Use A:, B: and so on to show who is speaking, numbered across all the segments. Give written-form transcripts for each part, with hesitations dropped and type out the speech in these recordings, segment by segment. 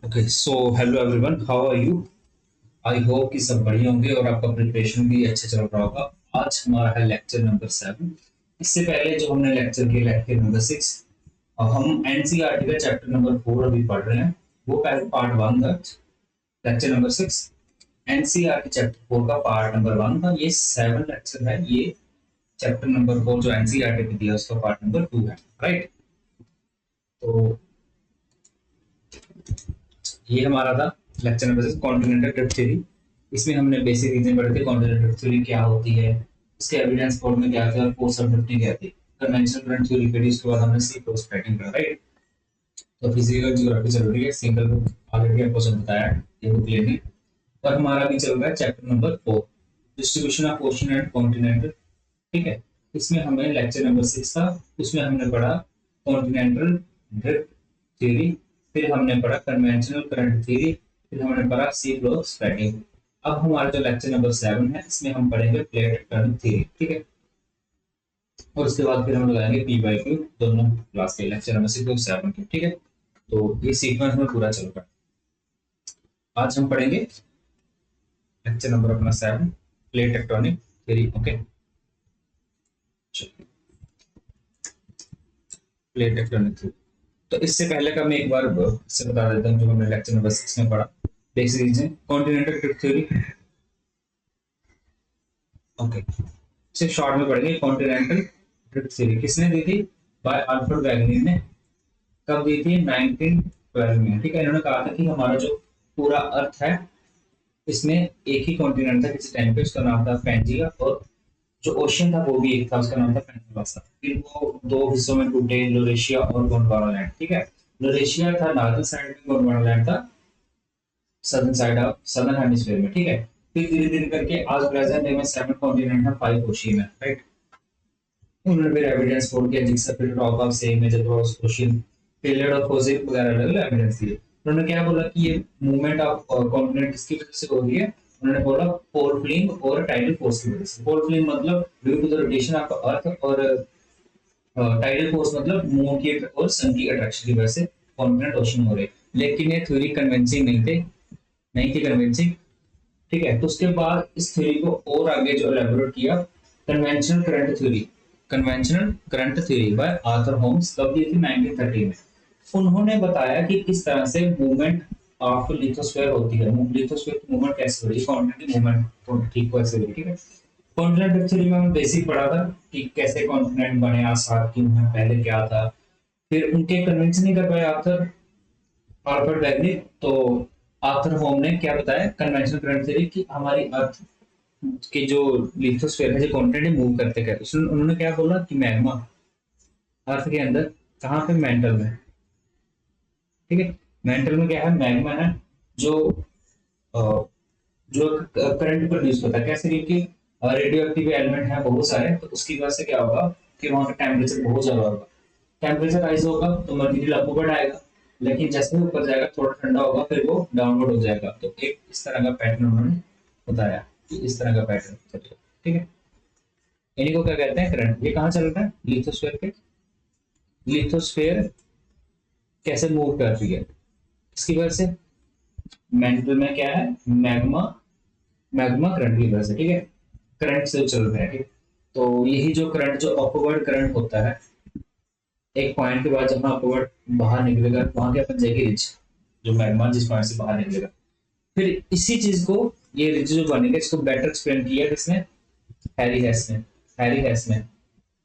A: Okay so hello everyone, how are you? I hope कि सब बढ़िया होंगे और आपका प्रिपरेशन भी अच्छे चल रहा होगा। आज हमारा है लेक्चर नंबर 7। इससे पहले जो हमने लेक्चर किया लेक्चर नंबर 6, हम एनसीईआरटी का चैप्टर नंबर 4 अभी पढ़ रहे हैं। वो पहले पार्ट 1 था, लेक्चर नंबर 6। एनसीईआरटी चैप्टर 4 का पार्ट नंबर 1 था। ये 7 लेक्चर है। ये चैप्टर नंबर 4 जो एनसीईआरटी ने दिया उसका पार्ट नंबर 2 है, राइट? तो ये हमारा था lecture number 6, continental drift theory. इसमें हमने बेसिक रीजन पढ़े थे, कॉन्टिनेंटल ड्रिफ्ट थ्योरी क्या होती है, इसके एविडेंस कोड में क्या था और फोर्स ऑफ ड्रिफ्टिंग क्या थी। कन्वेंशनल करंट थ्योरी पढ़ी, उसके बाद हमने सी क्रॉस पैटर्न पढ़ा, राइट? तो फिजिकल ज्योग्राफी चल रही है, सिंगल बुक ऑलरेडी आपको सब बताया है, ये बुक लेनी। और हमारा भी चल रहा है chapter number 4, distribution of ocean and continental. ठीक है, इसमें हमें लेक्चर नंबर 6 था, उसमें हमने पढ़ा कॉन्टिनेंटल ड्रिफ्ट थ्योरी, फिर हमने पढ़ा कन्वेंशनल करंट थ्योरी, फिर हमने पढ़ा सी फ्लो स्प्रेडिंग। अब हमारा जो लेक्चर नंबर 7 है, इसमें हम पढ़ेंगे प्लेट टेक्टोनिक थ्योरी। ठीक है, और उसके बाद फिर हम लगाएंगे पी बाई क्यू दोनों क्लास के लेक्चर नंबर 6 और 7 के। ठीक है, तो ये सीक्वेंस में पूरा चल रहा है। आज हम पढ़ेंगे लेक्चर नंबर अपना 7, plate tectonic theory. Okay, plate tectonic theory. तो इससे पहले का मैं एक बार से बता देता हूँ जो हमने लेक्चर नंबर 6 में पढ़ा। Basic reason continental drift theory. Okay, सिर्फ शॉर्ट में पढ़ेंगे। कॉन्टिनेंटल ड्रिफ्ट थ्योरी किसने दी थी? बाय अल्फ्रेड वैगनिर ने। कब दी थी? 1912 में। ठीक है, इन्होंने कहा था कि हमारा जो पूरा अर्थ है इसमें एक ही कॉन्टिनेंट था किसी टाइम पे, उसका नाम था पैंजिया, और जो ओशियन था वो भी एक था, उसका नाम था पेनिनसुला। फिर वो दो हिस्सों में टूटे, लोरेशिया और गोंडवाना लैंड। ठीक है, लोरेशिया था नॉर्दर्न साइड में, गोंडवाना लैंड था southern side of southern hemisphere में। ठीक है, फिर धीरे धीरे करके आज प्रेजेंट डे में 7 कॉन्टिनेंट है, 5 ओशियन है, राइट? उन्होंने फिर एविडेंस फोड़ किया, जिससे फिर top of same major cross ocean failure of fossil वगैरह अलग अलग एविडेंस दिए। उन्होंने क्या बोला कि ये मूवमेंट ऑफ कॉन्टिनेंट किसकी वजह से हो रही है? उन्होंने बोला पोल फ्लिंग और टाइडल फोर्स की वजह से। पोल फ्लिंग मतलब due to the rotation of earth, और टाइडल फोर्स मतलब मून की और सन की अट्रैक्शन की वजह से कॉन्टिनेंट ओशन हो रहे। लेकिन ये थ्योरी कन्विंसिंग नहीं थी कन्विंसिंग। ठीक है, तो उसके बाद इस थ्योरी को और आगे जो एलेबोरेट किया, conventional current theory. Conventional current theory by Arthur Holmes कब दी थी? 1930 में। उन्होंने बताया कि किस तरह से मूवमेंट ऑफ लिथोस्फीयर होती है, लिथोस्फीयर की मूवमेंट कैसे हो रही है, कॉन्टिनेंट की मूवमेंट ठीक कैसे हो रही है। ठीक है, कॉन्टिनेंट थ्योरी में हमने बेसिक पढ़ा था कि कैसे कॉन्टिनेंट बने, आसार क्यों है, पहले क्या था। फिर उनके कन्विंस नहीं कर पाए आर्थर अल्फ्रेड वैगनिर, तो आर्थर होम ने क्या बताया कन्वेंशनल करंट थ्योरी की हमारी अर्थ के जो लिथोस्फीयर है, जो कॉन्टिनेंट मूव करते गए, उसमें उन्होंने क्या बोला कि मैग्मा अर्थ के अंदर कहाँ पे? मेंटल में। ठीक है, मेंटल में क्या है? मैग्मा है, जो अ, जो करंट प्रोड्यूस करता है। कैसे? क्योंकि रेडियो एक्टिव एलिमेंट है बहुत सारे, तो उसकी वजह से क्या होगा कि वहां का टेम्परेचर बहुत ज्यादा होगा। टेम्परेचर राइज होगा तो मर्क्यूरी अपवर्ड आएगा, लेकिन जैसे ही ऊपर जाएगा थोड़ा ठंडा होगा, फिर वो डाउनवर्ड हो जाएगा। तो एक इस तरह का पैटर्न उन्होंने बताया कि इस तरह का पैटर्न चलेगा। ठीक है, इन्हीं को क्या कहते हैं? करंट। ये कहाँ चल रहा है? लिथोस्फीयर पे। लिथोस्फीयर कैसे मूव कर रही है? इसकी वजह से मेंटल में क्या है? मैग्मा, मैग्मा करंट की वजह से। ठीक है, करंट से चल रहा है। ठीक, तो यही जो करंट, जो अपवर्ड करंट होता है, एक पॉइंट के बाद जब अपवर्ड बाहर निकलेगा वहां क्या बन जाएगी? रिज, जो मैग्मा जिस पॉइंट से बाहर निकलेगा। फिर इसी चीज को, ये रिज जो बनेगा, इसको बेटर एक्सप्लेन किया किसने? हैरी हेस ने। हैरी हेस ने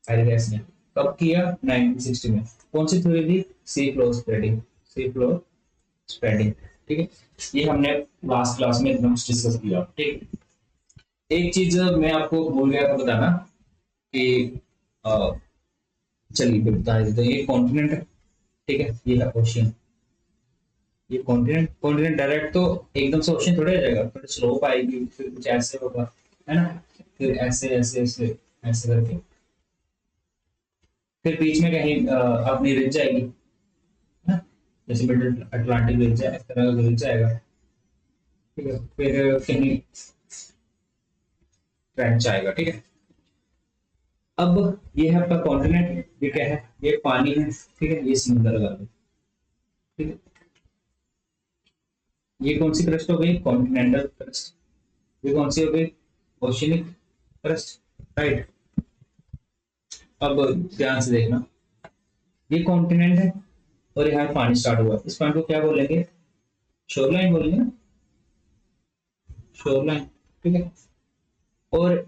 A: हैरी हेस ने कब किया? 1960 में। कौन सी थ्योरी थी? सी फ्लो स्प्रेडिंग। सी फ्लो स्प्रेडिंग। ठीक है, ये हमने लास्ट क्लास में एकदम डिस्कस किया। ठीक, एक चीज मैं आपको भूल गया था बताना कि अ, चलिए फिर बता देते हैं। ये कॉन्टिनेंट है, ठीक है, ये है ओशियन। ये कॉन्टिनेंट डायरेक्ट तो एकदम से ओशियन थोड़ा आ जाएगा, थोड़ी स्लोप आएगी, फिर कुछ ऐसे होगा, है ना? फिर ऐसे ऐसे ऐसे ऐसे करके फिर बीच में कहीं अपनी रिज जाएगी, है ना? जैसे मिडिल अटलांटिक रिज है, इस तरह का रिज जाएगा। ठीक है, फिर कहीं ट्रेंच आएगा। ठीक है, अब ये है आपका कॉन्टिनेंट। ये क्या है? ये पानी है। ठीक है, ये समुद्र का है। ठीक है, ये कौन सी क्रस्ट हो गई? Continental crust. ये कौन सी हो गई? Oceanic crust, right. अब ध्यान से देखना, ये कॉन्टिनेंट है और यहाँ पानी स्टार्ट हुआ, इस पॉइंट को क्या बोलेंगे? शोरलाइन बोलेंगे ना, शोरलाइन, ठीक है। और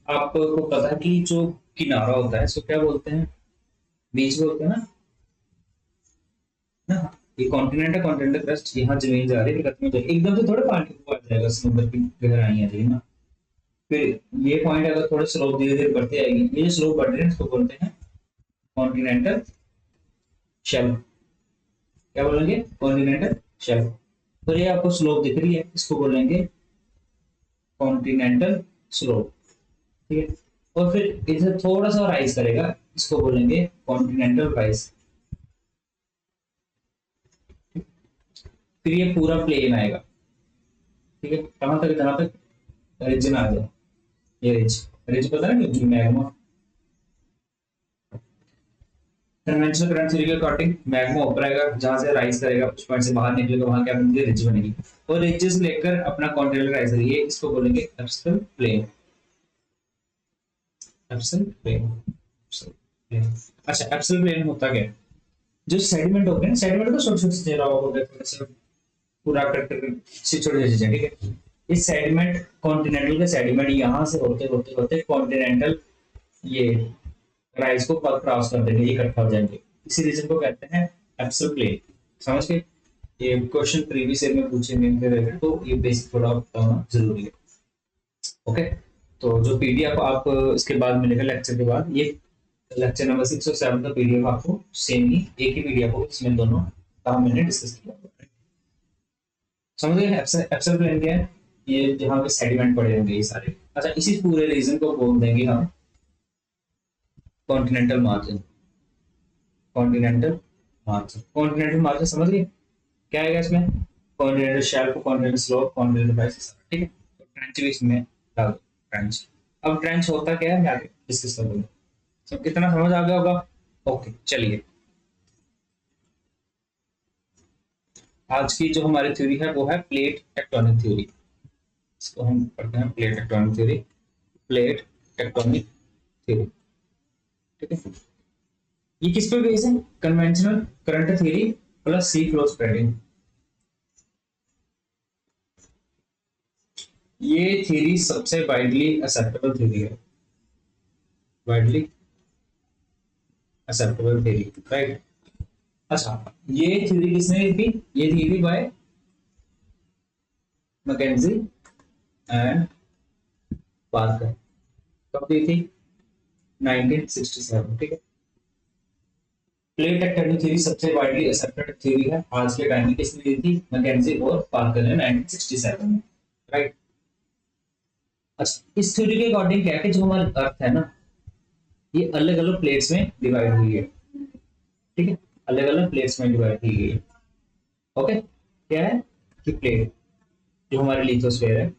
A: आपको पता है कि जो किनारा होता है इसको क्या बोलते हैं? बीच बोलते हैं ना। ये कॉन्टिनेंट है, कॉन्टिनेंटल क्रस्ट, यहाँ जमीन जा रही है, खत्म हो जाएगी एकदम से, थोड़े पानी को आ जाएगा, समुद्र की गहराई आ जाएगी ना। फिर ये पॉइंट अगर थोड़ा स्लोप धीरे धीरे बढ़ती आएगी, ये जो स्लोप बढ़ रही है इसको बोलते हैं कॉन्टिनेंटल शेल्फ। क्या बोलेंगे? Continental shelf. तो ये आपको स्लोप दिख रही है, इसको बोलेंगे कॉन्टिनेंटल स्लोप, ठीक है। और फिर इसे थोड़ा सा राइज करेगा, इसको बोलेंगे कॉन्टिनेंटल राइज। फिर ये पूरा प्लेन आएगा, ठीक है। कहां तक? जहां तक रीजन आ जाए, ये रिज, रिज पता है कि मैग्मा। कन्वेंशनल करंट थ्योरी के अकॉर्डिंग मैग्मा ऊपर आएगा, जहां से राइज करेगा उस पॉइंट से बाहर निकलेगा, वहां क्या बनेगी? रिज बनेगी। और रिजेस लेकर अपना कॉन्टिनेंटल राइज करेगी, इसको बोलेंगे abyssal plain. Abyssal plain, abyssal plain. अच्छा, एब्सल प्लेन होता क्या है? जो सेडिमेंट हो गए ना, सेडिमेंट तो छोटे छोटे से हो गए, थोड़ा सा पूरा करके छोटे छोटे चीजें, ठीक है। इस सेडिमेंट, कॉन्टिनेंटल के सेडिमेंट यहाँ से होते होते होते कॉन्टिनेंटल ये राइज को क्रॉस कर देंगे, ये इकट्ठा हो जाएंगे, इसी रीजन को कहते हैं एब्सल प्लेन। समझ के? ये क्वेश्चन प्रीवियस ईयर में पूछे गए थे, तो ये बेसिक थोड़ा पता होना जरूरी है। ओके, तो जो पीडीएफ आप इसके बाद मिलेगा, लेक्चर के बाद, ये लेक्चर नंबर 6 और 7 का पीडीएफ आपको सेम ही एक ही पीडीएफ होगा, इसमें दोनों काम मैंने डिस्कस किया। समझ गए? एब्सल प्लेन क्या है? ये जहाँ पे सेडिमेंट पड़े होंगे ये सारे। अच्छा, इसी पूरे रीजन को बोल देंगे हम continental margin. Continental margin, continental margin समझ गए क्या आएगा इसमें? Continental shelf, continental slope, continental rise, ठीक है। तो ट्रेंच भी इसमें डाल दो, ट्रेंच। अब ट्रेंच होता क्या है मैं आगे डिस्कस कर दूंगा। सब कितना समझ आ गया होगा? ओके, चलिए आज की जो हमारी थ्योरी है वो है प्लेट टेक्टोनिक थ्योरी। इसको हम पढ़ते हैं plate tectonic theory. Plate tectonic theory, ठीक है। ये किस पे बेस है? कन्वेंशनल करंट थ्योरी प्लस सी फ्लो स्प्रेडिंग। ये थ्योरी सबसे वाइडली एक्सेप्टेबल थ्योरी है, वाइडली एक्सेप्टेबल थ्योरी, राइट। अच्छा, ये थ्योरी किसने दी थी? ये दी थी बाय मैकेंजी एंड पार्कर। कब दी थी? 1967, ठीक है। प्लेट टेक्टोनिक थ्योरी सबसे वाइडली एक्सेप्टेड थ्योरी है आज के टाइम में। किसने दी थी? मैकेंजी और पार्कर ने 1967 में, राइट। अच्छा, इस थ्योरी के अकॉर्डिंग क्या है कि जो हमारी अर्थ है ना, ये अलग अलग प्लेट्स में डिवाइड हुई है, ठीक है। अलग अलग प्लेट्स में डिवाइड की गई है। ओके, क्या है कि प्लेट जो हमारी लिथोस्फीयर है,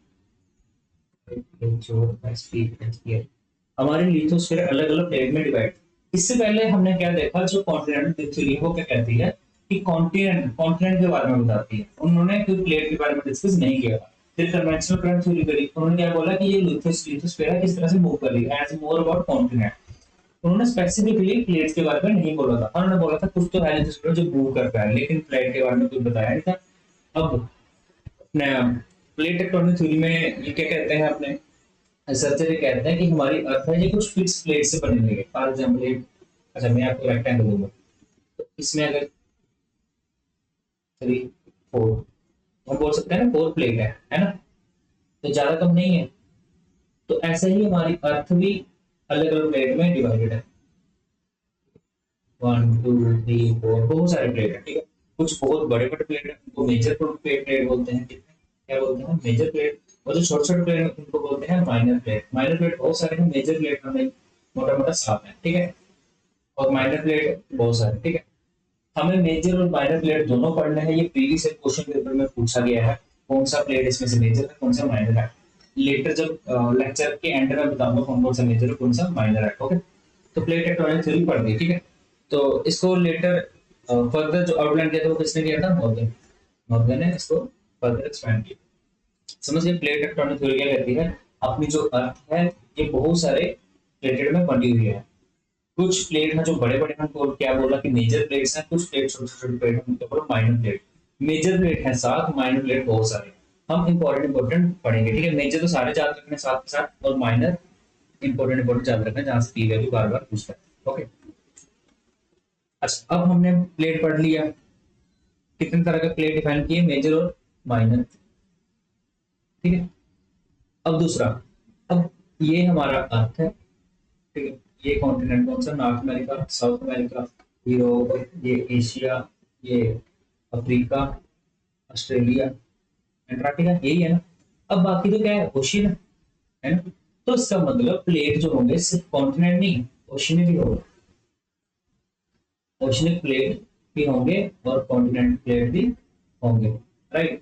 A: हमारी लिथोस्फीयर अलग अलग प्लेट में डिवाइड। इससे पहले हमने क्या देखा, जो कॉन्टिनेंटल थ्योरी वो क्या कहती है कि कॉन्टिनेंट कॉन्टिनेंट के बारे में बताती है, उन्होंने कोई प्लेट के बारे में डिस्कस नहीं किया। फिर कन्वेंशनल करंट थ्योरी करी, उन्होंने क्या बोला कि ये लिथोस्फीयर किस तरह से मूव कर रही है, एज मोर अबाउट कॉन्टिनेंट। उन्होंने स्पेसिफिकली प्लेट्स के बारे में नहीं बोला था, उन्होंने बोला था कुछ तो है जो मूव कर रहा है, लेकिन प्लेट के बारे में कुछ बताया नहीं था। अब प्लेट टेक्टोनिक थ्योरी में ये क्या कहते हैं, अपने रिसर्चर ये कहते हैं कि हमारी अर्थ है ये कुछ फिक्स प्लेट से बनी हुई है। फॉर एग्जांपल एक, अच्छा मैं आपको रेक्टेंगल दूंगा, तो इसमें अगर 3 4 हम बोल सकते हैं ना 4 प्लेट है ना, तो ज्यादा कम नहीं है। तो ऐसे ही हमारी अर्थ भी अलग अलग प्लेट में डिवाइडेड है, 1 2 3 4, बहुत सारे प्लेट है, ठीक है। कुछ बहुत बड़े बड़े प्लेट है, उनको मेजर प्लेट बोलते हैं, क्या बोलते हैं? Major plate. और जो छोटे छोटे प्लेट है उनको बोलते हैं माइनर प्लेट। माइनर प्लेट बहुत सारे हैं, मेजर प्लेट हमें मोटा मोटा 7 है, ठीक है। और माइनर प्लेट बहुत सारे, ठीक है। हमें मेजर और माइनर प्लेट दोनों पढ़ने हैं, ये प्रीवियस क्वेश्चन पेपर में पूछा गया है, कौन सा प्लेट इसमें से मेजर है, कौन सा माइनर है। लेटर जब लेक्चर के एंड में बताऊंगा कौन सा मेजर है, कौन सा माइनर है, ओके। तो प्लेट टेक्टोनिक थ्योरी पढ़ ली, ठीक है। तो इसको लेटर फर्दर जो आउटलाइन किया था वो किसने किया था? मॉर्गन। मॉर्गन ने इसको फर्दर एक्सपेंड किया। समझ गए प्लेट टेक्टोनिक थ्योरी क्या कहती है, अपनी जो अर्थ है ये बहुत सारे प्लेटेड में बनी हुई है। कुछ प्लेट है जो बड़े बड़े हैं, तो क्या बोला कि मेजर प्लेट्स हैं, कुछ प्लेट छोटे छोटे प्लेट हैं, उनको बोलो माइनर प्लेट। मेजर प्लेट है 7, माइनर प्लेट बहुत सारे। हम इंपॉर्टेंट पढ़ेंगे, ठीक है। मेजर तो सारे याद रखने साथ के साथ, और माइनर इंपॉर्टेंट याद रखना, जहां से पी वैल्यू बार बार पूछता है। ओके, अच्छा अब हमने प्लेट पढ़ लिया, कितने तरह के प्लेट डिफाइन किए, मेजर और माइनर, ठीक है। अब दूसरा, अब ये हमारा अर्थ है, ठीक है। ये कॉन्टिनेंट कौन सा, north America, south America, Europe, ये एशिया, ये अफ्रीका, ऑस्ट्रेलिया, अंटार्कटिका, यही है ना। अब बाकी तो क्या है, ओशियन है ना। तो इसका मतलब प्लेट जो होंगे सिर्फ कॉन्टिनेंट नहीं, ओशियन भी होगा, ओशियनिक प्लेट भी होंगे और कॉन्टिनेंट प्लेट भी होंगे, राइट।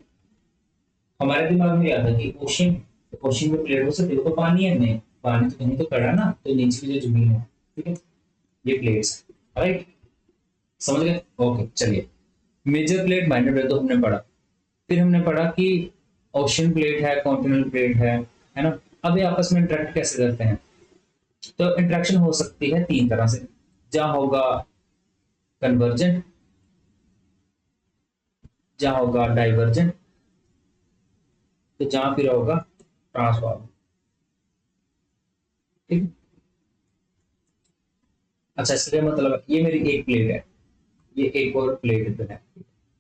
A: हमारे दिमाग में आता है कि ओशियन, ओशियन में प्लेट हो सकती है, तो पानी है नहीं, पानी तो कहीं तो खड़ा ना, तो नीचे की जो जमीन है, ठीक है, ये प्लेट्स, राइट। समझ गए, ओके चलिए। मेजर प्लेट माइनर प्लेट तो हमने पढ़ा, फिर हमने पढ़ा कि ओशियन प्लेट है, कॉन्टिनेंटल प्लेट है ना। अब ये आपस में इंटरेक्ट कैसे करते हैं, तो इंटरेक्शन हो सकती है 3 तरह से। जहां होगा कन्वर्जेंट, जहां होगा डाइवर्जेंट, तो जहां फिर होगा ट्रांसफॉर्म, ठीक। अच्छा इसका क्या मतलब है, ये मेरी एक प्लेट है, ये एक और प्लेट है,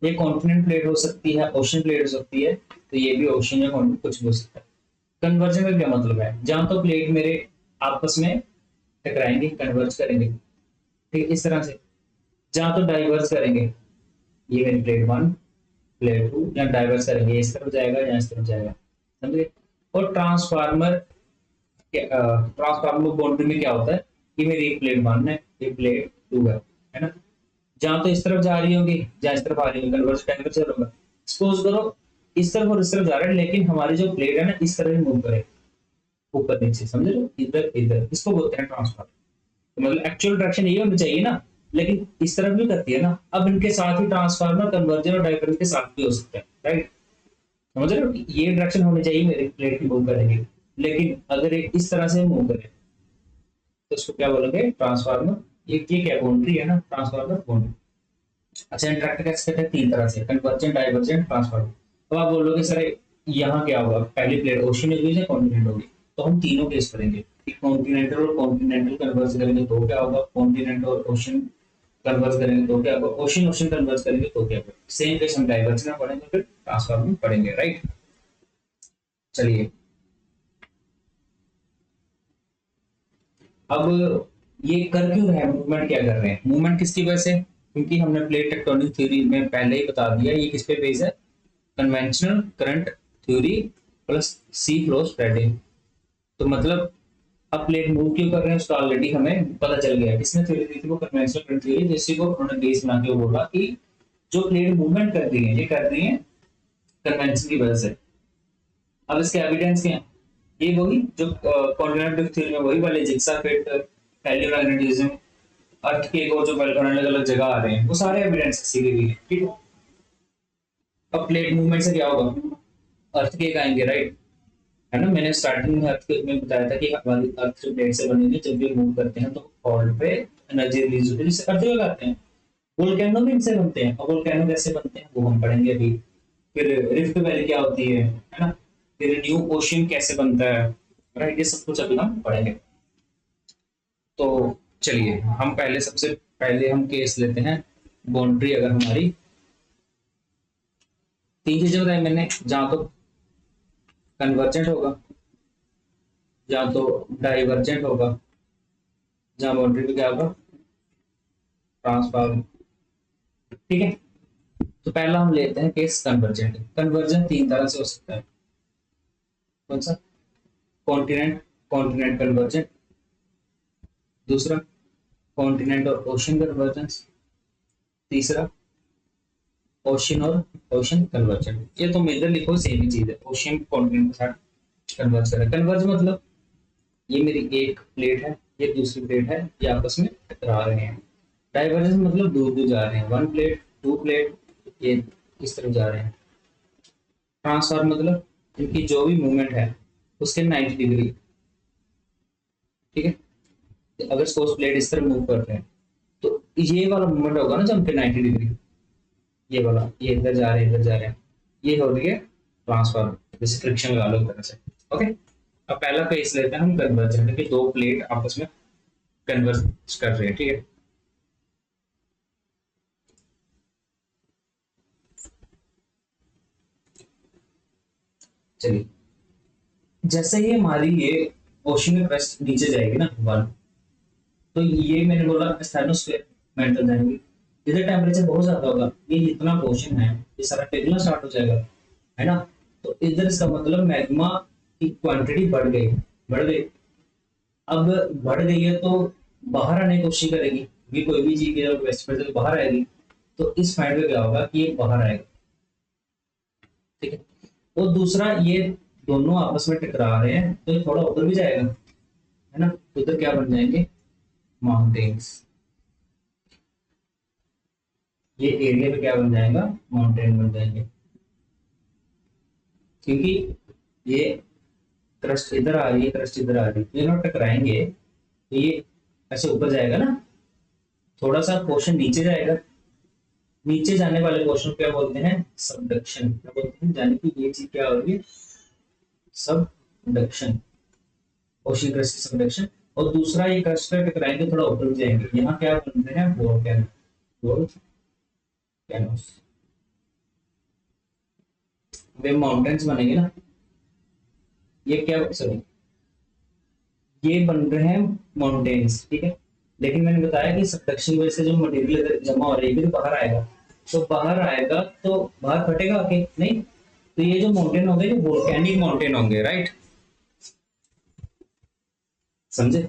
A: ये कॉन्टिनेंट प्लेट हो सकती है, ओशन प्लेट हो सकती है, तो ये भी ओशन या कॉन्टिनेंट कुछ भी हो सकता है। कन्वर्जन का क्या मतलब है, जहां तो प्लेट मेरे आपस में टकराएंगे, कन्वर्ज करेंगे, ठीक है, इस तरह से। जहां तो डाइवर्स करेंगे, ये मेरी प्लेट 1, प्लेट 2, या डाइवर्स करेंगे, इस तरफ जाएगा या इस तरफ जाएगा, समझे। और ट्रांसफार्मर, ट्रांसफार्मर बाउंड्री में क्या होता है, कि मेरी एक प्लेट 1 है, एक प्लेट 2 है ना। जहां तो इस तरफ जा रही होगी, जहां इस तरफ आ रही होगी, कन्वर्स टेम्परेचर होगा। सपोज करो इस तरफ और इस तरफ जा रहा है, लेकिन हमारी जो प्लेट है ना इस तरफ ही मूव करे, ऊपर नीचे, समझ लो, इधर इधर, इसको बोलते हैं ट्रांसफर। तो मतलब एक्चुअल डायरेक्शन ये होनी चाहिए ना, लेकिन इस तरफ भी करती है ना। अब इनके साथ ही ट्रांसफार्मर कन्वर्जन और डाइवर्जन के साथ भी हो सकता है, राइट। समझ रहे हो, ये डायरेक्शन होनी चाहिए मेरे प्लेट की मूव करेंगे, लेकिन अगर ये इस तरह से मूव करे तो इसको क्या बोलेंगे, ट्रांसफार्मर। ये क्या बाउंड्री है ना, ट्रांसफार्मर बाउंड्री। अच्छा इंटरेक्ट कैसे करते हैं, 3 तरह से, कन्वर्जेंट, डाइवर्जेंट, ट्रांसफार्मर। तो आप बोलोगे सर यहाँ क्या होगा, पहली प्लेट ओशियन होगी या कॉन्टिनेंट होगी, तो हम तीनों केस करेंगे। कॉन्टिनेंटल और कॉन्टिनेंटल कन्वर्ज करेंगे तो क्या होगा, कॉन्टिनेंट और ओशियन कन्वर्ज करेंगे तो क्या होगा, ओशियन ओशियन कन्वर्ज करेंगे तो क्या होगा। सेम केस हम डाइवर्जेंट में पढ़ेंगे, फिर ट्रांसफार्मर में पढ़ेंगे, राइट। चलिए अब ये कर क्यों रहे हैं, मूवमेंट क्या कर रहे हैं, मूवमेंट किसकी वजह से, क्योंकि हमने प्लेट टेक्टोनिक थ्योरी में पहले ही बता दिया ये किस पे बेस है, कन्वेंशनल करंट थ्योरी प्लस सी फ्लो स्प्रेडिंग। तो मतलब अब प्लेट मूव क्यों कर रहे हैं उसका ऑलरेडी हमें पता चल गया, किसने थ्योरी दी थी, वो कन्वेंशनल करंट थ्योरी, जिससे को उन्होंने बेस बना के बोला कि जो प्लेट मूवमेंट कर रही है ये कर रही है कन्वेंशन की वजह से। अब इसके एविडेंस क्या है, ये वही जो क्वाड्रेटिक थ्योरी में वही वाले जिग्सा फिट, पैलियोमैग्नेटिज्म, अर्थ के को जो अलग अलग जगह आ रहे हैं, वो सारे एविडेंस सीधे भी है, ठीक है। अब प्लेट मूवमेंट से क्या होगा, अर्थ के आएंगे, राइट, है ना। मैंने स्टार्टिंग में अर्थ में बताया था कि हमारी अर्थ जो प्लेट से बनी है, जब भी मूव करते हैं तो फॉल्ट पे एनर्जी रिलीज होती है, जिससे अर्थ लगाते हैं। वोल्केनो भी इनसे बनते हैं, और वोल्केनो कैसे बनते हैं वो हम पढ़ेंगे अभी। फिर रिफ्ट वैली क्या होती है ना। फिर न्यू ओशियन कैसे बनता है, राइट, ये सब कुछ अभी हम पढ़ेंगे। तो चलिए हम पहले, सबसे पहले हम केस लेते हैं बाउंड्री। अगर हमारी 3 चीजें बताई मैंने, जहां तो कन्वर्जेंट होगा, जहां तो डाइवर्जेंट होगा, जहां बाउंड्री पे क्या होगा, ट्रांसफॉर्म, ठीक है। तो पहला हम लेते हैं केस कन्वर्जेंट। कन्वर्जन 3 तरह से हो सकता है, कौन सा, कॉन्टिनेंट कॉन्टिनेंट कन्वर्जेंट, दूसरा कॉन्टिनेंट और ओशन कन्वर्जेंस, तीसरा ओशन और ओशन कन्वर्जेंट। ये तो मेजर लिखो सेम ही चीज है, ओशन कॉन्टिनेंट के साथ कन्वर्ज करें। कन्वर्ज मतलब ये मेरी एक प्लेट है, ये दूसरी प्लेट है, ये आपस में टकरा रहे हैं। डाइवर्जेंस मतलब दूर दूर जा रहे हैं, 1 प्लेट 2 प्लेट, ये इस तरफ जा रहे हैं, ट्रांसफॉर्म मतलब इनकी जो भी मूवमेंट है उसके 90 डिग्री, ठीक है। अगर सपोज प्लेट इस तरह मूव कर रहे हैं तो ये वाला मूवमेंट होगा ना जब उनके 90 डिग्री, ये वाला, ये इधर जा रहे हैं इधर जा रहे हैं, ये हो रही है ट्रांसफॉर्म, जैसे फ्रिक्शन लगा लो एक तरह से। ओके, अब पहला केस लेते हैं हम कन्वर्जन के, दो प्लेट आपस में कन्वर्ज कर रहे हैं, ठीक है। चलिए, जैसे ही हमारी ये ओशन में क्रस्ट नीचे जाएगी ना वन, तो ये मैंने बोला स्टेनोस्फेयर मेंटल जाएंगे, इधर टेम्परेचर बहुत ज्यादा होगा, ये जितना पोर्शन है ये सारा पिघलना स्टार्ट हो जाएगा, है ना। तो इधर इसका मतलब मैग्मा की क्वांटिटी बढ़ गई, बढ़ गई। अब बढ़ गई है तो बाहर आने की कोशिश करेगी, भी कोई भी चीज की जब वेस्ट तो बाहर आएगी, तो इस पॉइंट पे क्या होगा कि ये बाहर आएगा, ठीक है। और दूसरा, ये दोनों आपस में टकरा रहे हैं तो ये थोड़ा उधर भी जाएगा, है ना। तो उधर क्या बन जाएंगे, माउंटेन्स। ये एरिया पे क्या बन जाएगा, माउंटेन बन जाएंगे, क्योंकि ये क्रस्ट इधर आ रही है, क्रस्ट इधर आ रही है, तो ये ना टकराएंगे तो ये ऐसे ऊपर जाएगा ना, थोड़ा सा पोर्शन नीचे जाएगा, नीचे जाने वाले पोर्शन को क्या बोलते हैं, सबडक्शन, क्या बोलते हैं, यानी कि ये चीज क्या होगी, सबडक्शन, ओशन क्रस्ट सबडक्शन। और दूसरा, ये क्रस्ट पे टकराएंगे थोड़ा ऊपर भी जाएंगे, यहाँ क्या बनते हैं, वोल्केनोस, वे माउंटेन्स बनेंगे ना। ये क्या, सॉरी, ये बन रहे हैं माउंटेन्स, ठीक है। लेकिन मैंने बताया कि सबडक्शन वजह से जो मटेरियल जमा हो रही है, तो बाहर आएगा, तो बाहर आएगा तो बाहर फटेगा आके नहीं, तो ये जो माउंटेन होंगे जो वोल्केनिक माउंटेन होंगे, राइट, समझे।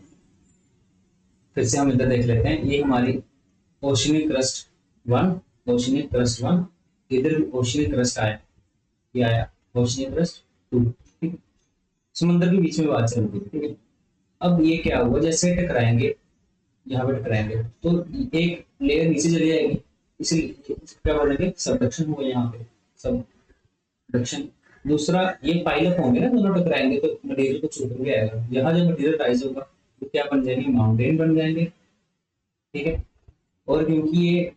A: फिर से हम इधर देख लेते हैं, ये हमारी oceanic crust one, oceanic crust one, इधर ओशनिक क्रस्ट आया, ये आया ओशनिक क्रस्ट टू, ठीक है। समुद्र के बीच में बात चल रही है, ठीक है। अब ये क्या हुआ, जैसे टकराएंगे, यहाँ पे टकराएंगे तो एक लेयर नीचे चली जाएगी, इसलिए क्या बोलेंगे, सबडक्शन हुआ यहाँ पे, सबडक्शन। दूसरा, ये पाइलअप होंगे ना, दोनों टकराएंगे तो मटेरियल कुछ ऊपर भी आएगा, यहाँ जब मटेरियल राइज होगा तो क्या बन जाएंगे, माउंटेन बन जाएंगे, ठीक है। और क्योंकि ये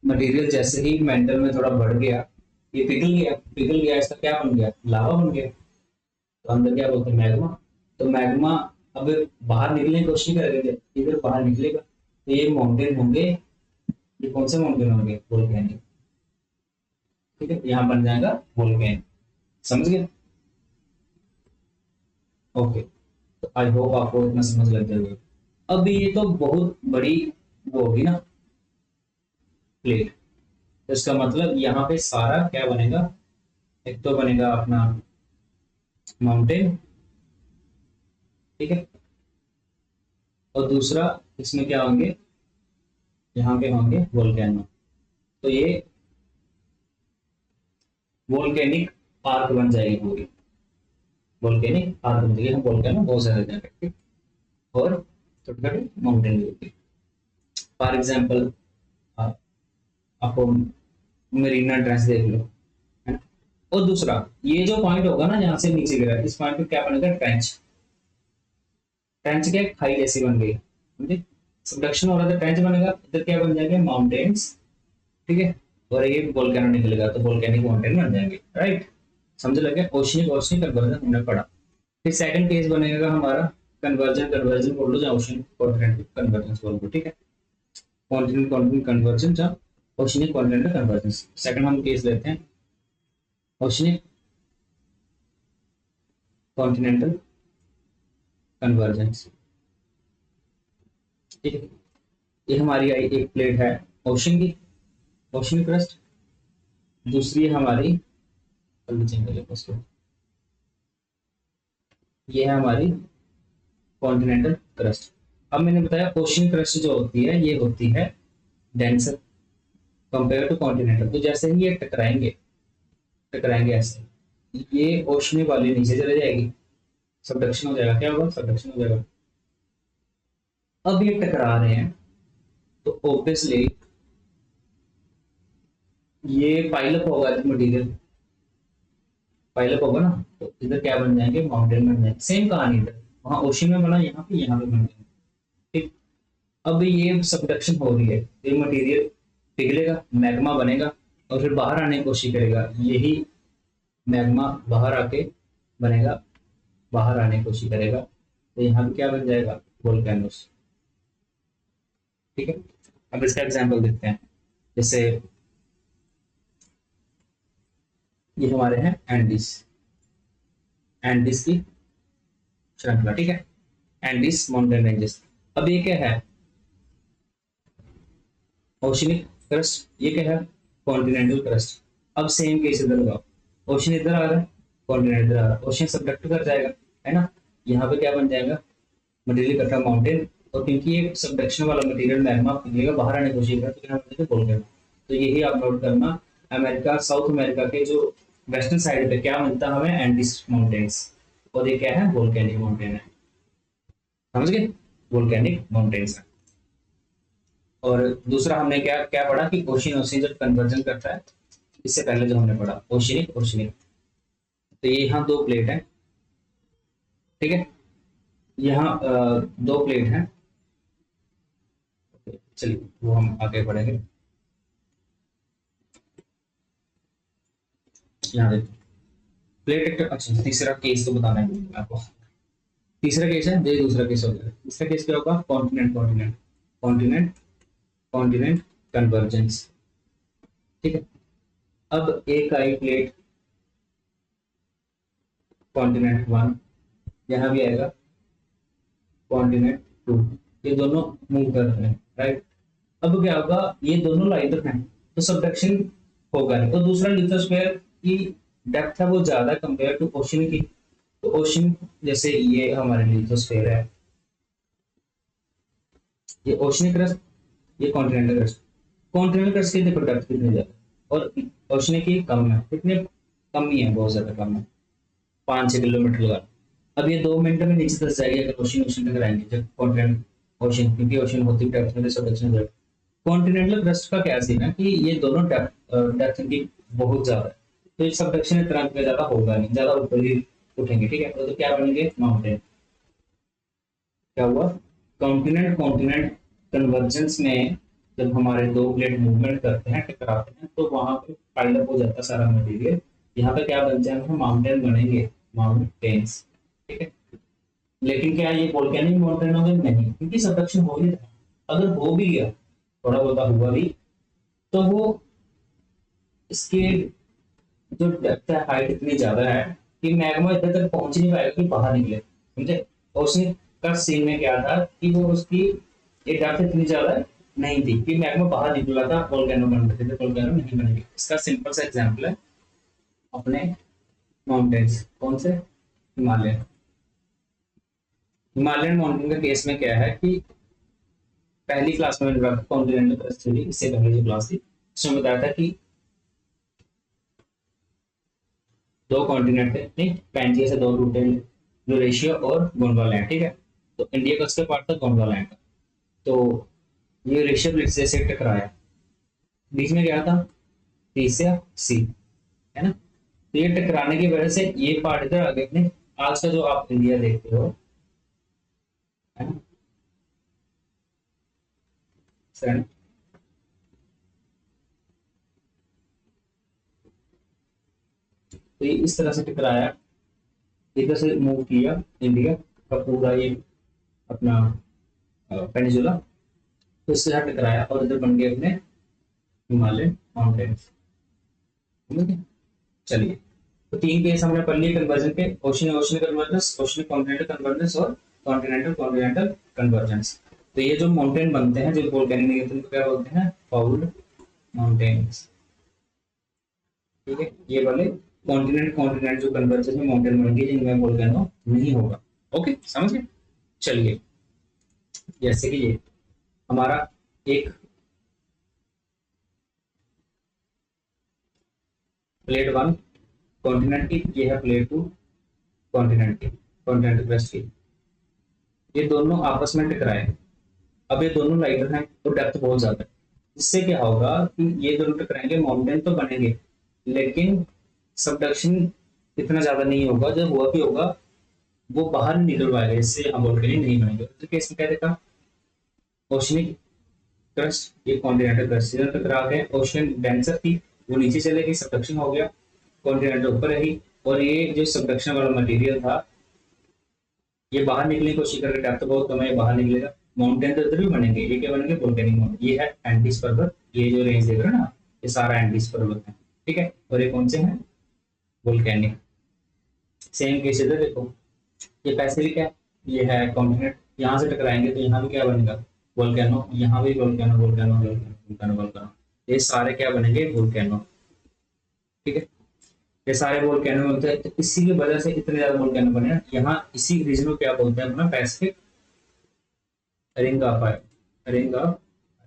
A: मटेरियल जैसे ही मेंटल में थोड़ा बढ़ गया, ये पिघल गया, पिघल गया, इसका क्या बन गया, लावा बन गया, तो अंदर क्या बोलते हैं, मैग्मा। तो मैग्मा अब बाहर निकलने की कोशिश करेंगे, इधर बाहर निकलेगा तो ये माउंटेन होंगे, ये कौन से माउंटेन होंगे, वोल्केनिक, ठीक है, यहाँ बन जाएगा वोल्केन, समझ गए। ओके, तो आई होप आपको इतना समझ लग जाएगा। अब ये तो बहुत बड़ी वो होगी ना प्लेट, तो इसका मतलब यहाँ पे सारा क्या बनेगा, एक तो बनेगा अपना माउंटेन, ठीक है, और दूसरा इसमें क्या होंगे, यहाँ पे होंगे वोल्केनो। तो ये वोल्केनिक आर्क बन जाएगी पूरी, वोल्केनिक आर्क बन जाएगी, हम वोल्केनो बहुत सारे जगह, ठीक, और छोटे छोटे माउंटेन भी होगी। फॉर एग्जाम्पल आपको मरीना ड्रेस देख लो, है ना। और दूसरा, ये जो पॉइंट होगा ना जहां से नीचे गिरा, इस पॉइंट पे क्या बनेगा, ट्रेंच, ट्रेंच क्या, खाई जैसी बन गई, समझे, सबडक्शन हो रहा था, ट्रेंच बनेगा, इधर क्या बन जाएंगे, माउंटेन्स, ठीक है। और ये वोल्केनो निकलेगा तो वोल्केनिक माउंटेन बन जाएंगे, राइट, समझ लगे, ओशनिक ओशनिक कन्वर्जन हमने पढ़ा। फिर सेकंड केस बनेगा हमारा कन्वर्जन, कन्वर्जन बोल लो या ओशन कॉन्टिनेंट कन्वर्जेंस बोल लो, ठीक है, कॉन्टिनेंट कॉन्टिनेंट कन्वर्जन या ओशनिक कॉन्टिनेंट कन्वर्जेंस। सेकंड हम केस लेते हैं ओशनिक कॉन्टिनेंटल कन्वर्जेंस, ठीक है। ये हमारी आई एक प्लेट है ओशन की, ओशन क्रस्ट, दूसरी है हमारी, ये है हमारी कॉन्टिनेंटल क्रस्ट। अब मैंने बताया ओशन क्रस्ट जो होती है ये होती है डेंसर कंपेयर टू कॉन्टिनेंटल, तो जैसे ही ये टकराएंगे, टकराएंगे ऐसे, ये ओशन वाली नीचे चले जाएगी, सबडक्शन हो जाएगा, क्या होगा, सबडक्शन हो जाएगा। अब ये टकरा रहे हैं तो ऑब्वियसली ये पाइलअप होगा मटेरियल, पाइल अप होगा ना, तो इधर क्या बन जाएंगे, माउंटेन बन जाएंगे। सेम कहानी इधर, वहां ओशन में बना, यहाँ पे बन जाएंगे। ठीक। अब ये सबडक्शन हो रही है, ये मटेरियल पिघलेगा, मैग्मा बनेगा और फिर बाहर आने की कोशिश करेगा। यही मैग्मा बाहर आके बनेगा, बाहर आने की कोशिश करेगा, तो यहाँ पे क्या बन जाएगा, वोल्केनोस। ठीक है। अब इसका एग्जांपल देखते हैं। जैसे ये हमारे हैं एंडीज, एंडीज की श्रृंखला। ठीक है, एंडीज माउंटेन रेंजेस। अब ये क्या है, ओशनिक क्रस्ट, ये क्या है, कॉन्टिनेंटल क्रस्ट। अब सेम केस इधर लगाओ, ओशन इधर आ रहा है, कॉन्टिनेंट इधर आ रहा है, ओशन सबडक्ट कर जाएगा, है ना। यहाँ पे क्या बन जाएगा, मटेरियल इकट्ठा माउंटेन, और क्योंकि ये सबडक्शन वाला मटेरियल मैग्मा पिघलेगा, बाहर आने की कोशिश करेगा, तो यहाँ पे बोल करना। तो यही आप नोट करना, अमेरिका, साउथ अमेरिका के जो वेस्टर्न साइड पे क्या मिलता है हमें, एंडीज माउंटेन्स, और ये क्या है, वोल्केनिक माउंटेन है। समझ गए, वोल्केनिक माउंटेन्स है। और दूसरा हमने क्या क्या पढ़ा कि ओशन ओशन जब कन्वर्जन करता है, इससे पहले जो हमने पढ़ा ओशनिक ओशनिक। तो ये यहाँ दो प्लेट है, ठीक है, यहाँ दो प्लेट हैं। चलिए वो हम आगे बढ़ेंगे। यहाँ देखो प्लेट, अच्छा तीसरा केस तो बताना है आपको। तीसरा केस है, ये दूसरा केस हो गया। तीसरा केस क्या होगा, continent continent continent continent convergence. ठीक है। अब एक आई प्लेट कॉन्टिनेंट वन, यहाँ भी आएगा कॉन्टिनेंट टू, ये दोनों मूव कर रहे हैं, राइट। अब क्या होगा, ये दोनों लाइटर हैं तो सबडक्शन होगा नहीं। और दूसरा लिथोस्फीयर की डेप्थ है वो ज्यादा कंपेयर टू ओशन की। तो ओशन, जैसे ये हमारे लिथोस्फीयर है, ये ओशनिक क्रस्ट, ये कॉन्टिनेंटल क्रस्ट। कॉन्टिनेंटल क्रस्ट की देखो डेप्थ कितनी ज्यादा और ओशनिक की कम है, कितने कम ही है, बहुत ज्यादा कम है, 5-6 किलोमीटर लगा। अब ये 2 मिनट में नीचे दस जाएगी अगर ओशन ओशन टकराएंगे, जब कॉन्टिनेंट ओशन, क्योंकि ओशन होती डेप्थ में सबडक्शन हो जाएगा। कॉन्टिनेंटल क्रस्ट का क्या सीन है कि ये दोनों डेप्थ की बहुत ज्यादा है, तो ये सबडक्शन तरह का ज्यादा होगा नहीं, ज्यादा ऊपर ही उठेंगे। ठीक है, तो क्या बनेंगे, माउंटेन। क्या हुआ, कॉन्टिनेंट कॉन्टिनेंट कन्वर्जेंस में जब हमारे दो प्लेट मूवमेंट करते हैं, टकराते हैं, तो वहां पे पाइल अप हो जाता है सारा मटेरियल। यहाँ पे क्या बन जाएगा, माउंटेन बनेंगे, माउंटेन्स। ठीक है। लेकिन क्या ये वोल्केनिक माउंटेन होंगे, नहीं, क्योंकि सबडक्शन हो नहीं रहा। अगर हो भी गया, थोड़ा बहुत हुआ भी, तो वो इसके जो डेप्थ है, हाइट इतनी ज्यादा है कि मैग्मा इधर तक पहुंच नहीं पाएगा कि बाहर निकले, समझे। और उसने का सीन में क्या था कि वो उसकी ये डेप्थ इतनी ज्यादा नहीं थी कि मैग्मा बाहर निकला था, वोल्केनो बन रहे थे, वोल्केनो नहीं बनेगी। इसका सिंपल सा एग्जांपल है अपने माउंटेन्स, कौन से, हिमालय। हिमालयन माउंटेन का केस में क्या है कि पहली क्लास में मैंने कॉन्टिनेंटल क्रस्ट थ्योरी, इससे पहले जो क्लास थी उसमें बताया था कि दो कॉन्टिनेंट थे, नहीं, पैंजिया से दो रूट है, यूरेशिया और गोंडवालैंड। ठीक है, तो इंडिया का उसका पार्ट था गोंडवालैंड का। तो यूरेशिया प्लेट से टकराया, बीच में क्या था, एशिया सी, है ना। तो ये टकराने की वजह से ये पार्ट इधर आ गए अपने, आज का जो आप इंडिया देखते हो, है ना, सर। तो ये इस तरह से टकराया, इधर से मूव किया इंडिया का पूरा ये अपना पेनिजुला, तो इसके साथ टकराया और इधर बन गए अपने हिमालय माउंटेन्स। चलिए, तो तीन केस हमने पढ़ लिए कन्वर्जन के, ocean ocean convergence, ocean continental convergence और कॉन्टिनेंटल कॉन्टिनेंटल कन्वर्जेंस। तो ये जो माउंटेन बनते हैं, जो वोल्केनिक निकलते हैं, क्या बोलते हैं, फाउल्ड माउंटेन्स। ठीक है, ये वाले कॉन्टिनेंट कॉन्टिनेंट जो कन्वर्जेंस में माउंटेन बनेंगे जिनमें वोल्केनो नहीं होगा। ओके, समझ गए। चलिए, जैसे कि ये हमारा एक प्लेट वन कॉन्टिनेंट की, ये है प्लेट टू कॉन्टिनेंट की, कॉन्टिनेंट क्रस्ट की। ये दोनों आपस में टकराए, अब ये दोनों लाइटर हैं तो डेप्थ बहुत ज्यादा है। इससे क्या होगा कि ये दोनों टकराएंगे, माउंटेन तो बनेंगे, लेकिन सबडक्शन इतना ज्यादा नहीं होगा, जब हुआ भी होगा वो बाहर नहीं निकल पाएगा, इससे हम वोल्केनिक नहीं बनेंगे। तो केस में क्या देखा, ओशनिक क्रस्ट ये कॉन्टिनेंटल क्रस्ट से टकरा के ओशन डेंसर थी वो नीचे चले गई, सबडक्शन हो गया, कॉन्टिनेंटल ऊपर रही, और ये जो सबडक्शन वाला मटेरियल था ये बाहर निकलने की कोशिश करके, डेप्थ बहुत कम है, ये बाहर निकलेगा, माउंटेन तो इधर भी बनेंगे, ये क्या बनेंगे, वोल्केनिक माउंटेन। ये है एंडीज पर्वत, ये जो रेंज देख रहे हो ना, ये सारा एंडीज पर्वत है, ठीक है, और ये कौन से हैं, वोल्केनिक। सेम केस इधर देखो, ये पैसिफिक है, ये है कॉन्टिनेंट, यहाँ से टकराएंगे तो यहाँ भी क्या बनेगा, वोल्केनो, यहाँ भी volcano volcano volcano volcano volcano, ये सारे क्या बनेंगे, वोल्केनो, ठीक है। ये सारे वोल्केनो होते हैं, तो इसी की वजह से इतने ज्यादा वोल्केनो बने हैं। यहाँ इसी रीजन को क्या बोलते हैं अपना, Pacific ring of fire, ring of,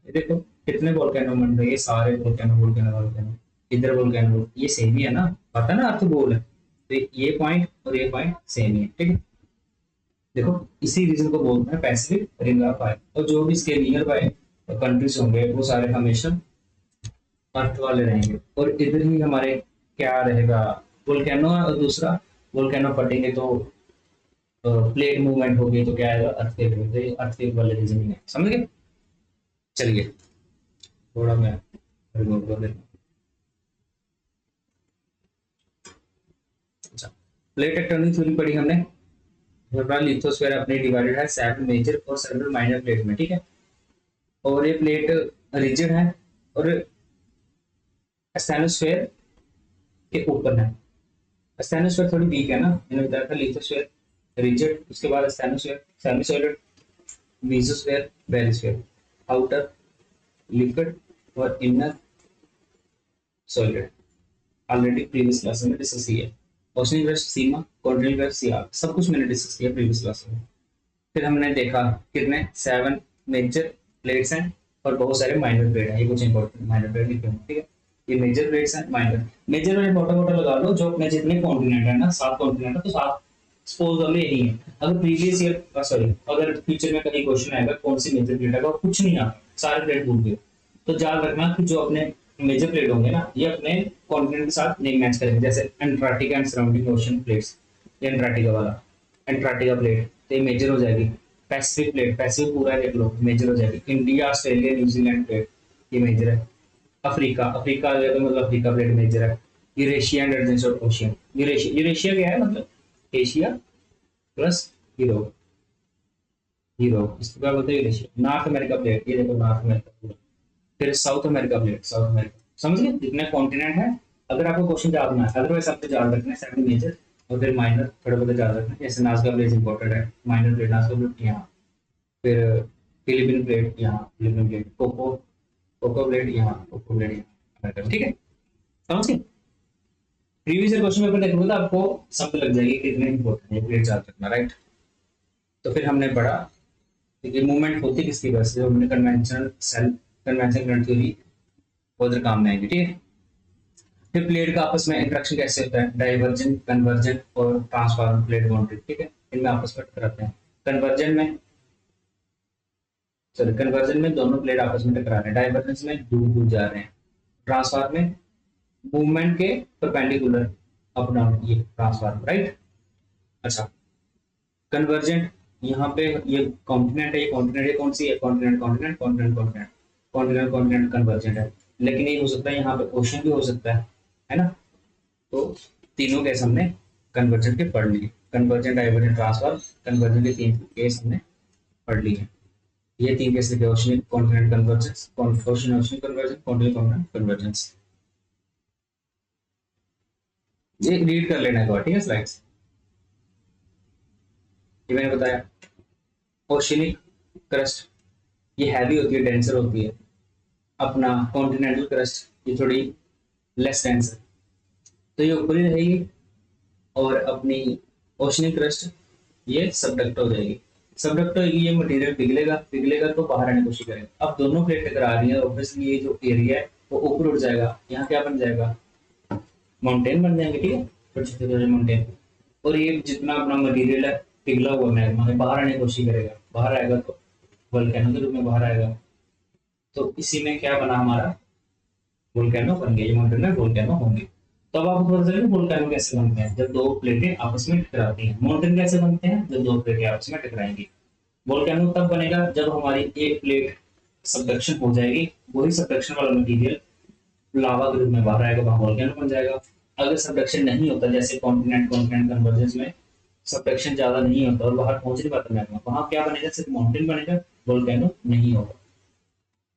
A: देखो कितने वोल्केनो बन रहे हैं, ये सारे वोल्केनो वोल्केनो वोल्केनो, इधर वोल्केनो, ये सेम ही है ना, पता ना अर्थ गोल है, तो ये पॉइंट और ये पॉइंट सेम ही है, ठीक है। देखो इसी रीजन को बोलते हैं पैसिफिक रिंग ऑफ फायर, और जो भी इसके नियर बाय कंट्रीज होंगे वो सारे हमेशा अर्थ वाले रहेंगे, और इधर ही हमारे क्या रहेगा, वोल्केनो है, और दूसरा वोल्केनो फटेंगे तो प्लेट मूवमेंट होगी तो क्या आएगा, अर्थक्वेक होगा, तो ये अर्थक्वेक वाले रीजनिंग है, समझ गए। चलिए थोड़ा मैं रिमूव कर देता हूँ। अच्छा, प्लेट टेक्टोनिक थ्योरी पढ़ी हमने, लिथोस्फीयर अपने डिवाइडेड है 7 मेजर और सेवरल माइनर प्लेट में, ठीक है, और ये प्लेट रिजिड है और स्टेनोस्फीयर के ऊपर है। स्टेनोस्फीयर थोड़ी वीक है ना, मैंने बताया था, लिथोस्फीयर रिजिड, उसके बाद स्टेनोस्फीयर, सेमीसॉलिड, मेसोस्फीयर, बेरिस्फीयर, आउटर लिक्विड और inner solid. Already previous class में डिस्कस किया, ओशनिक क्रस्ट, सीमा, कॉन्टिनेंटल क्रस्ट, सीआर, सब कुछ मैंने डिस्कस किया प्रीवियस क्लास में। फिर हमने देखा कितने 7 मेजर प्लेट्स हैं और बहुत सारे माइनर प्लेट हैं, ये कुछ इंपॉर्टेंट माइनर प्लेट लिखे हैं, ठीक है। ये मेजर प्लेट्स हैं, माइनर, मेजर में मोटा मोटा लगा लो, जो अपने जितने कॉन्टिनेंट है ना, 7 कॉन्टिनेंट है, तो 7 सपोज वाले यही है। अगर प्रीवियस ईयर सॉरी अगर फ्यूचर में कहीं क्वेश्चन आएगा कौन सी मेजर प्लेट है और कुछ नहीं आता, सारे प्लेट भूल गए, तो याद रखना कि जो अपने मेजर प्लेट होंगे ना, ये अपने कॉन्टिनेंट के साथ नहीं मैच करेंगे, जैसे Antarctica and surrounding ocean plates, ये एंटार्क्टिका वाला, एंटार्क्टिका प्लेट तो ये मेजर हो जाएगी, पैसिफिक प्लेट, पैसिफिक पूरा देख लो, मेजर हो जाएगी, इंडिया ऑस्ट्रेलिया न्यूजीलैंड प्लेट ये मेजर है, अफ्रीका, अफ्रीका तो मतलब अफ्रीका प्लेट मेजर है, यूरेशिया एंड एडजेंट ओशियन, यूरेशिया क्या है, मतलब एशिया प्लस यूरोप, यूरोप इसको क्या बोलते हैं, यूरेशिया। नॉर्थ अमेरिका प्लेट, ये देखो नॉर्थ अमेरिका पूरा, फिर south America plate, South America, समझ गए जितने कॉन्टिनेंट है। अगर आपको क्वेश्चन याद ना है, अदरवाइज आपको याद रखना है 7 मेजर और फिर माइनर थोड़ा बहुत याद रखना है, जैसे नाज़का प्लेट इंपॉर्टेंट है, माइनर प्लेट नाज़का प्लेट यहाँ, फिर फिलीपीन प्लेट यहाँ, Philippine plate, Cocos Cocos plate यहाँ, कोको प्लेट यहाँ, ठीक है, समझ गए। प्रीवियस क्वेश्चन पेपर देखोगे तो आपको समझ लग जाएगी कितने इंपॉर्टेंट है प्लेट याद रखना, राइट। तो फिर हमने पढ़ा कि मूवमेंट होती किसकी वजह से, हमने conventional cell convention current theory उधर काम में आएगी, ठीक है। फिर प्लेट का आपस में इंटरेक्शन कैसे होता है, डाइवर्जन, कन्वर्जन और ट्रांसफॉर्म प्लेट बाउंड्री, ठीक है, इनमें आपस में टकराते हैं। कन्वर्जन में दोनों प्लेट आपस में टकरा रहे हैं, डाइवर्जेंस में दूर दूर जा रहे हैं, ट्रांसफॉर्म में मूवमेंट के परपेंडिकुलर अप डाउन, ये ट्रांसफॉर्म, राइट। अच्छा, कन्वर्जेंट यहाँ पे ये कॉन्टिनेंट है, ये कॉन्टिनेंट, ये कौन सी है, continent continent continent continent continent continent convergent है, लेकिन ये हो सकता है यहाँ पे ओशन भी हो सकता है ना। तो तीनों केस हमने कन्वर्जेंट के पढ़ लिए, कन्वर्जेंट, डाइवर्जेंट, ट्रांसफॉर्म, कन्वर्जेंट के 3 केस हमने पढ़ लिए। ये 3 केस लिखे, oceanic continent convergence, ocean oceanic conversion, continent continent convergence. ये रीड कर लेना है, ठीक है, स्लाइड्स ये मैंने बताया। ओशनिक क्रस्ट ये हैवी होती है, डेंसर होती है, अपना कॉन्टिनेंटल क्रस्ट ये थोड़ी लेस डेंस है, तो ये ऊपर ही रहेगी, और अपनी ओशनिक क्रस्ट ये सबडक्ट हो जाएगी, सबडक्ट होगी, ये मटेरियल पिघलेगा, पिघलेगा तो बाहर आने की कोशिश करेगा। अब दोनों प्लेट टकरा रही है, ऑब्वियसली ये जो एरिया है वो ऊपर उठ जाएगा, यहाँ क्या बन जाएगा, माउंटेन बन जाएंगे, ठीक है, छोटे छोटे माउंटेन, और ये जितना अपना मटेरियल है पिघला हुआ मैग्मा है बाहर आने की कोशिश करेगा, बाहर आएगा तो वोल्केनो के रूप में बाहर आएगा, तो इसी में क्या बना हमारा, वोल्केनो बन गया, ये माउंटेन में वोल्केनो होंगे। तो अब आपको पता चलेगा वोल्केनो कैसे बनते हैं, जब दो प्लेटें आपस में टकराती हैं। माउंटेन कैसे बनते हैं, जब दो प्लेटें आपस में टकराएंगी। वोल्केनो तब बनेगा जब हमारी एक प्लेट सबडक्शन हो जाएगी, वही सबडक्शन वाला मटेरियल लावा के रूप में बाहर आएगा, वहां वोल्केनो बन जाएगा। अगर सबडक्शन नहीं होता, जैसे कॉन्टिनेंट कॉन्टिनेंट कन्वर्जेंस में सबडक्शन ज्यादा नहीं होता और बाहर पहुंच नहीं पाता मैग्मा, वहां क्या बनेगा, सिर्फ माउंटेन बनेगा, वोल्केनो नहीं होगा।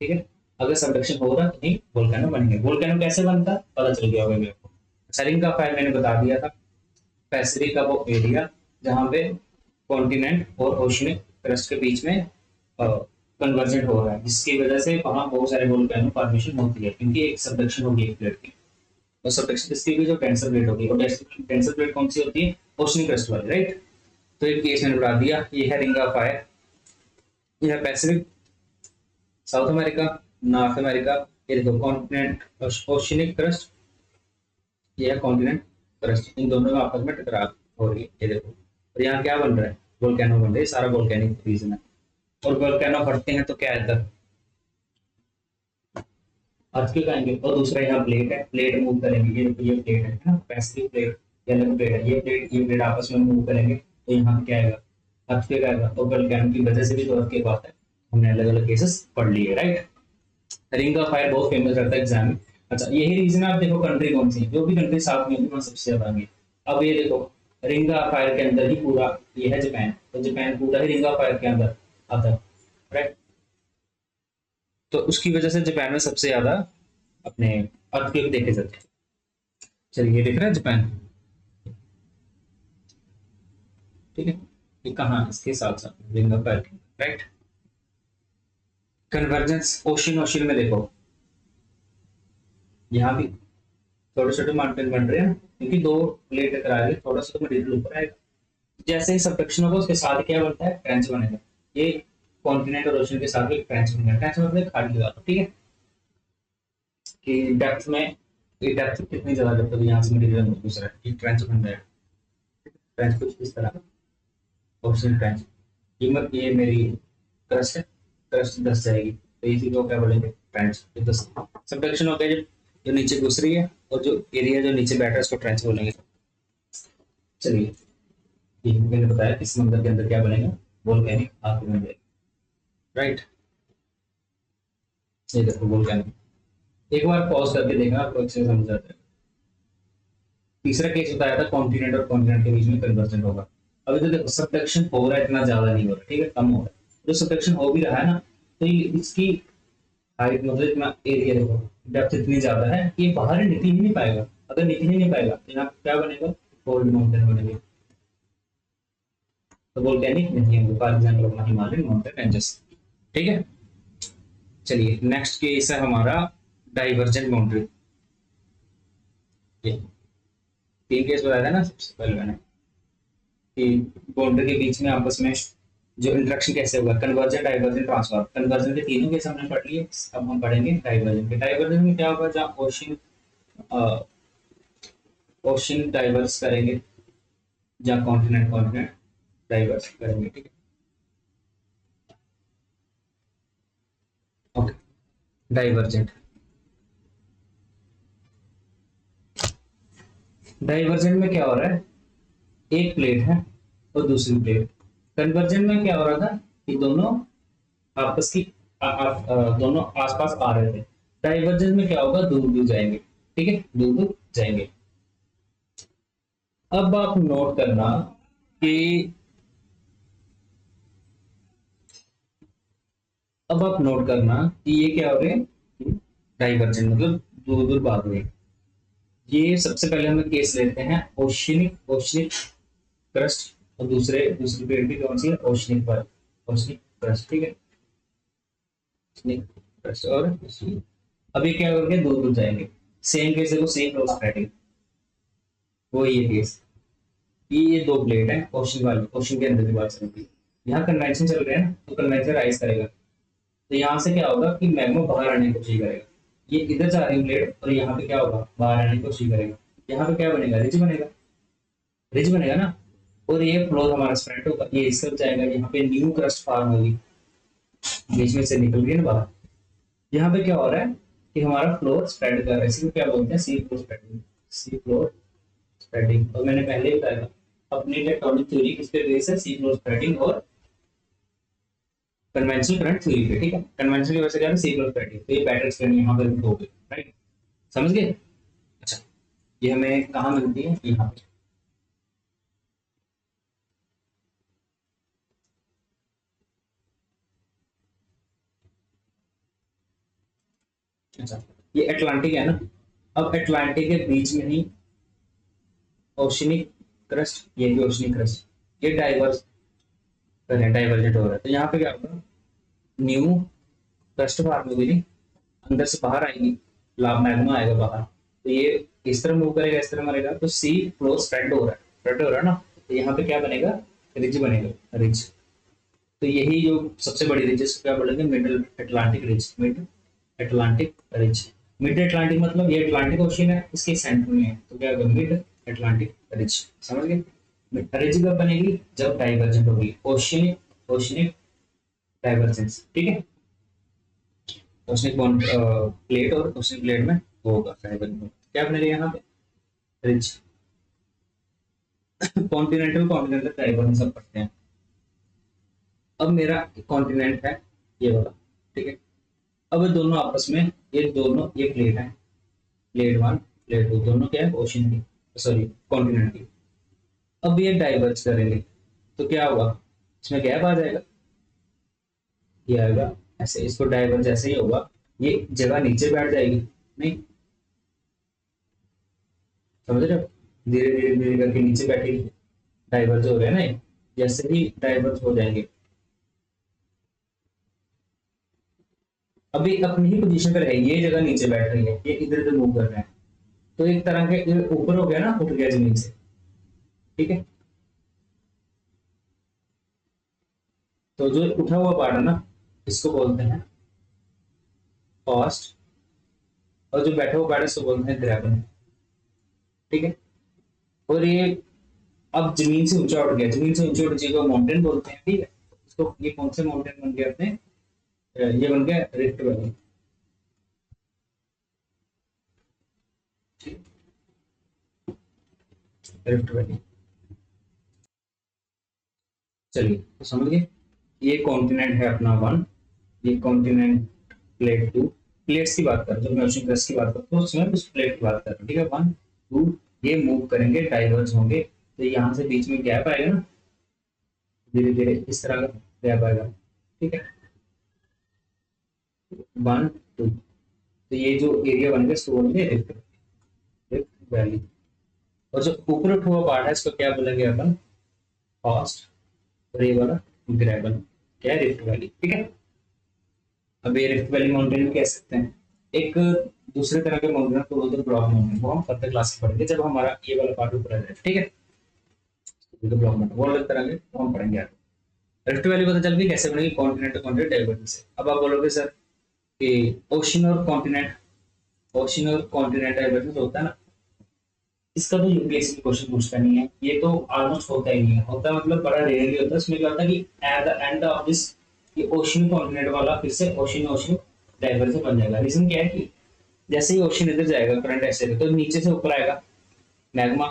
A: ठीक है, अगर सबडक्शन होगा तो नहीं वोल्केनो बनेंगे। वोल्केनो कैसे बनता पता चल गया होगा मेरे को। रिंग का फायर मैंने बता दिया था, पैसिफिक का वो एरिया जहां पे कॉन्टिनेंट और ओशनिक क्रस्ट के बीच में कन्वर्जेंट हो रहा है, जिसकी वजह से वहां बहुत सारे वोल्केनो फॉर्मेशन होती है, क्योंकि एक सबडक्शन होगी एक प्लेट की। और सबडक्शन किसकी भी, जो टेंसर प्लेट होगी, और टेंसर प्लेट कौन सी होती है, ओशनिक क्रस्ट वाली, राइट। तो एक केस मैंने बता दिया, ये है रिंग ऑफ फायर, ये है Pacific, south America, north America, ये देखो कॉन्टिनेंट ओशनिक क्रस्ट, ये है कॉन्टिनेंट क्रस्ट, इन दोनों में आपस में टकराव हो रही है, ये देखो। और यहाँ क्या बन रहा है, वोल्केनो बन रहा है, सारा वोल्केनिक रीजन है। और वोल्केनो फटते हैं तो क्या है, इधर अर्थक्वेक आएंगे। और दूसरा यहाँ प्लेट है, प्लेट मूव करेंगे, ये प्लेट है ना, पैसिफिक प्लेट, ये अलग प्लेट है, ये प्लेट आपस में मूव करेंगे तो यहाँ पे क्या आएगा, अर्थक्वेक आएगा। तो वोल्केनो की वजह से भी तो अर्थक्वेक आता है, हमने अलग अलग केसेस पढ़ लिए, राइट। रिंग ऑफ फायर बहुत फेमस रहता है एग्जाम में। अच्छा, यही रीजन आप देखो, कंट्री कौन सी, जो भी कंट्री साथ में होगी वहाँ सबसे ज्यादा आएंगे। अब ये देखो, रिंग ऑफ फायर के अंदर ही पूरा ये है जापान, तो जापान पूरा ही रिंग ऑफ फायर के अंदर आता है, राइट। तो उसकी वजह से जापान में सबसे ज्यादा अपने अर्थक्वेक देखे जाते हैं। चलिए, ये दिख रहा है जापान, ठीक है, ये कहाँ, इसके साथ साथ ring of fire, right. Convergence ocean, ocean में देखो यहाँ भी छोटे छोटे माउंटेन बन रहे हैं, क्योंकि दो प्लेट टकरा रही है, थोड़ा सा तो मटेरियल ऊपर आएगा। जैसे ही सबडक्शन होगा उसके साथ क्या बनता है, ट्रेंच बनेगा। ये कॉन्टिनेंट और ओशन के साथ एक ट्रेंच बनेगा, ट्रेंच मतलब खाड़ी लगा दो, ठीक है, कि डेप्थ में, ये डेप्थ कितनी ज्यादा, जब तक यहाँ से मटेरियल घुस रहा है, ये ट्रेंच बन रहा है। ट्रेंच कुछ इस तरह, ओशन ट्रेंच, ये मेरी क्रस्ट है, क्रस्ट धस जाएगी तो इसी को क्या बोलेंगे, ट्रेंच। सबडक्शन होता है जब जो नीचे घुस रही है, और जो एरिया जो नीचे बैठ रहा है उसको ट्रेंच बोलेंगे। चलिए, ये मैंने बताया कि समुद्र के अंदर क्या बनेगा, वोल्केनिक आग बन जाएगी, राइट। ये देखो वोल्केनिक, एक बार पॉज करके देखना, आपको अच्छे से समझ आता है। तीसरा केस बताया था, कॉन्टिनेंट और कॉन्टिनेंट के बीच में कन्वर्जन होगा। अभी तो देखो सबडक्शन हो रहा है, इतना ज्यादा नहीं हो रहा, ठीक है, कम हो रहा है। जो सबडक्शन हो भी रहा है ना, तो ये इसकी हाइट मतलब इतना एरिया देखो, डेप्थ इतनी ज्यादा है कि ये बाहर निकल ही नहीं पाएगा। अगर निकल ही नहीं पाएगा तो यहाँ क्या बनेगा, कोल्ड माउंटेन बनेंगे, तो वोल्केनिक नहीं होंगे, फॉर एग्जाम्पल अपना हिमालयन माउंटेन रेंजेस, ठीक है। चलिए, नेक्स्ट केस है हमारा डाइवर्जेंट बाउंड्री। ये तीन केस बताया था ना सबसे पहले मैंने, कि बाउंड्री के बीच में आपस में जो इंटरेक्शन कैसे होगा, कन्वर्जन, डाइवर्जन, ट्रांसफर। कन्वर्जन के तीनों केस हमने पढ़ लिए, अब हम पढ़ेंगे डाइवर्जन के। डाइवर्जन में क्या होगा, जहाँ ओशन ओशन डाइवर्स करेंगे, जहाँ कॉन्टिनेंट कॉन्टिनेंट डाइवर्स करेंगे, ठीक है। ओके, डाइवर्जेंट, डाइवर्जेंट में क्या हो रहा है, एक प्लेट है और दूसरी प्लेट। कन्वर्जेंट में क्या हो रहा था कि दोनों आपस की दोनों आसपास आ रहे थे। डाइवर्जेंस में क्या होगा, दूर दूर जाएंगे, ठीक है, दूर दूर जाएंगे। अब आप नोट करना कि अब आप नोट करना कि ये क्या हो रहे हैं, डाइवर्जेंट मतलब दूर दूर भाग रहे हैं। ये सबसे पहले हम केस लेते हैं ओशनिक, ओशनिक क्रस्ट, और दूसरी प्लेट भी कौन सी है, ओशनिक पर, ओशनिक क्रस्ट, ठीक है, ओशनिक क्रस्ट और ओशनिक। अब ये क्या करेंगे, दूर दूर जाएंगे। सेम केस देखो, सेम लॉ स्प्रेडिंग, वो ये केस, ये दो प्लेट है, ओशन वाली, ओशन के अंदर की बात चल रही है। यहाँ कन्वेंशन चल रहा है ना, तो कन्वेंशन राइज करेगा, तो यहाँ से क्या होगा कि मैग्मा बाहर आने की कोशिश करेगा। ये इधर जा रही प्लेट, और यहाँ पे क्या होगा, बाहर आने की कोशिश करेगा। यहाँ पे क्या बनेगा, रिज बनेगा, रिज बनेगा ना, और ये फ्लो हमारा स्प्रेड होगा, ये इस तरफ जाएगा, यहाँ पे न्यू क्रस्ट फॉर्म होगी, बीच में से निकल गई ना बाहर। यहाँ पे क्या हो रहा है कि हमारा फ्लो स्प्रेड कर रहा है, इसी को क्या बोलते हैं, sea floor spreading, sea floor spreading. और मैंने पहले ही बताया अपनी टेक्टोनिक थ्योरी किस पे बेस है, सी फ्लोर स्प्रेडिंग और कन्वेंशनल करंट थ्योरी पे। ठीक है, कन्वेंशनल की वजह से क्या है, सी फ्लोर स्प्रेडिंग। तो ये बेटर एक्सप्लेन यहाँ पे हो गई, राइट, समझ गए। अच्छा, ये हमें कहाँ मिलती है, यहाँ पे। अच्छा, ये अटलांटिक है ना, अब अटलांटिक के बीच में ही ओशनिक क्रस्ट, ये भी ओशनिक क्रस्ट, ये डाइवर्स डाइवर्जेंट हो रहा है। तो यहाँ पे क्या होगा, न्यू क्रस्ट फॉर्म होगी, अंदर से बाहर आएगी, लाभ मैग्मा आएगा बाहर। तो ये इस तरह मूव करेगा, इस तरह मरेगा, तो सी फ्लो स्प्रेड हो रहा है, स्प्रेड हो रहा है ना। तो यहाँ पे क्या बनेगा, रिज बनेगा, रिज। तो यही जो सबसे बड़ी रिज, इसको क्या बोलेंगे, middle Atlantic ridge, mid Atlantic ridge. Mid Atlantic मतलब ये अटलांटिक ओशन है, इसके सेंटर में है, तो क्या होगा, मिड अटलांटिक रिज, समझ गए। रिज कब बनेगी, जब डाइवर्जेंट होगी, ओशनिक ओशनिक डाइवर्जेंस, ठीक है। ओशनिक प्लेट और ओशनिक प्लेट में होगा डाइवर्जेंट, क्या बनेगा यहाँ पे, रिज। कॉन्टिनेंटल कॉन्टिनेंटल डाइवर्जेंस सब पढ़ते हैं। अब मेरा कॉन्टिनेंट है ये वाला, ठीक है। अब ये दोनों आपस में, ये दोनों, ये प्लेट है, प्लेट वन प्लेट टू, दोनों क्या है, ओशन की, सॉरी कॉन्टिनेंट की। अब ये डाइवर्ज करेंगे तो क्या होगा, इसमें गैप आ जाएगा, ये आएगा ऐसे, इसको डाइवर्ज ऐसे ही होगा, ये जगह नीचे बैठ जाएगी, नहीं समझ रहे हो, धीरे धीरे धीरे करके नीचे बैठेगी, डाइवर्ज हो रहे हैं ना ये। जैसे ही डाइवर्ज हो जाएंगे, अभी अपनी ही पोजीशन पर है, ये जगह नीचे बैठ रही है, ये इधर उधर मूव कर रहे हैं, तो एक तरह के ये ऊपर हो गया ना, उठ गया जमीन से, ठीक है। तो जो उठा हुआ पार्ट है ना, इसको बोलते हैं कॉस्ट, और जो बैठा हुआ पार्ट है इसको बोलते हैं ग्रेविटी, ठीक है। और ये अब जमीन से ऊंचा उठ गया, जमीन से ऊंचा उठ जाएगा, माउंटेन बोलते हैं, ठीक है। इसको, ये कौन से माउंटेन बन गए अपने, ये बन गया रिफ्ट वैली, रिफ्ट वैली। चलिए तो समझ गए, ये कॉन्टिनेंट है अपना वन, ये कॉन्टिनेंट प्लेट टू। प्लेट्स की बात करें, जब मैं ओशन क्रस्ट की बात करता हूँ उसमें उस प्लेट की बात कर रहा हूँ, ठीक है। वन टू, ये मूव करेंगे, डाइवर्ज होंगे, तो यहाँ से बीच में गैप आएगा ना, धीरे धीरे इस तरह का गैप आएगा, ठीक है, वन टू। तो ये जो एरिया बन गया इसको बोलेंगे रिफ्ट, रिफ्ट वैली। और जो ऊपर उठा हुआ पार्ट है इसको क्या बोलेंगे अपन, कॉस्ट, और ये वाला ग्रेबल, क्या है, रिफ्ट वैली, ठीक है। अब ये रिफ्ट वैली माउंटेन भी कह सकते हैं। एक दूसरे तरह के माउंटेन को बोलते हैं ब्लॉक माउंटेन, वो हम फर्दर क्लास में पढ़ेंगे जब हमारा ये वाला पार्ट ऊपर आ जाए, ठीक है। तो ब्लॉक माउंटेन वो अलग तरह के, वो हम पढ़ेंगे आगे। रिफ्ट वैली पता चल गई कैसे बनेगी, कॉन्टिनेंट टू कॉन्टिनेंट डाइवर्जेंस से। अब आप बोलोगे सर कि ओशन और कॉन्टिनेंट, ओशन और कॉन्टिनेंट डाइवर्जेंस होता है ना, इसका तो यूपीएससी क्वेश्चन पूछता नहीं है, ये तो ऑलमोस्ट होता ही नहीं है, होता मतलब बड़ा रेयरली होता है। इसमें क्या होता है कि at the end of this, ये ओशन कॉन्टिनेंट वाला फिर से ओशन ओशन डाइवर्जेंस बन जाएगा। रीजन क्या है कि जैसे ही ओशन इधर जाएगा, करंट ऐसे तो नीचे से ऊपर आएगा मैग्मा,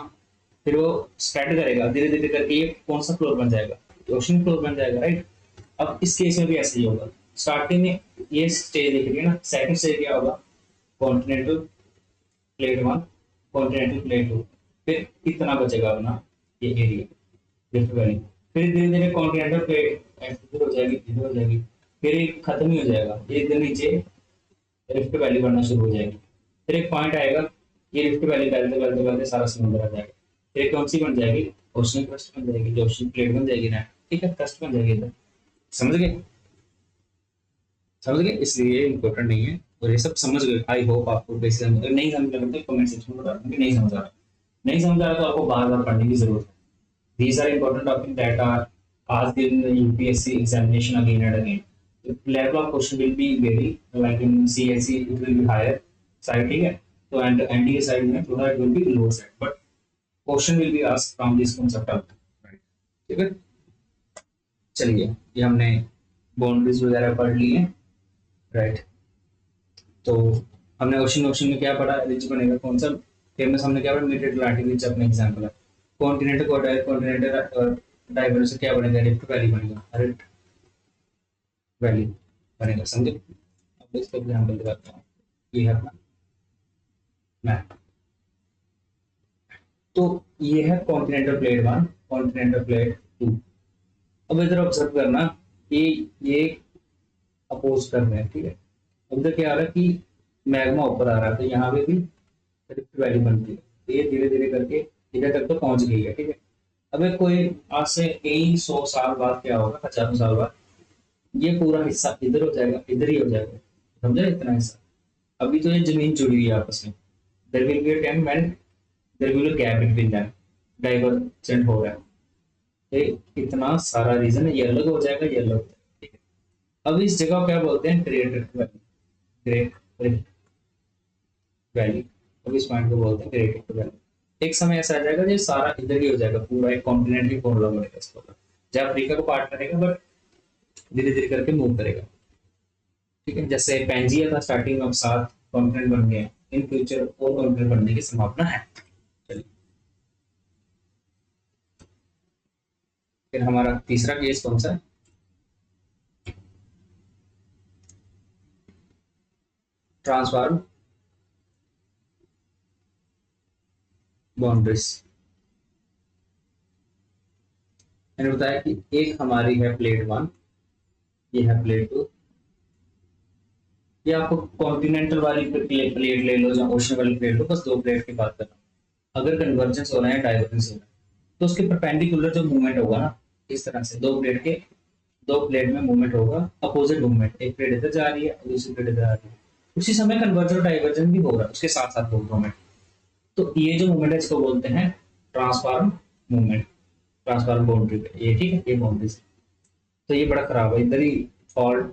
A: फिर वो स्प्रेड करेगा धीरे धीरे करके, ये कौन सा फ्लोर बन जाएगा, ओशन फ्लोर बन जाएगा, राइट। अब इस केस में भी ऐसे ही होगा, स्टार्टिंग में ये स्टेज दिख रही है ना, सेकंड स्टेज क्या होगा, continental plate one, continental plate two, फिर कितना बचेगा अपना ये एरिया रिफ्ट वैली, फिर धीरे धीरे कॉन्टिनेंटल प्लेट इधर हो जाएगी, इधर हो जाएगी, फिर एक खत्म ही हो जाएगा, ये इधर नीचे रिफ्ट वैली बनना शुरू हो जाएगी। फिर एक पॉइंट आएगा, ये रिफ्ट वैली फैलते फैलते फैलते सारा समुद्र आ जाएगा, फिर एक कौन सी बन जाएगी, ओशन क्रस्ट बन जाएगी, जो ओशन प्लेट बन जाएगी ना, ठीक है, क्रस्ट बन जाएगी इधर, समझ गए, समझ गए। इसलिए इम्पोर्टेंट नहीं है, और ये सब समझ गए, आई होप आपको बेसिक समझ, अगर नहीं समझ लगे तो कमेंट सेक्शन में बता दें कि नहीं समझ आ रहा, नहीं समझ आ रहा तो आपको बार बार पढ़ने की जरूरत है। These are important topics that are asked in the UPSC examination again and again. The level of question will be very, like in CSE it will be higher side, ठीक है, तो and NDA side में थोड़ा it will be lower side, but question will be asked from this concept of, right, ठीक है। चलिए, ये हमने बाउंड्रीज वगैरह पढ़ ली है, राइट। तो हमने ओशन ओशन में क्या पढ़ा, रिज बनेगा कौन सा, फेमस हमने क्या पढ़ा, मिड अटलांटिक बीच अपना एग्जांपल है। कॉन्टिनेंट को कॉन्टिनेंटल डाइवर से क्या बनेगा, रिफ्ट वैली बनेगा, रिफ्ट वैली बनेगा, समझे। अब इसका एग्जांपल दिखाता हूँ, ये है अपना मैप। तो ये है continental plate one, continental plate two. अब इधर ऑब्जर्व करना कि ये अपोज कर रहे हैं, ठीक है। अब इधर क्या आ रहा है कि मैग्मा ऊपर आ रहा है, तो यहाँ पे भी रिफ्ट वैली बनती है, तो ये धीरे धीरे करके इधर तक तो पहुंच गई है, ठीक है। अब ये कोई आज से कई 100 साल बाद क्या होगा, हजारों साल बाद ये पूरा हिस्सा इधर हो जाएगा, इधर ही हो जाएगा, समझे, इतना हिस्सा। अभी तो ये जमीन जुड़ी हुई है आपस में, there will be a time when there will be a gap between them, divergent हो रहा है, ये इतना सारा रीजन है, ये अलग हो जाएगा, ये अलग हो जाएगा, ठीक है। अब इस जगह को क्या बोलते हैं, great rift valley, great rift valley. अब इस पॉइंट को बोलते हैं ग्रेट रिफ्ट वैली। एक समय ऐसा आ जाएगा जो सारा इधर ही हो जाएगा, पूरा एक कॉन्टिनेंट ही फॉर्म बनेगा इसको, जब अफ्रीका को पार्ट करेगा, बट धीरे धीरे करके मूव करेगा, ठीक है। जैसे पेंजिया था स्टार्टिंग में, अब 7 कॉन्टिनेंट बन गए, इन फ्यूचर और कॉन्टिनेंट बनने की संभावना है। चलिए, फिर हमारा तीसरा केस कौन सा है, ट्रांसफॉर्म बाउंड्रीज। मैंने बताया कि एक हमारी है प्लेट वन, ये है प्लेट टू, ये आपको कॉन्टिनेंटल वाली प्लेट ले लो या ओशन वाली प्लेट लो, बस 2 प्लेट की बात कर रहा हूँ। अगर कन्वर्जेंस हो रहा है, डाइवर्जेंस हो रहा है, तो उसके परपेंडिकुलर जो मूवमेंट होगा ना, इस तरह से 2 प्लेट में मूवमेंट होगा, अपोजिट मूवमेंट, एक प्लेट इधर जा रही है और दूसरी प्लेट इधर आ रही है, उसी समय कन्वर्जन और डाइवर्जन भी हो रहा है उसके साथ साथ मूवमेंट। तो ये जो मूवमेंट है इसको बोलते हैं ट्रांसफॉर्म मूवमेंट, ट्रांसफॉर्म बाउंड्री पे, ये ठीक है, ये बाउंड्री। तो ये बड़ा खराब है, इधर ही फॉल्ट,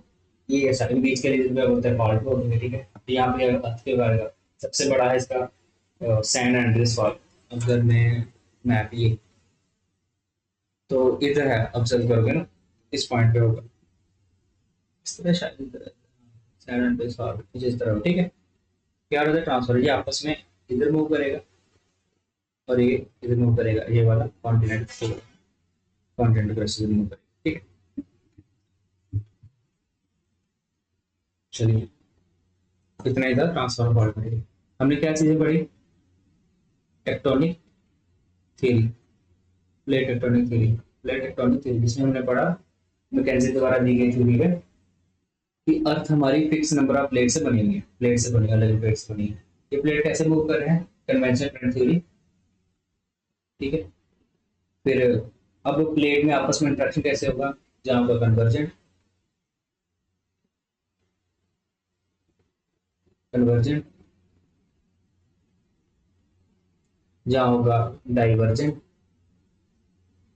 A: ये ऐसा बीच के रीजन पे बोलते हैं फॉल्ट बोलते, ठीक है। तो यहाँ पे अर्थ के बारे का सबसे बड़ा है इसका सैन एंड्रियास फॉल्ट। अगर मैं मैप ये तो इधर है, ऑब्जर्व करोगे ना, इस पॉइंट पे होगा, इस तरह शायद इधर सैन एंड्रियास फॉल्ट कुछ इस तरह, ठीक है। क्या होता है, ट्रांसफर ये आपस में इधर मूव करेगा और ये इधर मूव करेगा, ये वाला कॉन्टिनेंट कॉन्टिनेंट को मूव करेगा, ठीक है। चलिए, इतना इधर ट्रांसफर फॉल्ट पढ़ी। हमने क्या चीजें पढ़ी, tectonic theory, plate tectonic theory, plate tectonic theory जिसमें हमने पढ़ा मैकेंजी द्वारा दी गई थ्योरी है कि अर्थ हमारी फिक्स नंबर ऑफ प्लेट से बनी हुई है, प्लेट से बनी, अलग प्लेट से बनी है। ये प्लेट कैसे मूव कर रहे हैं, कन्वेंशनल प्लेट थ्योरी, ठीक है। फिर अब प्लेट में आपस में इंटरेक्शन कैसे होगा, जहां होगा कन्वर्जेंट, कन्वर्जेंट, जहां होगा डाइवर्जेंट,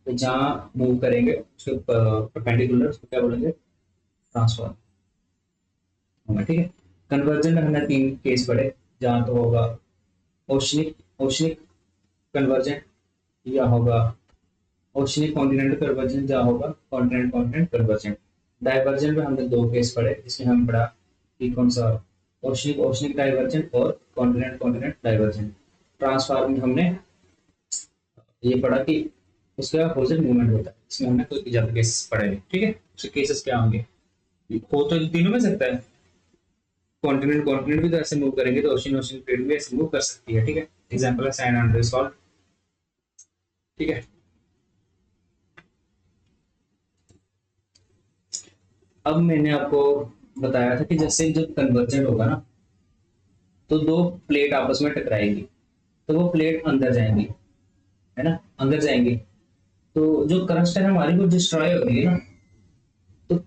A: तो जहां मूव करेंगे उसके परपेंडिकुलर, उसको क्या बोलेंगे, ट्रांसफॉर्म होगा, ठीक है। कन्वर्जन में हमने 3 केस पढ़े, जहां तो होगा ओशनिक ओशनिक कन्वर्जन, या होगा ओशनिक कॉन्टिनेंट कन्वर्जन, जहां होगा कॉन्टिनेंट कॉन्टिनेंट कन्वर्जन। डाइवर्जन में हमने 2 केस पढ़े, जिसमें हम पढ़ा कि कौन सा, ओशनिक ओशनिक डाइवर्जन और कॉन्टिनेंट कॉन्टिनेंट डाइवर्जन। ट्रांसफॉर्म में हमने ये पढ़ा कि उसका अपोजिट मूवमेंट होता है, इसमें हमने कोई ज्यादा केसेस पढ़े नहीं, ठीक है। उसके केसेस क्या होंगे, हो तो इन तीनों में सकता है, कॉन्टिनेंट कॉन्टिनेंट भी तो ऐसे मूव करेंगे, तो ओशन ओशन प्लेट भी ऐसे मूव कर सकती है, ठीक है। एग्जांपल है सैन एंड्रियास फॉल्ट, ठीक है। अब मैंने आपको बताया था कि जैसे जब कन्वर्जेंट होगा ना, तो 2 प्लेट आपस में टकराएंगी, तो वो प्लेट अंदर जाएंगी, है ना, अंदर जाएंगी, तो जो करंट है हमारी वो डिस्ट्रॉय हो रही है ना। तो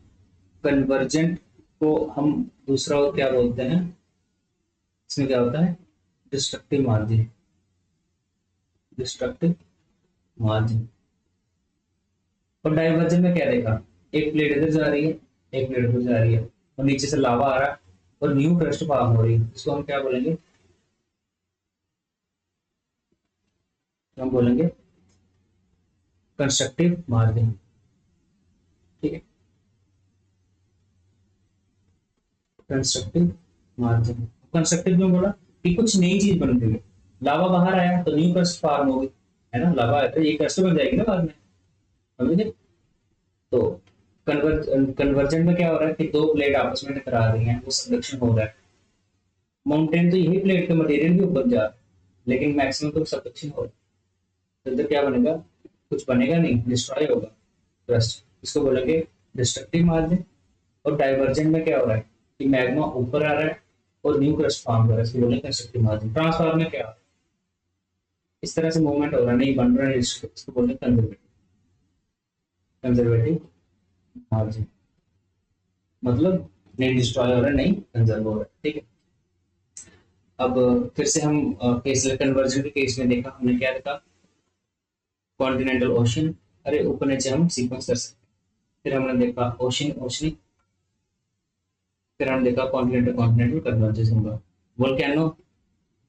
A: कन्वर्जेंट को हम दूसरा और क्या बोलते हैं, इसमें क्या होता है, डिस्ट्रक्टिव मार्जिन, डिस्ट्रक्टिव मार्जिन। और डाइवर्जन में क्या देखा, एक प्लेट इधर जा रही है, एक प्लेट उधर जा रही है, और नीचे से लावा आ रहा है और न्यू क्रस्ट फॉर्म हो रही है, इसको हम क्या बोलेंगे, हम बोलेंगे कंस्ट्रक्टिव मार्जिन, ठीक है। कंस्ट्रक्टिव मार्जिन, कंस्ट्रक्टिव में बोला कि कुछ नई चीज बन रही है, लावा बाहर आया तो न्यू क्रस्ट फॉर्म होगी, है ना, लावा आया तो ये क्रस्ट बन जाएगी ना बाद में, समझे। तो कन्वर्जन में क्या हो रहा है कि दो प्लेट आपस में टकरा रही हैं, वो सबडक्शन हो रहा है। माउंटेन तो यही प्लेट का मटेरियल भी ऊपर जा रहा है, लेकिन मैक्सिमम तो सबडक्शन हो रहा है। तो इधर क्या बनेगा, कुछ बनेगा नहीं, डिस्ट्रॉय होगा क्रस्ट, इसको बोलेंगे डिस्ट्रक्टिव मार्जिन। और डाइवर्जन में क्या हो रहा है कि मैग्मा ऊपर आ रहा है और न्यू क्रस्ट फॉर्म कर रहा है, इसको बोलेंगे कंस्ट्रक्टिव मार्जिन। ट्रांसफार्म में क्या, इस तरह से मूवमेंट हो रहा है, नहीं बन रहा है, इसको बोलते हैं कंजर्वेटिव, कंजर्वेटिव मार्जिन, मतलब नहीं डिस्ट्रॉय हो रहा है, नहीं कंजर्व हो रहा है, ठीक है। अब फिर से हम केस कन्वर्जन के केस में देखा हमने, क्या देखा, कॉन्टिनेंटल ओशन, अरे ऊपर नीचे हम सीक्वेंस कर सकते हैं। फिर हमने देखा ओशन ओशनिक, फिर हमने देखा कॉन्टिनेंटल कॉन्टिनेंटल कन्वर्जेंस होगा। वोल्केनो,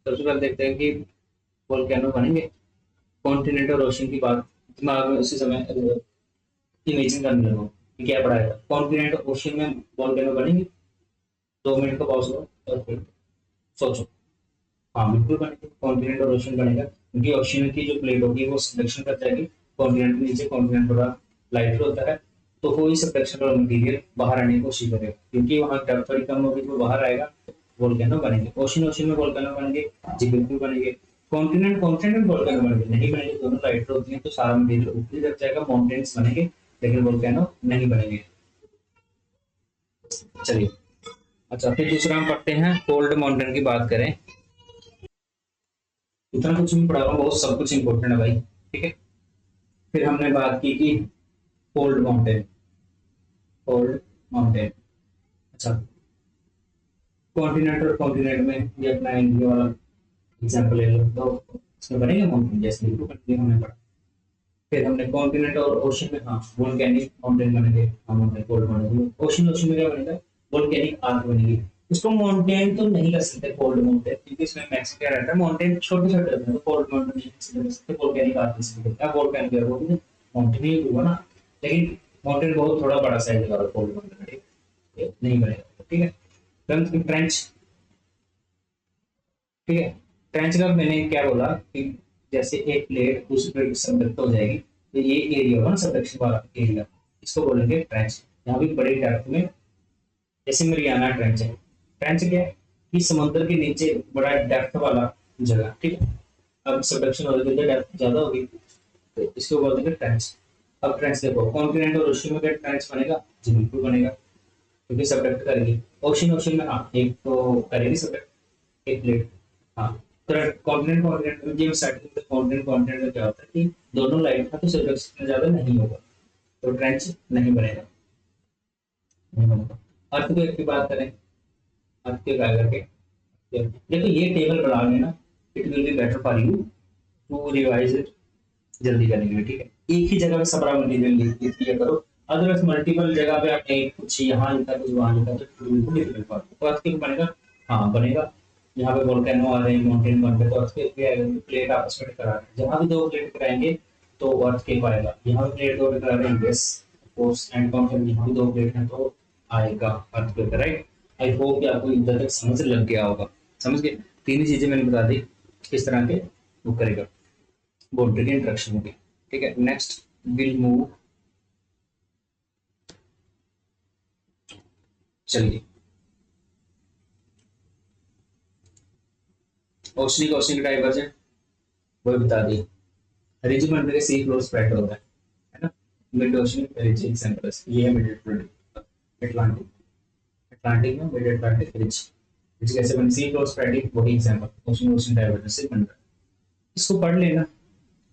A: सबसे पहले देखते हैं कि वोल्केनो बनेंगे। कॉन्टिनेंटल ओशन की बात दिमाग में उसी समय इमेजिन करने लगो कि क्या पढ़ाया था। कॉन्टिनेंटल ओशन में वोल्केनो बनेंगे, 2 मिनट का पॉज लो और फिर सोचो। हाँ बिल्कुल बनेगा, कॉन्टिनेंट और ओशन बनेगा, क्योंकि ओशन की जो प्लेट होगी वो सबडक्शन कर जाएगी कॉन्टिनेंट के नीचे, कॉन्टिनेंट थोड़ा लाइटर होता है, तो वो ही सबडक्शन वाला मटीरियल बाहर आने की कोशिश करेगा, क्योंकि वहाँ डेप्थ थोड़ी कम होगी तो बाहर आएगा, वोल्केनो बनेंगे। ओशन ओशन में वोल्केनो बनेंगे, जी बिल्कुल बनेंगे। कॉन्टिनेंट कॉन्टिनेंट में वोल्केनो बनेंगे, नहीं बनेंगे, दोनों लाइटर होती हैं तो सारा मटीरियल ऊपर लग जाएगा, माउंटेन्स बनेंगे लेकिन वोल्केनो नहीं बनेंगे। चलिए, अच्छा फिर दूसरा हम पढ़ते हैं कोल्ड माउंटेन की बात करें। इतना कुछ नहीं पढ़ा रहा हूँ, बहुत सब कुछ इंपॉर्टेंट है भाई, ठीक है। फिर हमने बात की कि कोल्ड माउंटेन, कोल्ड माउंटेन, अच्छा कॉन्टिनेंट और कॉन्टिनेंट में ये अपना इंडिया वाला एग्जाम्पल ले लो, तो इसमें बनेगा माउंटेन, जैसे बिल्कुल कंटिन्यू हमने पढ़ा। फिर हमने कॉन्टिनेंट और ओशन में, हाँ वोल्केनिक माउंटेन बनेंगे, हाँ mountain cold mountain. Ocean ocean में क्या बनेगा, वोल्केनिक आर्क बनेगी। इसको माउंटेन तो नहीं कर सकते कोल्ड माउंटेन, क्योंकि इसमें मैक्स क्या रहता है, माउंटेन छोटे छोटे रहते हैं, तो कोल्ड माउंटेन नहीं कर सकते, वोल्केनिक आर्क नहीं सकते। अब वोल्केनिक है वो भी माउंटेन ही हुआ ना, लेकिन माउंटेन बहुत थोड़ा बड़ा साइज का कोल्ड माउंटेन, ठीक है, नहीं बनेगा, ठीक है। ट्रेंच, ठीक है। ट्रेंच का मैंने क्या बोला कि जैसे एक प्लेट दूसरी प्लेट की सबडक्ट हो जाएगी, तो ये एरिया होगा ना सबडक्शन वाला एरिया, इसको बोलेंगे ट्रेंच। यहाँ भी बड़ी डेप्थ में, जैसे मरियाना ट्रेंच है, ट्रेंच क्या है कि समुद्र के नीचे बड़ा डेप्थ वाला जगह, ठीक है। अब सबडक्शन हो जाएगी तो डेप्थ ज्यादा होगी, तो इसको बोलते हैं ट्रेंच। अब ट्रेंच देखो, कॉन्टिनेंट और ओशन में क्या ट्रेंच बनेगा, जी बिल्कुल बनेगा, क्योंकि सबडक्ट करेगी। ओशन ओशन में हाँ एक तो करेगी सबडक्ट, एक प्लेट, हाँ। कॉन्टिनेंट कॉन्टिनेंट में जब स्टार्टिंग में कॉन्टिनेंट कॉन्टिनेंट में क्या होता है कि दोनों लाइन का तो सबडक्शन ज्यादा नहीं होगा, तो ट्रेंच नहीं बनेगा, नहीं बनेगा। अर्थक्वेक की बात करें, अर्थक्वेक आएगा के, देखो ये टेबल बना लेना, it will be better for you to revise it जल्दी करने के लिए, ठीक है। एक ही जगह पे सबरा मटेरियल लिख दिया करो, अदरवाइज मल्टीपल जगह पे आपने कुछ यहाँ लिखा कुछ वहां लिखा तो बिल्कुल डिफिकल्ट बात है। तो अर्थक्वेक बनेगा, हाँ बनेगा। यहाँ पे वोल्केनो आ रहे हैं, माउंटेन बन रहे, तो अर्थक्वेक भी आएगा, प्लेट आपस में टकरा रहे हैं, जहाँ भी दो प्लेट टकराएंगे तो अर्थक्वेक आएगा। यहाँ पे प्लेट दो टकरा रहे हैं, यस फोर्स एंड कॉन्टेंट, यहाँ भी दो प्लेट हैं तो आएगा अर्थक्वेक, राइट। आई होप कि आपको इधर तक समझ लग गया होगा, समझ गए। तीन ही चीजें मैंने बता दी किस तरह के वो करेगा, बाउंड्री की इंटरेक्शन होगी, ठीक है। नेक्स्ट विल मूव, चलिए ओशनिक ओशनिक डाइवर्जन वो बता दी। रिज में के सी फ्लोर स्प्रेड होता है ना। मिड ओशनिक रिज एग्जांपल ये है, मिड अटलांटिक, अटलांटिक में मिड अटलांटिक रिज, रिज कैसे बन, सी फ्लोर स्प्रेडिंग वही एग्जांपल ओशन ओशन डाइवर्जन से बन रहा है। इसको पढ़ लेना,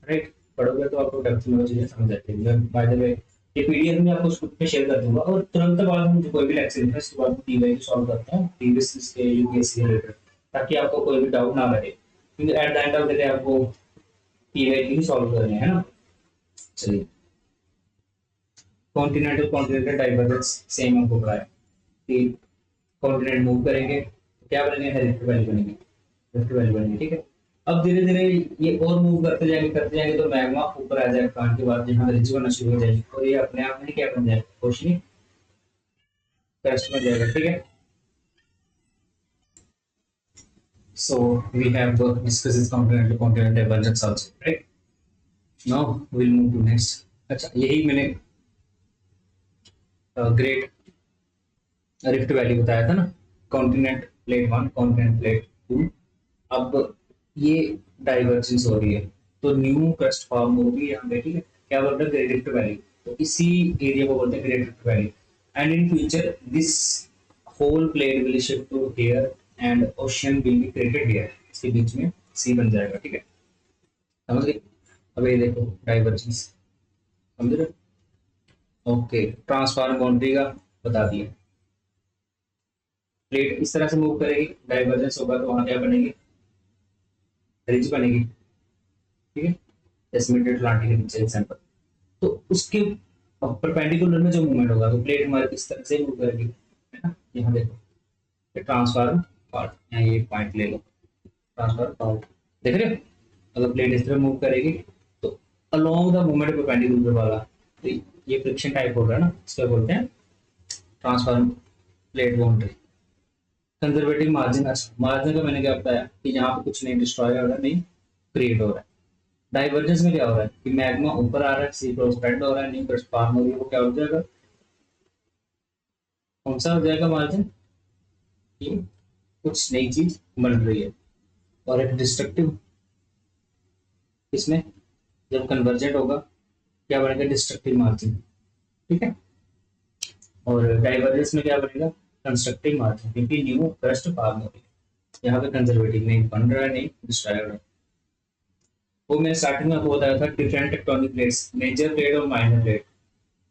A: राइट। पढ़ोगे तो आपको डेप्थ में चीजें समझ आती है। बाय द वे ये पीडीएफ में आपको ग्रुप पे शेयर कर दूंगा, और तुरंत बाद हम जो कोई भी लेक्चर है उसके बाद टीवाई सॉल्व करते हैं प्रीवियस इसके यूपीएससी के रिलेटेड, ताकि आपको कोई भी डाउट ना रहे, क्योंकि at the end of the day आपको टीवाई की सॉल्व करनी है ना। चलिए, कॉन्टिनेंटल कॉन्टिनेंटल डाइवर्जेंस सेम हमको पढ़ा है कि कॉन्टिनेंट मूव करेंगे तो क्या बनेंगे, रिफ्ट वैली बनेंगे, रिफ्ट वैली बनेंगे, ठीक है। अब धीरे धीरे ये और मूव करते जाएंगे तो मैग्मा ऊपर आ जाएगा, कान के बाद जहाँ रिज बनना शुरू हो जाएगी, और ये अपने आप में क्या बन जाएगा, ओशनिक क्रस्ट बन जाएगा, ठीक है। So we have discussed this continental divergence also, right? Now we'll move to next. अच्छा, यही मैंने ग्रेट रिफ्ट वैली बताया था ना, continent plate one, continent plate two. अब ये डाइवर्जेंस हो रही है, तो न्यू क्रस्ट फॉर्म होगी यहाँ पे, ठीक है। क्या बोल रहे हैं, ग्रेट रिफ्ट वैली, तो इसी एरिया को बोलते हैं great rift valley. And in future this whole plate will shift to here and ocean will be created here, इसके बीच में सी बन जाएगा, ठीक है। समझ गए? अब ये देखो डाइवर्जेंस, समझ रहे? ओके, ट्रांसफार्म बाउंड्री का बता दिया। प्लेट इस तरह से मूव करेगी, डाइवर्जेंस होगा तो वहां क्या बनेगी, रिज बनेगी, ठीक है। जैसे मिड अटलांटिक के नीचे एग्जांपल, तो उसके परपेंडिकुलर में जो मूवमेंट होगा तो प्लेट हमारे इस तरह से मूव करेगी, है ना। यहाँ देखो ये ट्रांसफार्म पार्ट, यहाँ ये पॉइंट ले लो, ट्रांसफार्म पार्ट देख रहे हो। अगर प्लेट इस तरह मूव करेगी तो अलोंग द मूवमेंट परपेंडिकुलर वाला, तो ये फ्रिक्शन टाइप होगा ना, इसको बोलते हैं transform plate boundary. Conservative margin, अच्छा मार्जिन का मैंने क्या बताया कि यहाँ पे कुछ नहीं डिस्ट्रॉय हो रहा है, नहीं क्रिएट हो रहा है। डाइवर्जेंस में क्या हो रहा है कि मैग्मा ऊपर आ रहा है, सी फ्लो स्प्रेड हो रहा है, न्यू क्रस्ट फॉर्म हो रही है, वो क्या हो जाएगा, कौन सा हो जाएगा मार्जिन, ये कुछ नई चीज बन रही है। और एक डिस्ट्रक्टिव, इसमें जब कन्वर्जेंट होगा क्या बनेगा, डिस्ट्रक्टिव मार्जिन, ठीक है। और डाइवर्जेंस में क्या बनेगा, कंस्ट्रक्टिव मार्जिन, क्योंकि न्यू क्रस्ट फॉर्म हो रही है। यहाँ पे कंजर्वेटिव नहीं बन रहा है, नहीं डिस्ट्रॉय हो रहा है। वो मैं स्टार्टिंग में आपको बताया था different tectonic plates, major plate और माइनर प्लेट।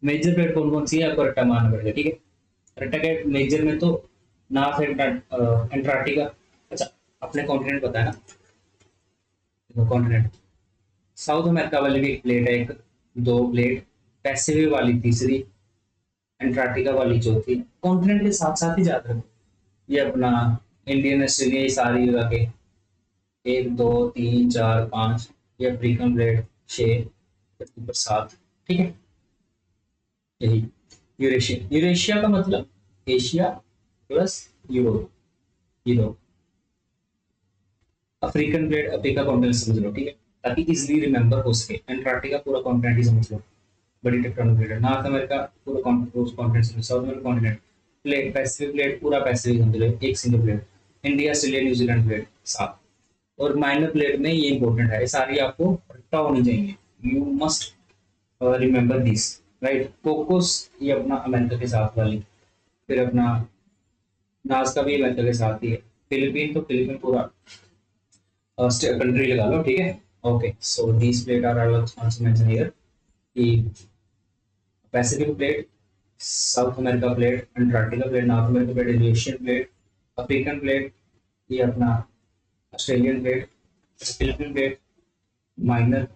A: मेजर प्लेट कौन कौन सी है आपको रट्टा मारना पड़ेगा, ठीक है। रट्टा के मेजर में तो नॉर्थ एंटार्क्टिका, अच्छा अपने कॉन्टिनेंट बताया ना, देखो कॉन्टिनेंट साउथ अमेरिका वाली भी एक प्लेट है, एक दो प्लेट, पैसिफिक वाली तीसरी, एंटार्क्टिका वाली चौथी। कॉन्टिनेंट के साथ साथ ही जाते हैं, ये अपना इंडियन ऑस्ट्रेलिया, ये सारी लगा के एक दो तीन चार पांच, ये अफ्रीकन प्लेट छः, ऊपर सात, ठीक है। यही यूरेशिया, यूरेशिया का मतलब Asia plus Europe, Europe. African plate, Africa continent समझ लो, ठीक है, ताकि इजिली रिमेंबर हो सके। एंटार्क्टिका पूरा कॉन्टिनेंट ही समझ लो, बड़ी टेक्टोनिक प्लेट है। नॉर्थ अमेरिका पूरा कॉन्टिनेंट समझ, south America continent, plate Pacific plate पूरा पैसिफिक समझ लो, एक single plate. India Australia New Zealand plate सात। और माइनर प्लेट में ये इंपॉर्टेंट है, ये सारी आपको रट्टा होनी चाहिए, you must remember this, right. Cocos ये अपना अमेरिका के साथ वाली, फिर अपना नाजका भी अमेरिका के साथ ही है। फिलीपीन तो फिलीपीन पूरा कंट्री लगा लो, ठीक है। Okay, so these plate are also mention here कि Pacific plate, South America plate, Antarctica plate, North America plate, Asian plate, African plate, ये अपना Australian plate, Philippine plate, minor,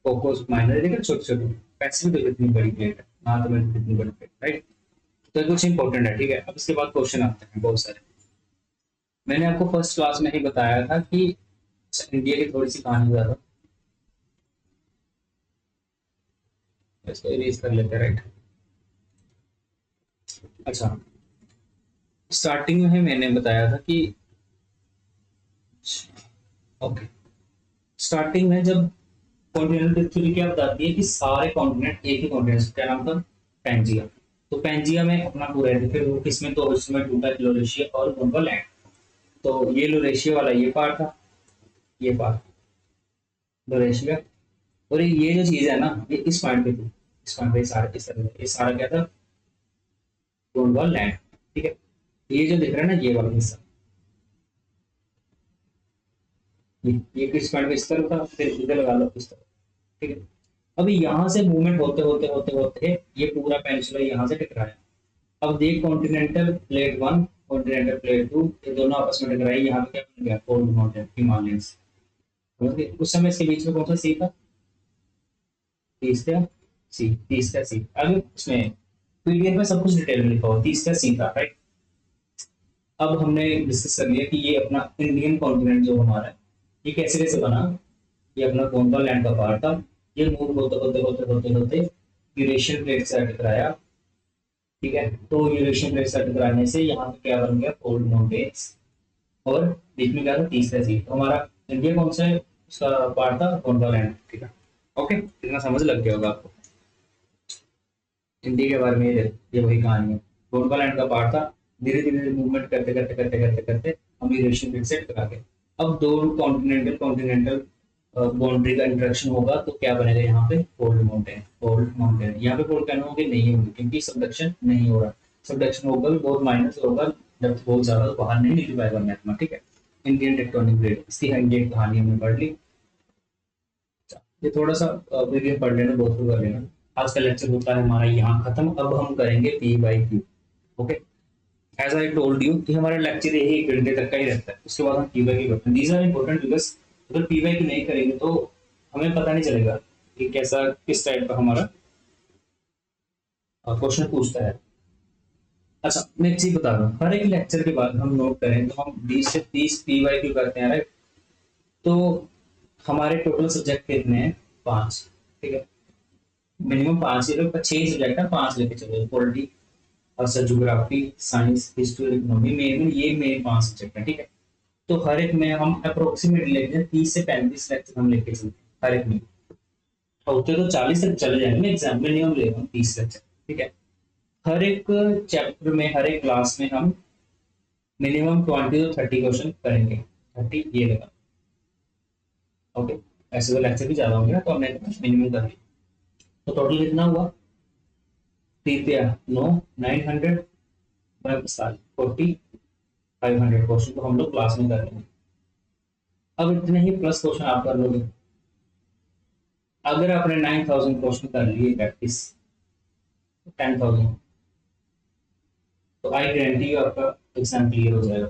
A: Cocos minor, देखिए छोटे छोटे। पैसिफिक कितनी बड़ी प्लेट है, north America कितनी बड़ी प्लेट, राइट। तो ये कुछ इंपॉर्टेंट है, ठीक है। अब इसके बाद क्वेश्चन आते हैं बहुत सारे। मैंने आपको फर्स्ट क्लास में ही बताया था कि इंडिया की थोड़ी सी कहानी बता दो, इसको इरेज कर लेते हैं, राइट। अच्छा, स्टार्टिंग में मैंने बताया था कि ओके, स्टार्टिंग में जब कॉन्टिनेंटल थ्योरी क्या बताती है कि सारे कॉन्टिनेंट एक ही कॉन्टिनेंट, क्या नाम था, पेंजिया। तो पेंजिया में अपना पूरा है, फिर वो किसमें दो हिस्सों में टूटा, लोरेशिया और गोंडवालैंड। तो ये लोरेशिया वाला ये पार्ट था, ये पार्ट लोरेशिया, और ये जो चीज है ना, ये इस पॉइंट पे थी, इस पॉइंट पे सारा किस तरह, ये सारा क्या था, गोंडवालैंड, ठीक है। ये जो दिख रहा है ना, ये वाला हिस्सा, ये किस पॉइंट पे इस तरह था, फिर इधर लगा लो इस तरह, ठीक है। अभी यहाँ से मूवमेंट होते होते होते होते ये पूरा पेनिनसुला यहाँ से टकराया। अब देख, continental plate one, continental plate two, ये दोनों आपस में टकराई, यहाँ पे क्या बन गया, कोल्ड माउंटेन, हिमालयंस। समझ गए? उस समय इसके बीच में कौन सा सी था, तीसरा सी, तीसरा सी। आगे उसमें पीडीएफ में सब कुछ डिटेल में लिखा हुआ, तीसरा सी था, राइट। अब हमने डिस्कस कर लिया कि ये अपना इंडियन कॉन्टिनेंट जो हमारा है, ये कैसे कैसे बना। ये अपना गोंडवालैंड का पार्ट था, ये मूव होते होते होते होते होते यूरेशियन प्लेट से टकराया, ठीक है। तो यूरेशियन प्लेट से टकराने से यहाँ पे क्या बन गया, कोल्ड माउंटेन्स, और बीच में क्या था, तीसरा चीज तो हमारा इंडिया कौन सा है, उसका पार्ट था गोंडवालैंड, ठीक है। ओके, इतना समझ लग गया होगा आपको इंडिया के बारे में। ये वही कहानी है, गोंडवालैंड का पार्ट था। धीरे धीरे मूवमेंट करते करते करते करते करते हम यूरेशियन प्लेट सेट करा के अब दो कॉन्टिनेंटल कॉन्टिनेंटल बाउंड्री का इंटरेक्शन होगा तो क्या बनेगा यहाँ पे, फोल्ड माउंटेन। फोल्ड माउंटेन यहाँ पे फोल्ड कैनो होंगे, नहीं होंगे क्योंकि सबडक्शन नहीं हो रहा। सबडक्शन होगा भी बहुत माइनर से होगा, जब बहुत ज्यादा तो बाहर नहीं निकल पाएगा मैथमा, ठीक है। इंडियन टेक्टोनिक प्लेट, इसकी इंडियन कहानी हमने पढ़ ली। ये थोड़ा सा वीडियो पढ़ लेना, बहुत कर लेना। आज का लेक्चर होता है हमारा यहाँ खत्म। अब हम करेंगे P Y Q. Okay, as I told you कि हमारा लेक्चर यही 1 घंटे तक का ही रहता है, उसके बाद हम पी बाई क्यू करते हैं। दीज आर इंपॉर्टेंट बिकॉज अगर पी बाई क्यू नहीं करेंगे तो हमें पता नहीं चलेगा कि कैसा किस टाइप का हमारा क्वेश्चन पूछता है। अच्छा, मैं एक चीज बता रहा हूँ, हर एक लेक्चर के बाद हम नोट करें तो हम 20 से 30 पी बाई क्यू करते हैं, राइट। तो हमारे टोटल सब्जेक्ट कितने हैं, 5, ठीक है। मिनिमम 5 ही, 6 सब्जेक्ट है, 5 लेके चलो। पॉलिटी और geography, science, history, economy, main 5 subject है, ठीक है। तो हर एक में हम अप्रोक्सीमेटली लेते हैं 30 से 35 लेक्चर हम लेके चलते हैं हर एक में। होते तो 40 तक चले जाएंगे, एग्जाम में मिनिमम ले रहा हूँ 30 लेक्चर, ठीक है। हर एक चैप्टर में, हर एक क्लास में हम मिनिमम 20 to 30 क्वेश्चन करेंगे। 30 ये लगा, ओके। ऐसे तो लेक्चर भी ज्यादा होंगे तो हमने मिनिमम कर लिया। तो टोटल कितना हुआ, 9 900 40 500 क्वेश्चन तो हम लोग क्लास में कर लेंगे। अब इतने ही प्लस क्वेश्चन आप कर लोगे। अगर आपने 9000 क्वेश्चन कर लिए प्रैक्टिस, 10,000, तो आई गारंटी यू आपका एग्जाम क्लियर हो जाएगा।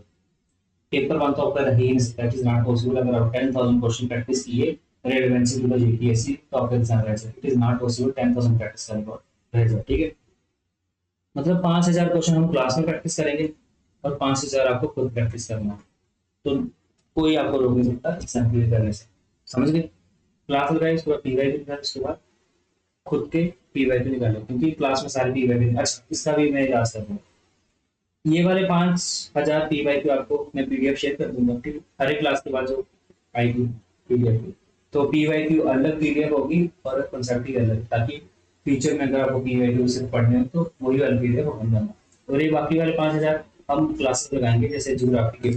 A: पेपर 1 तो आपका रह ही नहीं सकता, इट इज नॉट पॉसिबल। अगर आप 10,000 क्वेश्चन प्रैक्टिस किए रेलेवेंसी टू द यूपीएससी तो आपका एग्जाम रह जाए, it is not possible 10,000 practice करने पर रह जाए, ठीक है। मतलब 5,000 क्वेश्चन हम क्लास में प्रैक्टिस करेंगे और 5,000 आपको खुद प्रैक्टिस करना है। तो कोई आपको रोक नहीं सकता एग्जाम क्लियर करने से, समझ गए। क्लास लगाए, उसके बाद पीवाई भी निकाले, उसके बाद खुद के पीवाई भी निकाले, क्योंकि क्लास में सारे पीवाई भी। अच्छा, इसका भी मैं याद कर दूँ, ये वाले 5,000 पीवाई को आपको मैं पीडीएफ शेयर कर दूंगा, ठीक है। हर एक क्लास के बाद जो आएगी पीडीएफ की, तो पीवाई की अलग पीडीएफ होगी और कॉन्सेप्ट की अलग, ताकि फ्यूचर में अगर आपको पीवाई की सिर्फ पढ़ने हो तो वही वाली पीडीएफ बन जाना। और ये बाकी वाले 5,000 हम क्लासेस लगाएंगे, जैसे ज्योग्राफी के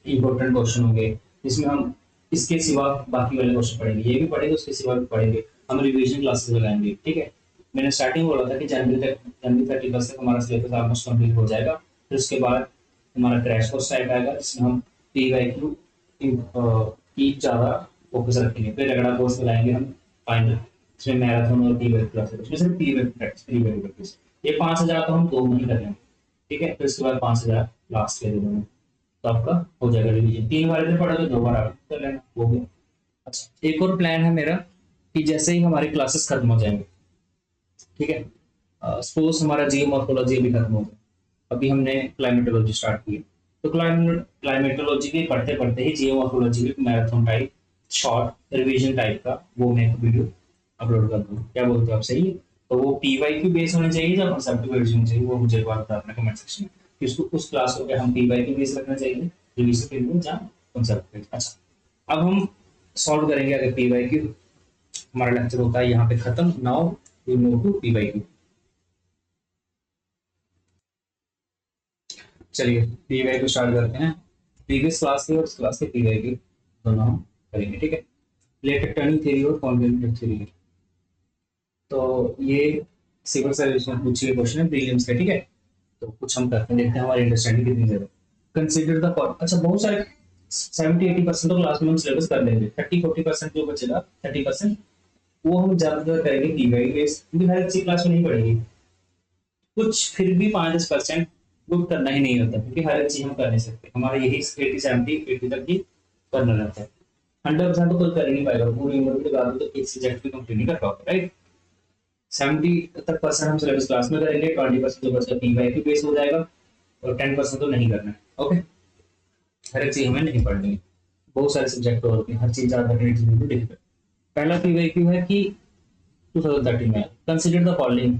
A: इंपॉर्टेंट क्वेश्चन होंगे, जिसमें हम इसके सिवा बाकी वाले क्वेश्चन पढ़ेंगे, ये भी पढ़ेंगे, उसके सिवा भी पढ़ेंगे। हम रिविजन क्लासेस लगाएंगे, ठीक है। मैंने स्टार्टिंग बोला था कि जनवरी 31 तक हमारा सिलेबस ऑलमोस्ट कंप्लीट हो जाएगा। फिर उसके बाद हमारा क्रैश कोर्स टाइप आएगा, जिसमें हम पी वाई क्यू की ज़्यादा फोकस रखेंगे। फिर अगला कोर्स लगाएंगे हम फाइनल, इसमें मैराथन और पी वाई क्लासेस, इसमें सिर्फ पी वाई प्रैक्टिस। ये 5,000 तो हम 2 महीने करेंगे, ठीक है। फिर उसके बाद 5,000 लास्ट के देंगे, तो आपका हो जाएगा रिवीजन। 3 बार इधर पढ़ा तो 2 बार आप कर लेना, हो गया। अच्छा, एक और प्लान है मेरा कि जैसे ही हमारी क्लासेस खत्म हो जाएंगे, ठीक है, सपोज हमारा जियोमॉर्फोलॉजी भी खत्म हो गया, अभी हमने क्लाइमेटोलॉजी स्टार्ट की, तो क्लाइमेटोलॉजी के पढ़ते पढ़ते ही जियोमॉर्फोलॉजी के marathon type short revision type का वो मैं वीडियो अपलोड कर दूँ, क्या बोलते हो आप, सही है। तो वो पीवाईक्यू बेस होना चाहिए या कॉन्सेप्ट बेस होना चाहिए, वो मुझे बात अपने कमेंट सेक्शन में कि उसको उस क्लास को क्या हम पीवाईक्यू बेस रखना चाहिए रिवीजन के लिए या कॉन्सेप्ट बेस। अच्छा, अब हम सॉल्व करेंगे अगर पीवाईक्यू। हमारा लेक्चर होता है यहाँ पे खत्म। Now we move to PYQ. चलिए पीवाई को स्टार्ट करते हैं। प्रीवियस क्लास के और इस क्लास के पीवाई के दोनों हम करेंगे, ठीक है। प्लेट टर्निंग थ्योरी और कॉन्वेंट थ्योरी, तो ये सिविल सर्विस में पूछे क्वेश्चन है प्रीलिम्स का, ठीक है। तो कुछ हम करते हैं, देखते हैं हमारी अंडरस्टैंडिंग कितनी ज्यादा। कंसीडर द, अच्छा बहुत सारे 70-80% तो क्लास में हम सिलेबस कर लेंगे, 30-40% जो बचेगा 30% वो हम ज्यादातर करेंगे पीवाई बेस, क्योंकि हर एक क्लास में नहीं पढ़ेगी। कुछ फिर भी 5-10% वो करना ही नहीं होता, क्योंकि हर एक चीज हम कर नहीं सकते, हमारा यही 80-70-80 तक ही करना रहता है। 100% तो कोई कर ही नहीं पाएगा, पूरी उम्र के बाद तो एक सब्जेक्ट भी कंप्लीट नहीं कर पाओगे, राइट। 70 तक परसेंट हम सिलेबस क्लास में करेंगे, 20% जो बचेगा पीवाई की बेस हो जाएगा, और 10% तो नहीं करना है, ओके। हर एक चीज हमें नहीं पढ़नी है, बहुत सारे सब्जेक्ट होते हैं, हर चीज ज्यादा डिफिकल्ट। पहला पीवाई क्यू है कि 2013 में consider the following,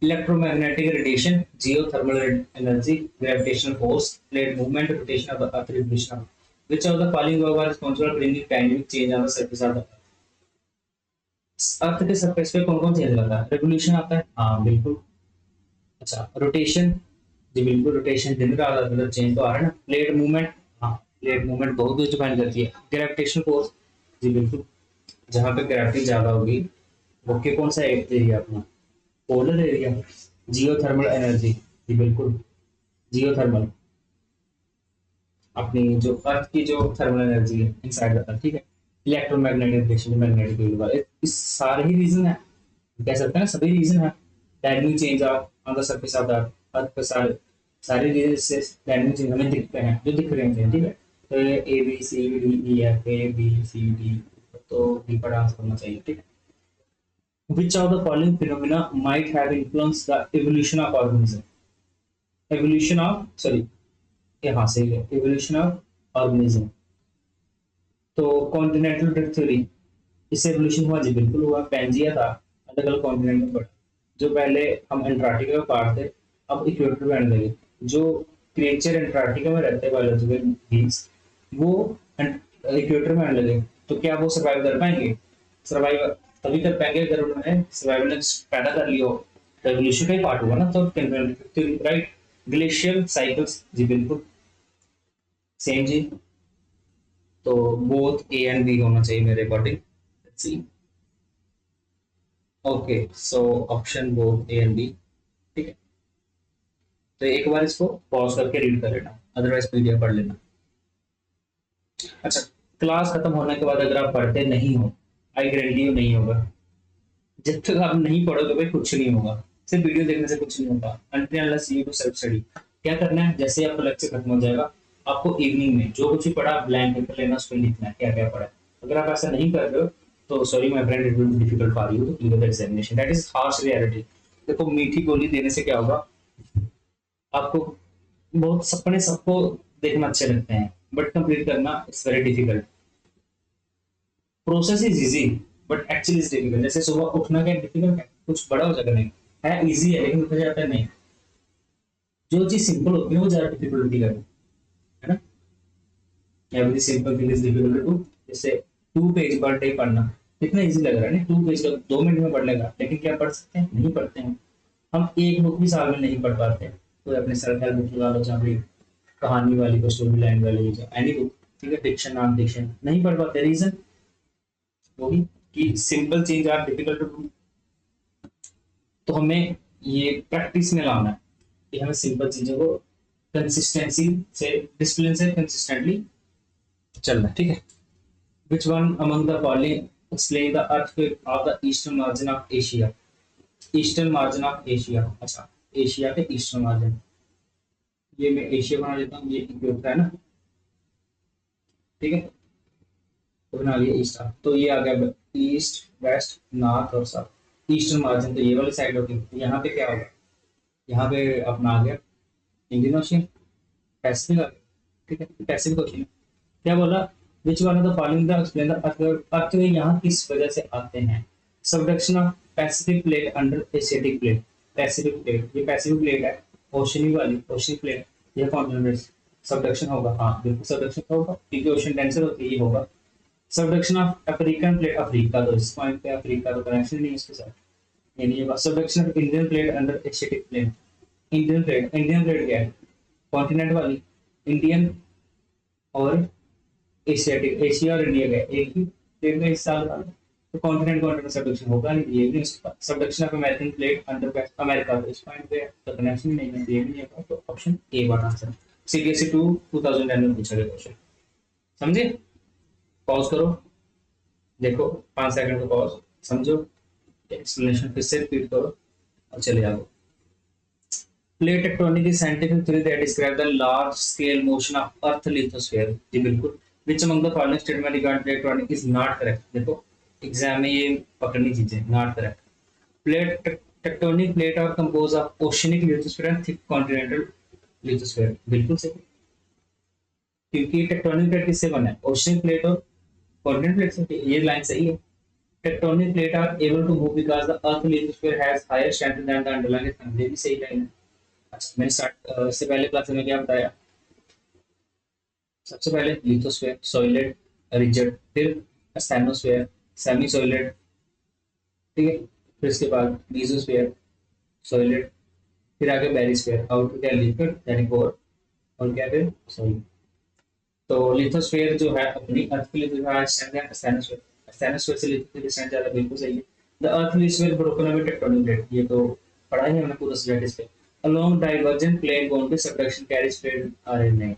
A: electromagnetic radiation, geothermal energy, gravitational force, plate movement, rotation of the earth, revolution. Which of the following were responsible for bringing dynamic change on the surface of the अर्थ के surface पे कौन कौन change लाता है? Revolution आता है, हाँ बिल्कुल। अच्छा, रोटेशन, जी बिल्कुल, रोटेशन दिन का आधा मतलब चेंज तो आ रहा है ना। प्लेट मूवमेंट, हाँ प्लेट मूवमेंट बहुत कुछ डिफाइन करती है। ग्रेविटेशनल फोर्स, जी बिल्कुल, जहाँ पे ग्रेविटी ज्यादा होगी वो के कौन सा एरिया अपना, पोलर एरिया। जियोथर्मल एनर्जी, जी बिल्कुल, जियोथर्मल, अपनी जो अर्थ की जो थर्मल एनर्जी है इनसाइड द अर्थ, ठीक है। इलेक्ट्रोमैग्नेटिक रेडिएशन, मैग्नेटिक फील्ड वाले, इस सारे ही रीजन है, कह सकते हैं ना सभी रीजन है। Dynamic change on the surface of the earth, earth पे सारे सारे रीजन से डायनेमिक चेंज हमें दिखते हैं, जो दिख रहे हैं, ठीक है। तो A B C D E F, A B C D, तो डी पर आंसर होना चाहिए, ठीक है। Which of the following phenomena might have influenced the evolution of organism? Evolution of, sorry, यहाँ से है, evolution of organism। तो कॉन्टिनेंटल ड्रिफ्ट थ्योरी, इससे एवोल्यूशन हुआ, जी बिल्कुल हुआ। पैंजिया था, अलग अलग कॉन्टिनेंट में बढ़ा, जो पहले हम अंटार्कटिका में पार्ट थे, अब इक्वेटर में आने लगे। जो क्रिएचर अंटार्कटिका में रहते हैं बायोलॉजिकल बींग्स, वो इक्वेटर में आने लगे, तो क्या वो सर्वाइव कर पाएंगे? सर्वाइव तभी कर पाएंगे अगर उन्होंने सर्वाइवल पैदा कर लिया हो, तो एवोल्यूशन का ही पार्ट हुआ ना। तो राइट, ग्लेशियल साइकिल्स, जी बिल्कुल सेम जी। तो बोथ ए एंड बी होना चाहिए मेरे according. C, okay, so option both A and B, ठीक है। तो एक बार इसको पॉज करके रीड कर लेना, अदरवाइज पीडीएफ पढ़ लेना। अच्छा, क्लास खत्म होने के बाद अगर आप पढ़ते नहीं हो, आई गारंटी यू नहीं होगा। जब तक आप नहीं पढ़ोगे भाई कुछ नहीं होगा, सिर्फ वीडियो देखने से कुछ नहीं होगा। Until unless you do self study. क्या करना है, जैसे आपका लेक्चर खत्म हो जाएगा, आपको इवनिंग में जो कुछ भी पढ़ा ब्लैंक पेपर लेना, उस पर लिखना है क्या क्या पढ़ा है। अगर आप ऐसा नहीं कर रहे हो तो sorry my friend, it will be difficult for you to clear the examination, that is harsh reality. देखो, मीठी गोली देने से क्या होगा, आपको बहुत सपने सबको देखना अच्छे लगते हैं, बट कंप्लीट करना it's very difficult. Process is easy but actually is difficult. जैसे सुबह उठना क्या डिफिकल्ट है, कुछ बड़ा हो जाएगा नहीं है, इजी है लेकिन उठा जाता है नहीं। जो चीज सिंपल होती है वो ज्यादा डिफिकल्ट होती है ना। Every simple thing is difficult to, जैसे 2 पेज पर डे पढ़ना कितना इजी लग रहा है ना, 2 पेज का 2 मिनट में पढ़ लेगा, लेकिन क्या पढ़ सकते हैं, नहीं पढ़ते हैं। हम एक बुक भी साल में नहीं पढ़ पाते, तो अपने सेल्फ हेल्प बुक लगा लो, जहाँ भी कहानी वाली को, स्टोरी लाइन वाली, एनी बुक, ठीक है, डिक्शन नॉन डिक्शन नहीं पढ़ पाते। रीजन वही कि सिंपल चीज आर डिफिकल्ट टू डू। तो हमें ये प्रैक्टिस में लाना है कि हमें सिंपल चीजों को कंसिस्टेंसी से, डिसिप्लिन से कंसिस्टेंटली चलना है, ठीक है। Which one among the following explain the earthquake of the eastern margin of Asia? Eastern margin of Asia, अच्छा एशिया के ईस्टर्न मार्जिन, ये मैं एशिया बना लेता हूँ, ये इक्वेटर है ना, ठीक है, तो बना लिया ईस्ट। तो ये आ गया ईस्ट, वेस्ट, नॉर्थ और साउथ। ईस्टर्न मार्जिन तो ये वाली साइड होगी, यहाँ पे क्या होगा, यहाँ पे अपना आ गया इंडियन ओशियन, पैसिफिक आ गया, ठीक है, पैसिफिक ओशियन। क्या बोला, which one of the following the explain the earthquake यहाँ किस वजह से आते हैं? Subduction of Pacific plate under Asiatic plate. Pacific plate, ये पैसिफिक प्लेट है, ओशियन वाली, ओशियन प्लेट, ये कॉन्टिनेंट, सबडक्शन होगा, हाँ बिल्कुल सबडक्शन होगा, क्योंकि ओशियन डेंसर होती है, ये होगा। Subduction of African plate, Africa, तो इस पॉइंट पे अफ्रीका तो कनेक्शन नहीं है इसके साथ, ये नहीं होगा। Subduction of Indian plate under Asiatic plate, Indian plate, Indian plate क्या है, कॉन्टिनेंट वाली, इंडियन और एशियाटिक, एशिया और इंडिया का एक ही प्लेट का हिस्सा वाला, तो कॉन्टिनेंट कॉन्टिनेंट सबडक्शन होगा नहीं, ये भी नहीं उसका। Subduction of American plate under America, तो इस पॉइंट पे तो कनेक्शन नहीं है, ये भी नहीं होगा, तो ऑप्शन ए वाला आंसर। सीबीएसई 2 2010 में पूछा गया क्वेश्चन, समझे। पॉज करो, देखो 5 सेकंड का पॉज, समझो, एक्सप्लेनेशन फिर से रिपीट करो और चले आओ। Plate tectonic is scientific theory that describe the large scale motion of earth lithosphere, जी बिल्कुल। Which among the following statement regarding plate tectonic is not correct? देखो एग्जाम में ये पकड़नी चीजें, not correct. Plate tectonic plate are compose of oceanic lithosphere and thick continental lithosphere, बिल्कुल सही, क्योंकि टेक्टोनिक प्लेट किससे बना है, ओशियनिक प्लेट और कॉन्टिनेंटल प्लेट से, ये लाइन सही है। Tectonic plate are able to move because the earth lithosphere has higher strength than the underlying thumb. ये भी सही लाइन है। अच्छा, मैंने स्टार्ट से पहले क्लास में क्या बताया? सबसे पहले लिथोस्फीयर, सॉलिड, रिजिड, फिर स्टेनोस्फीयर, सेमी सॉलिड, ठीक है, फिर इसके बाद मीसोस्फीयर, सॉलिड, फिर आगे बेरिस्फीयर, आउटर क्या लिक्विड यानी कोर, और क्या फिर सॉलिड। तो लिथोस्फीयर जो है अपनी अर्थ के लिए जो है स्टेनोस्फीयर, स्टेनोस्फीयर से लिथोस्फीयर डिस्टेंस ज्यादा, बिल्कुल सही है। The earth lithosphere broken up tectonic plate, ये तो पढ़ा ही हमने पूरा सब्जेक्ट इस पे। Along divergent plane boundary subduction carries plate are in नहीं।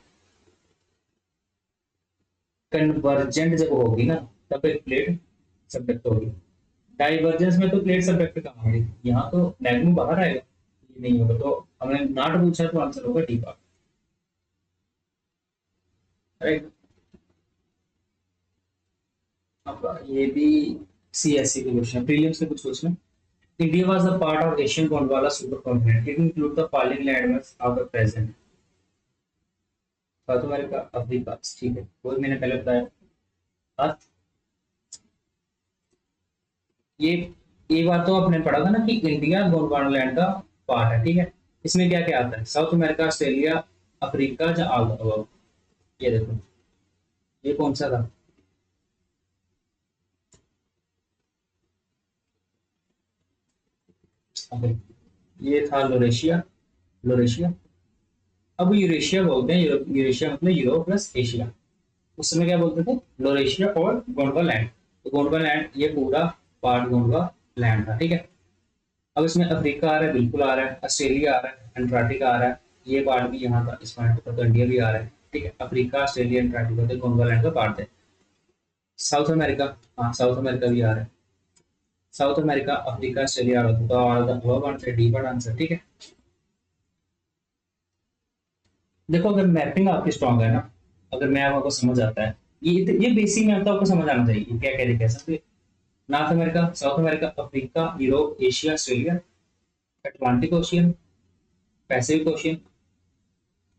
A: कन्वर्जेंट जब होगी ना तब एक प्लेट सबडक्ट होगी। डाइवर्जेंस में तो प्लेट सबडक्ट कहाँ होगी? यहाँ तो मैग्मा बाहर आएगा, ये नहीं होगा। तो हमने नॉट पूछा तो आंसर होगा डी पार्ट, राइट। अब ये भी सीएससी के क्वेश्चन, प्रीलिम्स के कुछ question. India was a part of Asian Gondwana super continent, it include the following landmarks of the present. South America, Africa, ठीक है, वो मैंने पहले बताया। अर्थ, ये ये बात तो आपने पढ़ा था ना कि इंडिया गोंडवाना लैंड का पार्ट है, ठीक है। इसमें क्या क्या आता है? साउथ अमेरिका, ऑस्ट्रेलिया, अफ्रीका या ऑल द अबव। ये देखो, ये कौन सा था? ये था लोरेशिया, लोरेशिया। अब यूरेशिया बोलते हैं, यूरेशिया मतलब यूरोप प्लस एशिया। उस समय क्या बोलते थे? लोरेशिया और गोंडवा लैंड। तो गोंडवा लैंड ये पूरा पार्ट गोंडवा लैंड था, ठीक है। अब इसमें अफ्रीका आ रहा है, बिल्कुल आ रहा है, ऑस्ट्रेलिया आ रहा है, अंटार्कटिका आ रहा है, ये पार्ट भी यहाँ था, इस पॉइंट पर तो इंडिया भी आ रहा है, ठीक है। अफ्रीका, ऑस्ट्रेलिया, अंटार्कटिका तो गोंडवा लैंड का पार्ट है। साउथ अमेरिका, हाँ साउथ अमेरिका भी आ रहा है। साउथ अमेरिका, अफ्रीका, ऑस्ट्रेलिया आ रहा है, तो all the above answer, D पर आंसर, ठीक है। देखो अगर मैपिंग आपकी स्ट्रांग है ना, अगर मैप आपको समझ आता है, ये बेसिक मैप तो आपको समझ आना चाहिए, क्या क्या कह सकते हैं। North America, south America, Africa, Europe, Asia, Australia, Atlantic ocean, Pacific ocean,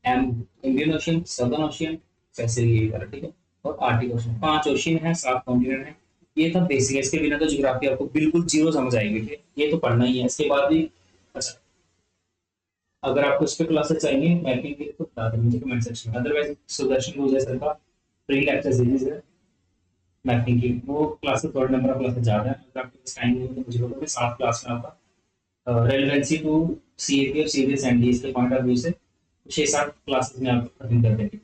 A: um Indian ocean, southern ocean, Pacific ये वाला, ठीक है। और आर्टिक ओशियन, 5 ओशियन है, 7 कॉन्टिनेंट है। ये था बेसिक है, इसके बिना तो ज्योग्राफी आपको बिल्कुल जीरो समझ आएगी, ठीक है। ये तो पढ़ना ही है, इसके बाद भी। अच्छा, अगर आपको इस पे क्लासेस चाहिए मैपिंग की तो बता दें मुझे कमेंट सेक्शन में, अदरवाइज सुदर्शन गुजर सर का फ्री लेक्चर सीरीज है मैपिंग की, वो क्लासेस थोड़ा नंबर ऑफ क्लासेस ज्यादा है। अगर आपके पास टाइम नहीं है तो मुझे बोलो, मैं 7 क्लास में आपका रेलेवेंसी टू सीएपी और सीरीज एनडीएस के पॉइंट ऑफ व्यू से 6-7 क्लासेस में आपको खत्म कर देंगे।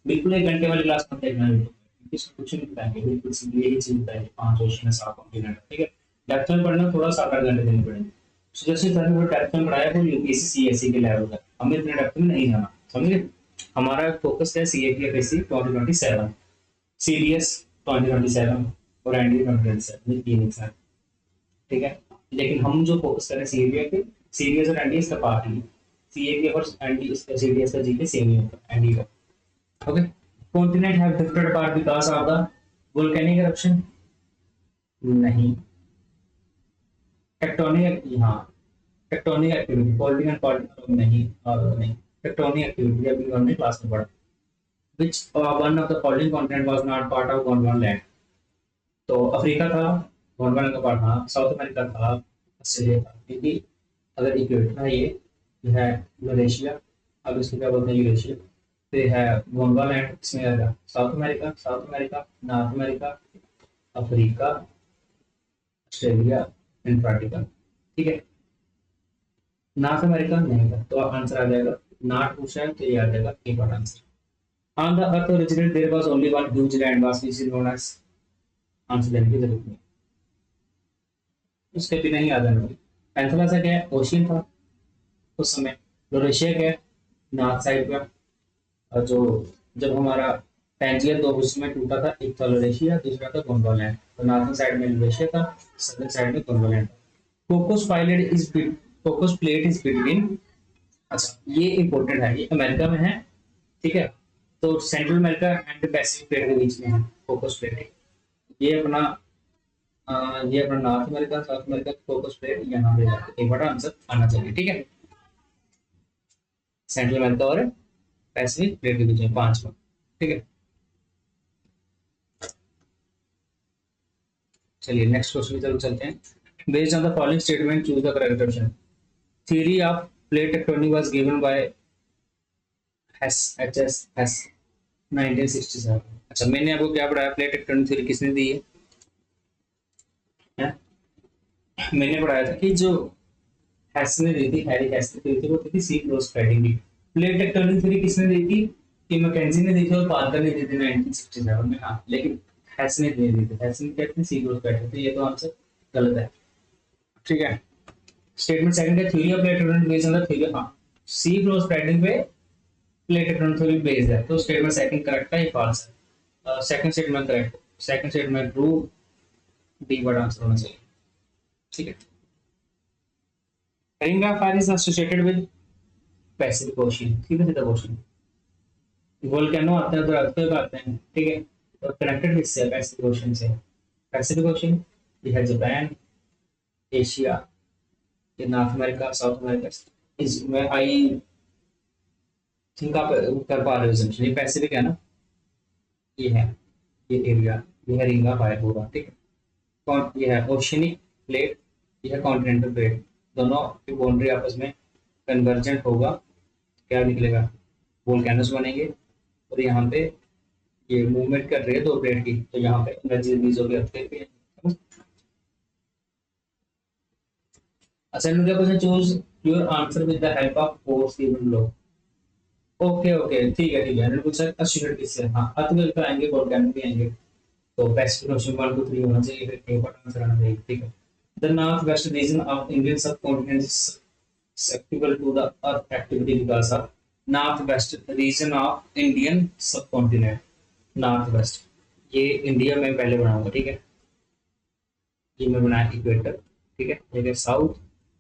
A: बिल्कुल 1 घंटे वाली क्लास मत देखना है, इसमें कुछ नहीं बताएंगे, बिल्कुल सिंपली यही चीज बताएंगे, 5 क्वेश्चन है, 7 कॉम्प्लीमेंट, ठीक है। डेप्थ में पढ़ना थोड़ा 7-8 घंटे देने पड़ेंगे। So, जैसे सर ने डेप्थ में पढ़ाया वो यूपीएससी सीएससी के लेवल का, हमें इतने डेप्थ में नहीं जाना, समझे। हमारा फोकस है सीएपी एफएससी 2027, सीडीएस 2027 और एनडीए 2027, ये 3 एग्जाम, ठीक है। लेकिन हम जो फोकस करें सीएपी पे, सीडीएस और एनडीएस का पार्ट ही, सीएपी और एनडीएस का, सीडीएस का जीके सेम ही होगा एनडीए का, okay. Continent have drifted apart because of the volcanic eruption, नहीं। टेक्टोनिक, हाँ, टेक्टोनिक एक्टिविटी, पॉलिटिकल पॉलिटिकल नहीं, और नहीं। टेक्टोनिक एक्टिविटी अभी हमने क्लास में पढ़ा। Which one of the following continent was not part of Gondwana land? तो अफ्रीका था, गोंडवाना का पार्ट था, साउथ अमेरिका था, ऑस्ट्रेलिया था, क्योंकि अगर इक्वेटर है ये है यूरेशिया, अब इसको क्या बोलते हैं? यूरेशिया। फिर है गोंडवाना लैंड, इसमें आएगा south America, south America, north America, Africa, Australia, Antarctica, ठीक है। नॉर्थ अमेरिका नहीं था, तो आंसर आ जाएगा, नॉट पूछा है तो ये आ जाएगा a for answer. On the earth originate there was only one huge land mass which is known as, answer देने की जरूरत नहीं, उसके बिना ही आ जाना। पैंथेरा क्या है? ओशियन था उस समय। लोरेशिया क्या है? नॉर्थ साइड का। और जो जब हमारा पैंजिया 2 हिस्सों में टूटा था, एक था लोरेशिया, दूसरा था गोंडवालैंड। तो नॉर्थन साइड में लोरेशिया था, सदर्न साइड में गोंडवालैंड था। Cocos pilot is Cocos plate is between, अच्छा ये इंपॉर्टेंट है, ये अमेरिका में है, ठीक है। तो central America and Pacific plate के बीच में है कोकोस प्लेट। ये अपना ये अपना north America, south America, Cocos plate यहाँ पे एक बड़ा आंसर आना चाहिए, ठीक है। सेंट्रल अमेरिका और पैसिफिक प्लेट के बीच में 5 में, ठीक है। चलिए नेक्स्ट क्वेश्चन की तरफ चलते हैं। Based on the following statement choose the correct option. Theory of plate tectonic was given by S H S S 1967। अच्छा, मैंने आपको क्या पढ़ाया, प्लेट टेक्टोनिक थ्योरी किसने दी है? मैंने पढ़ाया था कि जो हेस ने दी थी, हैरी हेस ने दी थी, वो दी थी सी क्लोज स्प्रेडिंग की। प्लेट टेक्टोनिक थ्योरी किसने दी थी? कि मैकेंजी ने दी थी और पार्कर ने दी थी 1967 में। हाँ, लेकिन हेस ने दी थी, हेस ने कहते हैं सी क्लोज स्प्रेडिंग, तो ये तो आंसर गलत है। ठीक है, स्टेटमेंट सेकंड है theory of plate tectonic based on the theory, हाँ सी क्लोज स्प्रेडिंग पे प्लेट टेक्टोनिक थ्योरी बेस्ड है, तो स्टेटमेंट सेकंड करेक्ट है, ये फॉल्स है। Second statement correct, second statement true, D बड़ा आंसर होना चाहिए। ठीक है, ring of fire is associated with Pacific ocean. सीधा सीधा क्वेश्चन, वोल्केनो आते हैं तो अर्थक्वेक आते हैं, ठीक है, तो कनेक्टेड किससे है? पैसिफिक ओशियन से। पैसिफिक ओशियन ये है जापान, एशिया, ये नॉर्थ अमेरिका, साउथ अमेरिका। इसमें आई थिंक आप कर पा रहे हो assumption, ये पैसिफिक है ना, ये है, ये एरिया, ये है रिंग ऑफ फायर होगा, ठीक है। कौन ये है? ओशियनिक प्लेट, ये है कॉन्टिनेंटल प्लेट, दोनों की बाउंड्री आपस में कन्वर्जेंट होगा, क्या निकलेगा? वोल्केनोस बनेंगे। और यहाँ पे ये मूवमेंट कर रही है दो प्लेट की, तो यहाँ पे एनर्जी रिलीज होगी अर्थक्वेक पे। असाइनमेंट का question, choose your answer with the help of force given below. Okay okay, ठीक है ठीक है, मैंने पूछा एसोसिएटेड किससे? हाँ, अर्थक्वेक पे आएंगे, वोल्केनो भी आएंगे, तो पैसिफिक ओशन 1 2 3 होना चाहिए, फिर ए बड़ा आंसर आना चाहिए। ठीक है, the north west region of Indian subcontinent is susceptible to the earth activity because of northwest region of Indian subcontinent। North west, ये इंडिया में पहले बनाऊंगा, ठीक है, ये मैं बनाया इक्वेटर, ठीक है, देखिए साउथ,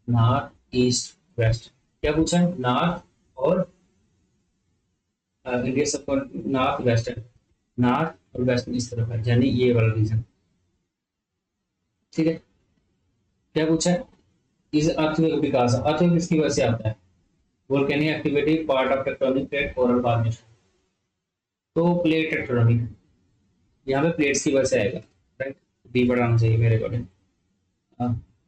A: नॉर्थ, ईस्ट, वेस्ट। क्या पूछा है? नॉर्थ और इंडिया सब, नॉर्थ वेस्ट है, नॉर्थ और वेस्ट इस तरफ है, यानी ये वाला रीजन, ठीक है। क्या पूछा है? इस अर्थक्वेक विकास, अर्थक्वेक किसकी वजह से आता है? Volcanic activity part of tectonic plate coral formation, तो प्लेट टेक्टोनिक यहाँ पे प्लेट्स की वजह से आएगा, राइट, बी बड़ा आना चाहिए मेरे अकॉर्डिंग।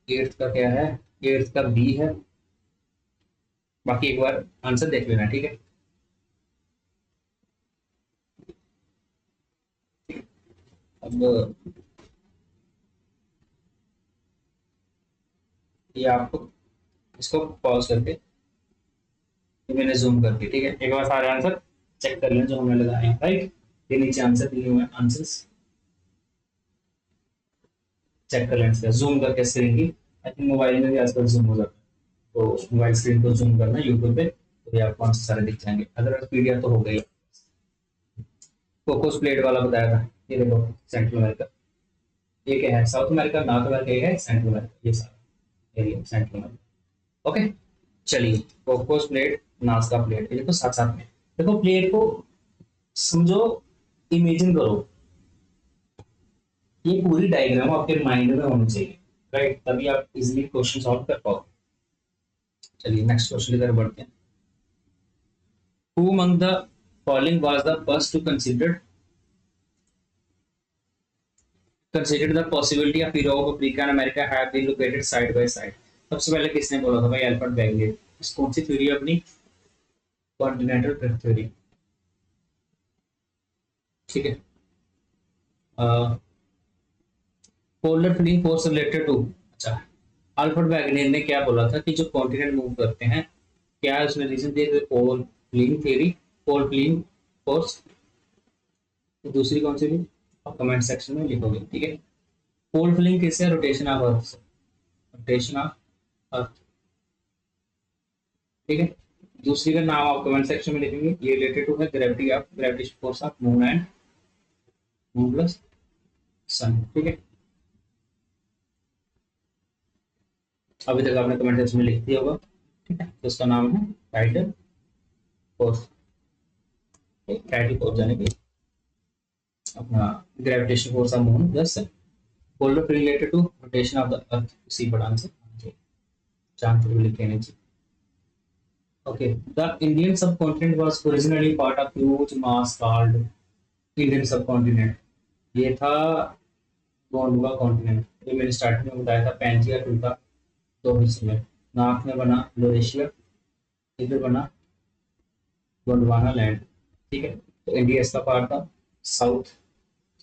A: एट्थ का क्या है? एट्थ का बी है, बाकी एक बार आंसर देख लेना, ठीक है। अब ये आपको इसको पॉज करके, ये मैंने जूम करके, ठीक है, एक बार सारे आंसर चेक कर लें जो हमने लगाए हैं, राइट। ये नीचे आंसर दिए हुए हैं, आंसर्स चेक कर लें, जूम करके स्क्रीन की। आई थिंक मोबाइल में भी आजकल जूम हो जाता है, तो मोबाइल स्क्रीन को जूम करना यूट्यूब पे, तो ये आपको आंसर सारे दिख जाएंगे, अदरवाइज पीडीएफ तो हो गई। कोकोस प्लेट वाला बताया था, ये देखो सेंट्रल अमेरिका, ये क्या है? साउथ अमेरिका, नॉर्थ अमेरिका, ये है सेंट्रल अमेरिका, ये सारा एरिया सेंट्रल अमेरिका। ओके, चलिए, कोकोस प्लेट, नाजका प्लेट, ये देखो साथ साथ में। देखो प्लेट को समझो, इमेजिन करो, ये पूरी डायग्राम आपके माइंड में होनी चाहिए, राइट, तभी आप इजीली क्वेश्चन सॉल्व कर पाओगे। चलिए नेक्स्ट क्वेश्चन की तरफ बढ़ते हैं। Who among the following was the first to consider the possibility of Europe, Africa and America have been located side by side? सबसे पहले किसने बोला था भाई? अल्फ्रेड बैगले। कौन सी थ्योरी है अपनी? कॉन्टिनेंटल ड्रिफ्ट थ्योरी, ठीक है। Polar fling force related to, अच्छा, अल्फ्रेड बैगले ने क्या बोला था कि जो कॉन्टिनेंट मूव करते हैं, क्या है उसने रीजन दिए थे? पोल फ्लिंग थ्योरी, पोल फ्लिंग फोर्स। दूसरी कौन सी थी? आप कमेंट सेक्शन में लिखोगे, ठीक है। पोल फ्लिंग किससे? Rotation of earth, rotation of अर्थ, ठीक है। दूसरी का नाम आप कमेंट सेक्शन में लिखेंगे। ये रिलेटेड टू है gravity of, gravitation force of moon and moon plus sun, ठीक है। अभी तक आपने कमेंट सेक्शन में लिख दिया होगा, ठीक है, तो उसका नाम है टाइटल फोर्स, टाइटल फोर्स यानी कि अपना gravitation force of moon plus sun. Polar related to rotation of the earth, C बड़ा आंसर चांद पर लिख लेना चाहिए। Okay, the Indian subcontinent was originally part of huge mass called Indian subcontinent। ये था गोंडवा कॉन्टिनेंट, ये मैंने स्टार्टिंग में बताया था, पैंजिया टूटा दो हिस्सों में, नाक में बना लोरेशिया, इधर बना गोंडवाना लैंड, ठीक है। तो इंडिया इसका पार्ट था, साउथ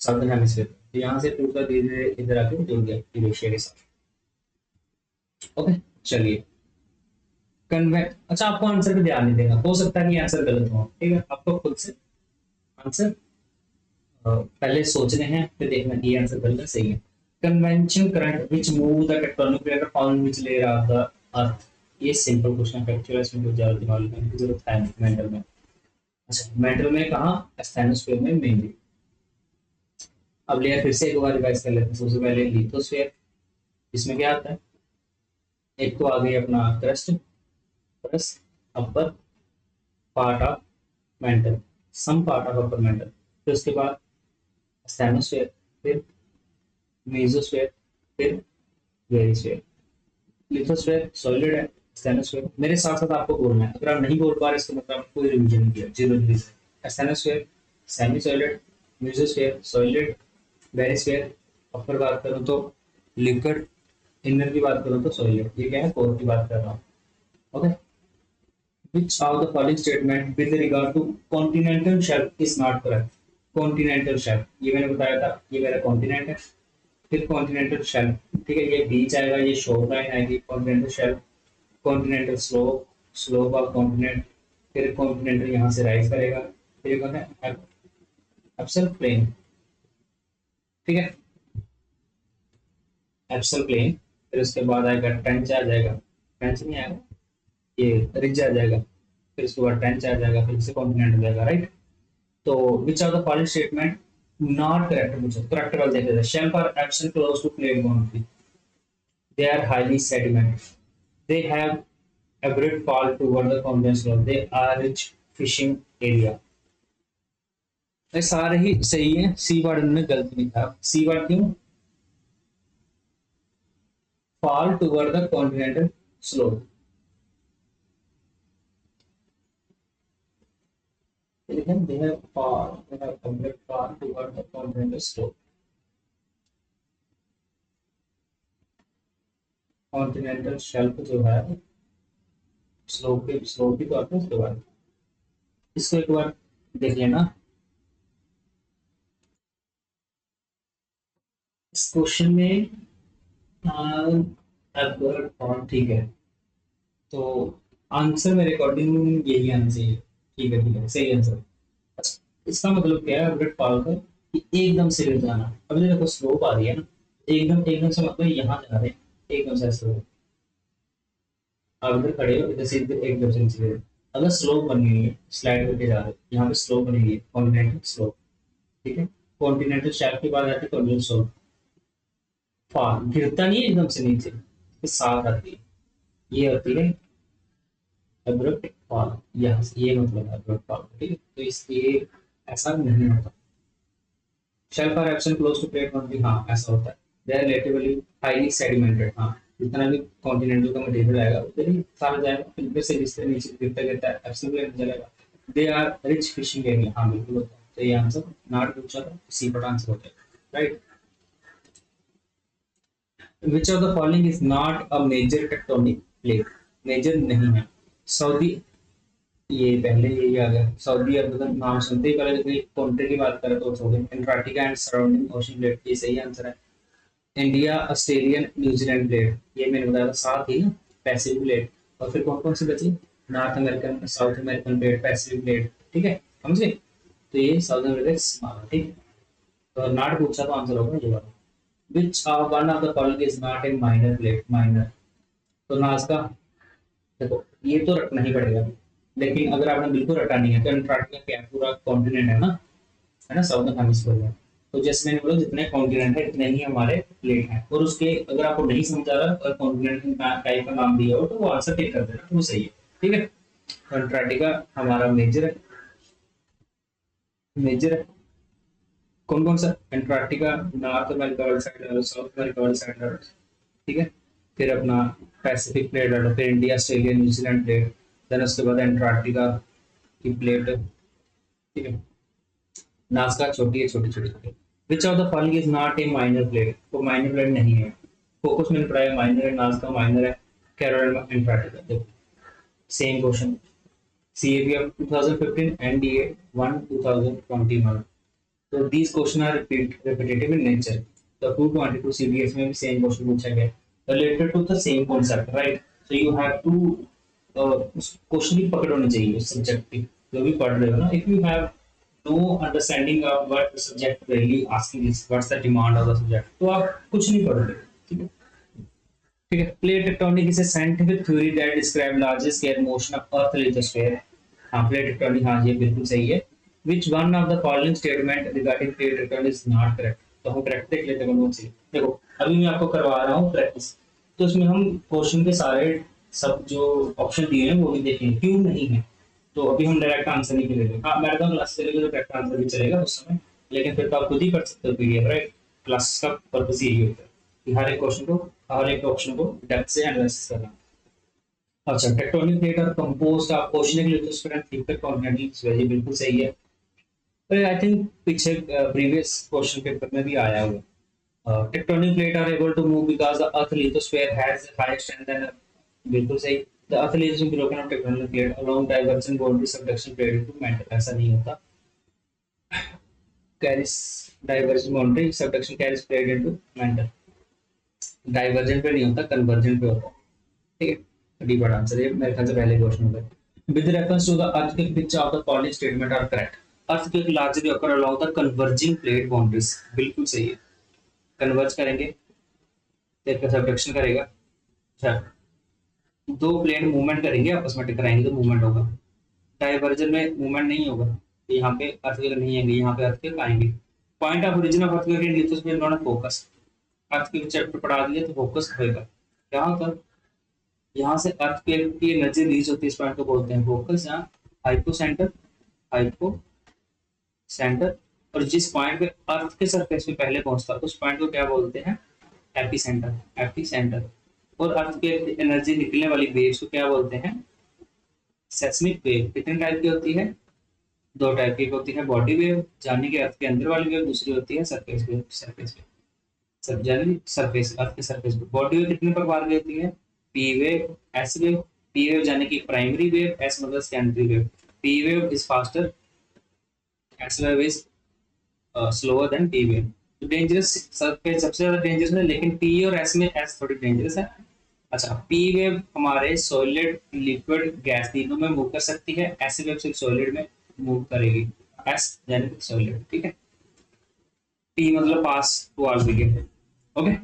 A: साउथर्न हेमिस्फीयर, तो यहाँ से टूटा धीरे धीरे इधर आके जुड़ गया यूरेशिया के साथ। ओके चलिए, कन्वे अच्छा, आपको आंसर पे ध्यान नहीं देना, हो सकता है कि आंसर गलत हो, ठीक है। आपको खुद से आंसर पहले सोचने हैं, फिर देखना कि ये आंसर गलत है सही है। Convention current which move the tectonic plate on which layer of the अर्थ, ये सिंपल क्वेश्चन है, फैक्चुअल, इसमें कुछ ज्यादा दिमाग लगाने की जरूरत है नहीं मेंटल में। अच्छा मेंटल में कहाँ, एस्थेनोस्फीयर में मेनली। अब लेयर फिर से एक बार रिवाइज कर लेते हैं। सबसे पहले लिथोस्फीयर, इसमें क्या आता है, एक तो आ गई अपना crust, crust upper part of mantle, some part of upper mantle, फिर उसके बाद स्टेनोस्फेयर, फिर मेसोस्फेयर, फिर वेरिस्फेयर। लिथोस्फेयर सॉलिड है, स्टेनोस्फेयर मेरे साथ साथ आपको बोलना है, अगर आप नहीं बोल पा रहे इसका मतलब कोई रिवीजन नहीं किया, zero revision. Asthenosphere semi solid, mesosphere solid, barysphere upper बात करूं तो लिक्विड, इनर की बात करूं तो सॉलिड, ये क्या है कोर की बात कर रहा हूँ। Okay, which of the following statement with regard to continental shelf is not correct? Continental shelf, ये मैंने बताया था, ये मेरा कॉन्टिनेंट है, फिर कॉन्टिनेंटल शेल्फ, ठीक है, ये बीच आएगा, ये शोर लाइन आएगी, continental shelf, continental slope, slope of continent, फिर कॉन्टिनेंटल यहाँ से राइज करेगा, फिर कौन है एब्सल प्लेन, ठीक है, एब्सल प्लेन, फिर उसके बाद आएगा ट्रेंच आ जाएगा, ट्रेंच नहीं आएगा, ये रिज आ जाएगा, फिर उसके बाद ट्रेंच आ जाएगा, फिर से कॉन्टिनेंट आ जाएगा, राइट। तो which of the following statement not correct, मुझे करेक्ट वाला देखते हैं। Shelf are absent close to plate boundary, they are highly sediment, they have abrupt fall toward the confidence level, they are rich fishing area। ये सारे ही सही है, सी word में गलत लिखा, सी वर्ड क्यों, fall toward the continental slope, लेकिन they have fall, they have abrupt fall toward the continental slope, continental shelf जो है स्लोप की तौर पर, उसके बाद इसको एक बार देख लेना, इस क्वेश्चन में ठीक है, तो आंसर मेरे अकॉर्डिंग यही आना चाहिए, ठीक है, ठीक है, सही आंसर। इसका मतलब क्या है अब्रप्ट फॉल का, कि एकदम से गिर जाना। अभी देखो स्लोप आ रही है ना, एकदम एकदम से मतलब यहाँ जा रहे हैं, एकदम से ऐसे आप इधर खड़े हो, इधर से इधर एकदम से नीचे गिरे। अगर स्लोप बनी हुई है, स्लाइड करके जा रहे हो, यहाँ पे स्लोप बनी हुई है, कॉन्टिनेंटल स्लोप, ठीक है, कॉन्टिनेंटल शेल्फ के बाद आती है कॉन्टिनेंटल स्लोप, फॉल गिरता नहीं है एकदम से नीचे, इसके साथ आती है, ये होती है अब्रप्ट फॉल, यहाँ से ये मतलब है अब्रप्ट फॉल, ठीक है। तो इसलिए ऐसा नहीं होता। Shelf are absent close to plate boundary, हाँ ऐसा होता है। They are relatively highly sedimented, हाँ जितना भी कॉन्टिनेंटल का मटेरियल आएगा उधर ही सारा जाएगा, फिर से जिससे नीचे गिरता गिरता है एब्सेंट प्लेट चलेगा। They are rich fishing area, हाँ बिल्कुल होता है। तो ये आंसर नॉट पूछा था, सी पर आंसर होता है, right. Which of the following is not a major tectonic plate, major नहीं है। सऊदी, ये पहले यही आ गया, सऊदी अरब का नाम सुनते ही पहले कोई कंट्री की बात करें तो Saudi, Antarctica and surrounding ocean plate, ये सही आंसर है। इंडिया, ऑस्ट्रेलियन, न्यूजीलैंड प्लेट, ये मैंने बताया था, साथ ही ना पैसिफिक प्लेट। और फिर कौन कौन से बचे, north American, south American plate, Pacific plate, ठीक है, समझे। तो ये साउथ अमेरिका, ठीक है, तो नॉट पूछा तो आंसर होगा ये वाला। Which one of the following is not a minor plate, minor, तो नाज़का, देखो ये तो रटना ही पड़ेगा, लेकिन अगर आपने बिल्कुल रटा नहीं है तो अंटार्कटिका क्या पूरा कॉन्टिनेंट है ना साउथर्न हेमिस्फीयर में। तो जैसे मैंने बोला जितने कॉन्टिनेंट है इतने ही हमारे प्लेट हैं, और उसके अगर आपको नहीं समझ आ रहा और कॉन्टिनेंट टाइप का नाम दिया हो तो वो आंसर टिक कर देना, तो वो सही है, ठीक है। तो अंटार्कटिका हमारा मेजर है, मेजर है। कौन कौन सा, एंटार्क्टिका, नॉर्थ अमेरिका वाली साइड और साउथ अमेरिका वाली साइड, ठीक है। फिर अपना पैसिफिक प्लेट है, फिर India, Australia, New Zealand plate, then उसके बाद एंटार्क्टिका की प्लेट, ठीक है। नाज़का छोटी है, छोटी छोटी छोटी, विच of the following is not a minor plate, वो माइनर प्लेट नहीं है। फोकस मैंने पढ़ाया माइनर है, नाज़का माइनर है, कैरोलिना एंटार्क्टिका। देखो same question, CAPF 2015 NDA 1 2021। So these questions are repetitive in nature. The 222 CBS में भी same question पूछा गया related to the same concept, right? So you have to उस क्वेश्चन की पकड़ होनी चाहिए उस सब्जेक्ट की जो भी पढ़ रहे हो ना। If you have no understanding of what the subject really asking is, what's the demand of the subject, तो आप कुछ नहीं पढ़ रहे, ठीक है। ठीक है, plate tectonic is a scientific theory that describe large scale motion of earth lithosphere. हाँ प्लेट टेक्टोनिक, हाँ ये बिल्कुल सही है। Which one of the following statement regarding plate tectonic is not correct. तो हम करेक्ट देख लेते हैं कौन सी। देखो अभी मैं आपको करवा रहा हूँ प्रैक्टिस, तो इसमें हम क्वेश्चन के सारे सब जो ऑप्शन दिए हैं वो भी देखेंगे क्यों नहीं है। तो अभी हम डायरेक्ट आंसर नहीं ले लेंगे। हाँ मैराथन क्लास चलेगा तो डायरेक्ट आंसर भी चलेगा उस समय, लेकिन फिर तो आप खुद ही कर सकते हो PDF, राइट। क्लास का पर्पस यही होता है कि हर एक क्वेश्चन को, हर एक ऑप्शन को डेप्थ से एनालिसिस करना। अच्छा, टेक्टोनिक प्लेट और composed of oceanic lithosphere and thicker continental, ये बिल्कुल सही है। पर आई थिंक पीछे प्रीवियस क्वेश्चन पेपर में भी आया हुआ। Tectonic plate are able to move because the earth lithosphere has high strength and, बिल्कुल सही। The earth is broken of tectonic plate along divergent boundary subduction plate to mantle, ऐसा नहीं होता। Carries divergent boundary subduction carries plate into mental, divergent पे नहीं होता, convergent पे होता है, ठीक है। डी बड़ा आंसर, ये मेरे ख्याल से पहले क्वेश्चन होगा। With reference to the earthquake which of the following statement are correct. Earthquake largely occur along the converging plate boundaries, बिल्कुल सही है। कन्वर्ज करेंगे तो इसका सबडक्शन करेगा। अच्छा, दो प्लेट मूवमेंट करेंगे आपस में टकराएंगे तो मूवमेंट होगा। डाइवर्जन में मूवमेंट नहीं होगा, तो यहाँ पे अर्थक्वेक नहीं आएंगे, यहाँ पे अर्थक्वेक आएंगे। Point of origin of earthquake in lithosphere non focus. Earthquake chapter पढ़ा दिया तो फोकस होएगा क्या होता, यहाँ से अर्थक्वेक की एनर्जी रिलीज होती है, इस पॉइंट को बोलते हैं फोकस। यहाँ हाइपो सेंटर, और जिस पॉइंट पे अर्थ के सरफेस पे पहले पहुंचता है उस पॉइंट को क्या बोलते हैं, एपीसेंटर। और अर्थ के एनर्जी निकलने वाली वेव्स को क्या बोलते हैं, सेस्मिक वेव। कितने टाइप की होती है, दो टाइप की होती है, बॉडी वेव जाने के अर्थ के अंदर वाली वेव, दूसरी होती है सरफेस वेव। सब जाने सरफेस, अर्थ के सरफेस पे बॉडी वेव कितने प्रकार की होती है, P wave, S wave. P wave जाने की प्राइमरी वेव, एस मतलब secondary wave. P wave is faster, S wave is slower then P wave. तो डेंजरस सरफेस सबसे ज्यादा डेंजरस है, लेकिन पी और एस में एस थोड़ी डेंजरस है। अच्छा, पी वेव हमारे सॉलिड, लिक्विड, गैस तीनों में मूव कर सकती है, एस वेव सिर्फ सॉलिड में मूव करेगी, एस यानी सॉलिड, ठीक है। टी मतलब पास टू आर वीडियो, ओके।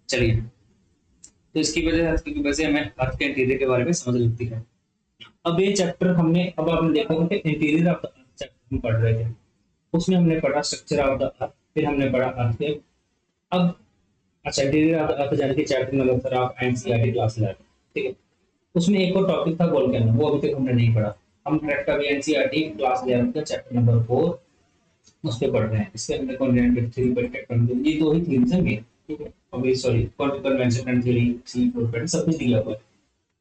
A: चलिए, तो इसकी वजह से हमें अर्थ के इंटीरियर के बारे में समझ लगती है। अब ये चैप्टर हमने, अब आपने देखा कि interior of the earth chapter हम पढ़ रहे थे, उसमें हमने पढ़ा स्ट्रक्चर ऑफ द अर्थ, फिर हमने पढ़ा अर्थ के। अब अच्छा, इंटीरियर ऑफ द अर्थ जाने के chapter number 4 of NCERT class 11, ठीक है। उसमें एक और टॉपिक था वोल्केनो, वो अभी तक हमने नहीं पढ़ा। हम डायरेक्ट अभी एनसीईआरटी क्लास 11 का चैप्टर नंबर 4 उस पे पढ़ रहे हैं। इसके हमने कॉन्टिनेंटल थ्योरी पर टेक्टोनिक, ये दो ही थ्योरीज हैं मेन, ठीक है। अभी सॉरी, कन्वेंशन थ्योरी, सी प्रोपर्टी सब कुछ दिया हुआ है।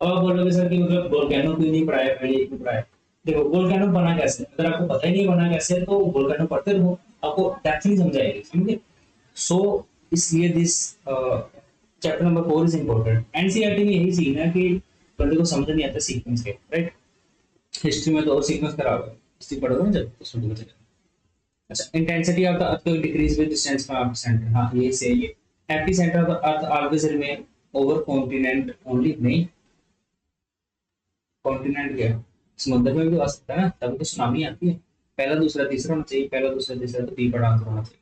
A: अब आप बोलोगे सर कि मतलब वोल्केनो क्यों नहीं पढ़ाया, पहले क्यों पढ़ाया। देखो वोल्केनो बना कैसे, अगर आपको पता ही नहीं बना कैसे तो वोल्केनो पढ़ते रहो, आपको डेप्थ नहीं समझाएगी, समझे। सो इसलिए this chapter number 4 is important. NCERT में यही सीन है कि बंदे को समझ नहीं आता सीक्वेंस के, राइट। हिस्ट्री में तो और सीक्वेंस खराब है, हिस्ट्री पढ़ोगे ना जब तो समझ में चलेगा। अच्छा, intensity of the earthquake decrease with distance from epicentre, हां ये सही है। Epicentre of the earth always remain over continent only, नहीं कॉन्टिनेंट क्या समुद्र में भी आ सकता है ना, तभी तो सुनामी आती है। पहला दूसरा तीसरा होना चाहिए, पहला दूसरा तीसरा तो बी बड़ा आंसर होना चाहिए,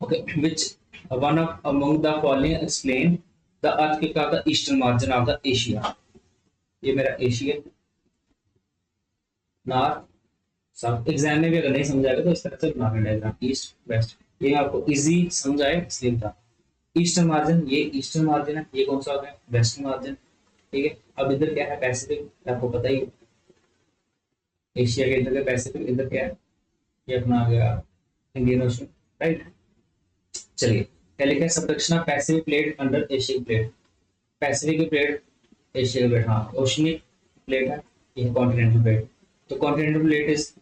A: okay. Which one of among the following explain the earthquake of the eastern margin of the Asia. ये मेरा एशिया, नॉर्थ साउथ। एग्जाम में भी अगर नहीं समझाएगा तो इस तरह से बना डायग्राम, ईस्ट वेस्ट, ये आपको इजी समझ आए इसलिए था। ईस्टर्न मार्जिन, ये ईस्टर्न मार्जिन है, ये कौन सा होगा, वेस्टर्न मार्जिन, ठीक है। अब इधर क्या है, पैसिफिक, आपको पता ही है। एशिया के इधर का पैसिफिक, इधर क्या है, ये अपना आ गया इंडियन ओशन, राइट। चलिए, क्या लिखा है, subduction of Pacific plate under Asian plate. Pacific plate, Asian plate, हाँ ओशनिक प्लेट है, ये कॉन्टिनेंटल प्लेट। तो continental plate is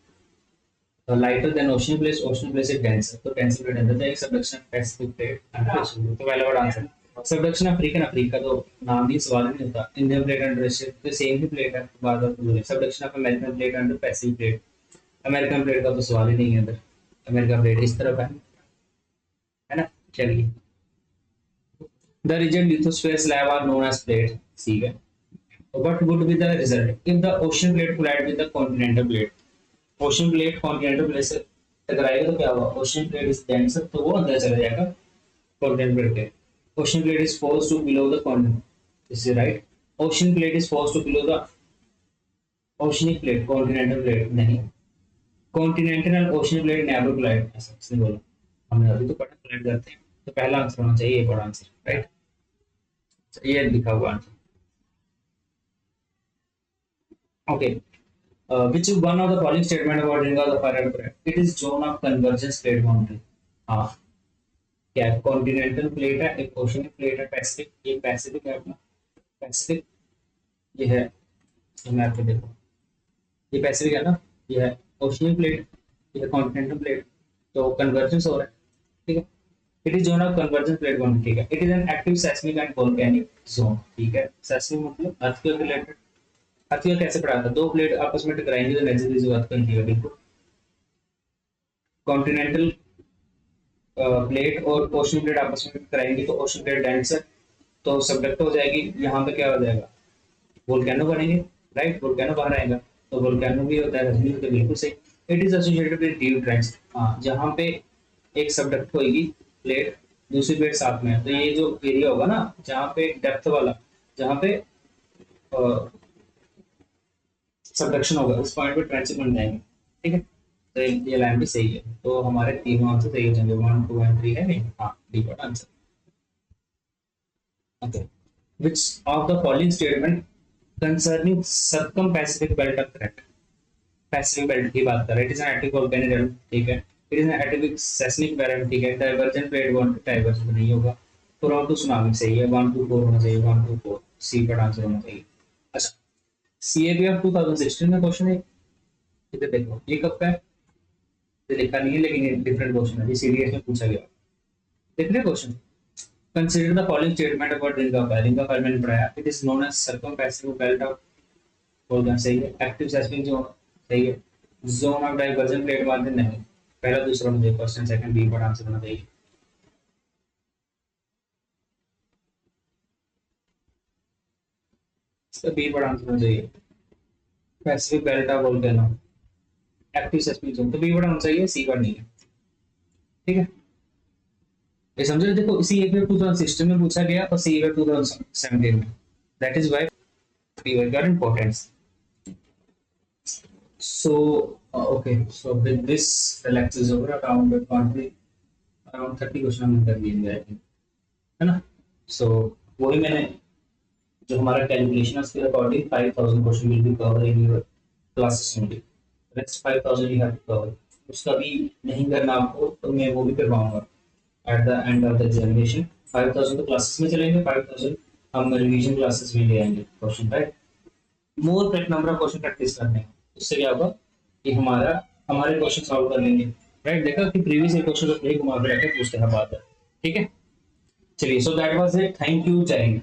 A: lighter than ocean place is denser, तो डेंसर प्लेट अंदर एक सबडक्शन पैसिफिक प्लेट अंडर, तो पहला word answer. Subduction African, Africa तो नाम ही सवाल नहीं होता। इंडियन प्लेट अंडर एशिया तो सेम ही प्लेट है, बार बार बोले। Subduction of American plate under Pacific plate, American plate का तो सवाल ही नहीं है अंदर, अमेरिकन प्लेट इस तरफ है ना। चलिए, the rigid lithosphere slab are known as plate, ठीक है। What would be the result if the ocean plate collide with the continental plate? Ocean plate continental plate से टकराएगा तो क्या होगा? ओशन प्लेट इज डेंसर, तो वो अंदर चला जाएगा कॉन्टिनेंटल प्लेट के। Ocean plate is force to below the continent, this is right. Ocean plate is force to below the oceanic plate, continental plate नहीं। Continental and ocean plate never collide, ऐसा किसने बोला? हमने अभी तो पढ़ा कोलाइड करते हैं, तो पहला आंसर होना चाहिए ये, बड़ा आंसर, राइट। ये लिखा हुआ answer, okay. Which is one of the following statement about ring of the fire plate? It is zone of convergence plate boundary. हाँ, क्या है? कॉन्टिनेंटल प्लेट है, एक ओशियनिक प्लेट है, पैसिफिक, ये पैसिफिक है अपना, पैसिफिक ये है, ये मैप पे देखो, ये पैसिफिक है ना, ये है ओशियनिक प्लेट, ये है कॉन्टिनेंटल प्लेट, तो कन्वर्जेंस हो रहा है, ठीक है। It is zone of convergence plate boundary, ठीक है। It is an active seismic and volcanic zone, ठीक है। सेस्मिक मतलब अर्थक्वेक रिलेटेड। अर्थक्वेक कैसे पढ़ा था? दो प्लेट आपस में टकराएंगे तो नेचुरली अर्थक्वेक होगा, बिल्कुल। कॉन्टिनेंटल प्लेट और ओशन प्लेट आपस में टकराएंगे तो ओशन प्लेट डेंसर, तो सबडक्ट हो जाएगी, यहाँ पे क्या हो जाएगा? वोल्केनो बनेंगे, राइट। वोल्केनो बाहर आएगा, तो वोल्केनो भी होता है, तो बिल्कुल सही। It is associated with deep trench, हाँ, जहाँ पे एक सबडक्ट होगी प्लेट, दूसरी प्लेट साथ में है, तो ये जो एरिया होगा ना जहाँ पे डेप्थ वाला, जहाँ पे सबडक्शन होगा, उस पॉइंट पे ट्रेंच बन जाएंगे, ठीक है। तो ये लाइन भी सही है, तो हमारे तीनों आंसर सही हो जाएंगे, 1 2 एंड 3 है नहीं, हाँ, डी का answer. Okay, which of the following statement concerning circum Pacific belt of threat, Pacific belt की बात कर रहे हैं। It is an active volcanic, ठीक है। It is an atomic seismic belt, ठीक है। डाइवर्जेंट प्लेट बॉन्ड, डाइवर्जेंट नहीं होगा। प्रोन टू सुनामी सही है, 1 2 4 होना चाहिए, 1 2 4 सी का आंसर होना चाहिए। अच्छा, सीएबी ऑफ 2016 में क्वेश्चन है, इधर देखो, ये कब का है? ये लिखा नहीं है लेकिन ये डिफरेंट क्वेश्चन है, ये सीडीएस में पूछा गया। देख रहे question, consider the following statement about ring of fire. Ring of fire मैंने पढ़ाया, it is known as circumpacific belt of, बोलना सही है। एक्टिव सेस्मिक जोन सही है। Zone of divergence plate margin नहीं, पहला दूसरा मुझे क्वेश्चन, सेकंड बी का आंसर होना चाहिए। इसका बी का आंसर होना चाहिए, Pacific belt of volcano, active seismic zone, तो बी बड़ा होना चाहिए, सी का नहीं है, ठीक है। ये समझो, देखो इसी एक में 2016 में पूछा गया और सी में 2017 में, that is why be got importance. So okay, so with this the lecture is over, around 30 question हमने कर लिए है ना। सो वही मैंने जो हमारा कैलकुलेशन है उसके according 5000 question will be cover in your classes only. Next 5000 you have to cover, उसका भी नहीं करना आपको तो मैं वो भी करवाऊंगा at the end of the examination. 5000 तो क्लासेस में चलेंगे, 5000 हम रिवीजन क्लासेस में ले आएंगे question, right. More correct number of question practice करने हैं, उससे क्या होगा कि हमारे क्वेश्चन सॉल्व कर लेंगे, राइट। देखा कि प्रीवियस क्वेश्चन को घुमा के रखे पूछते हैं बात है, ठीक है। चलिए, so that was it, thank you, जय हिंद।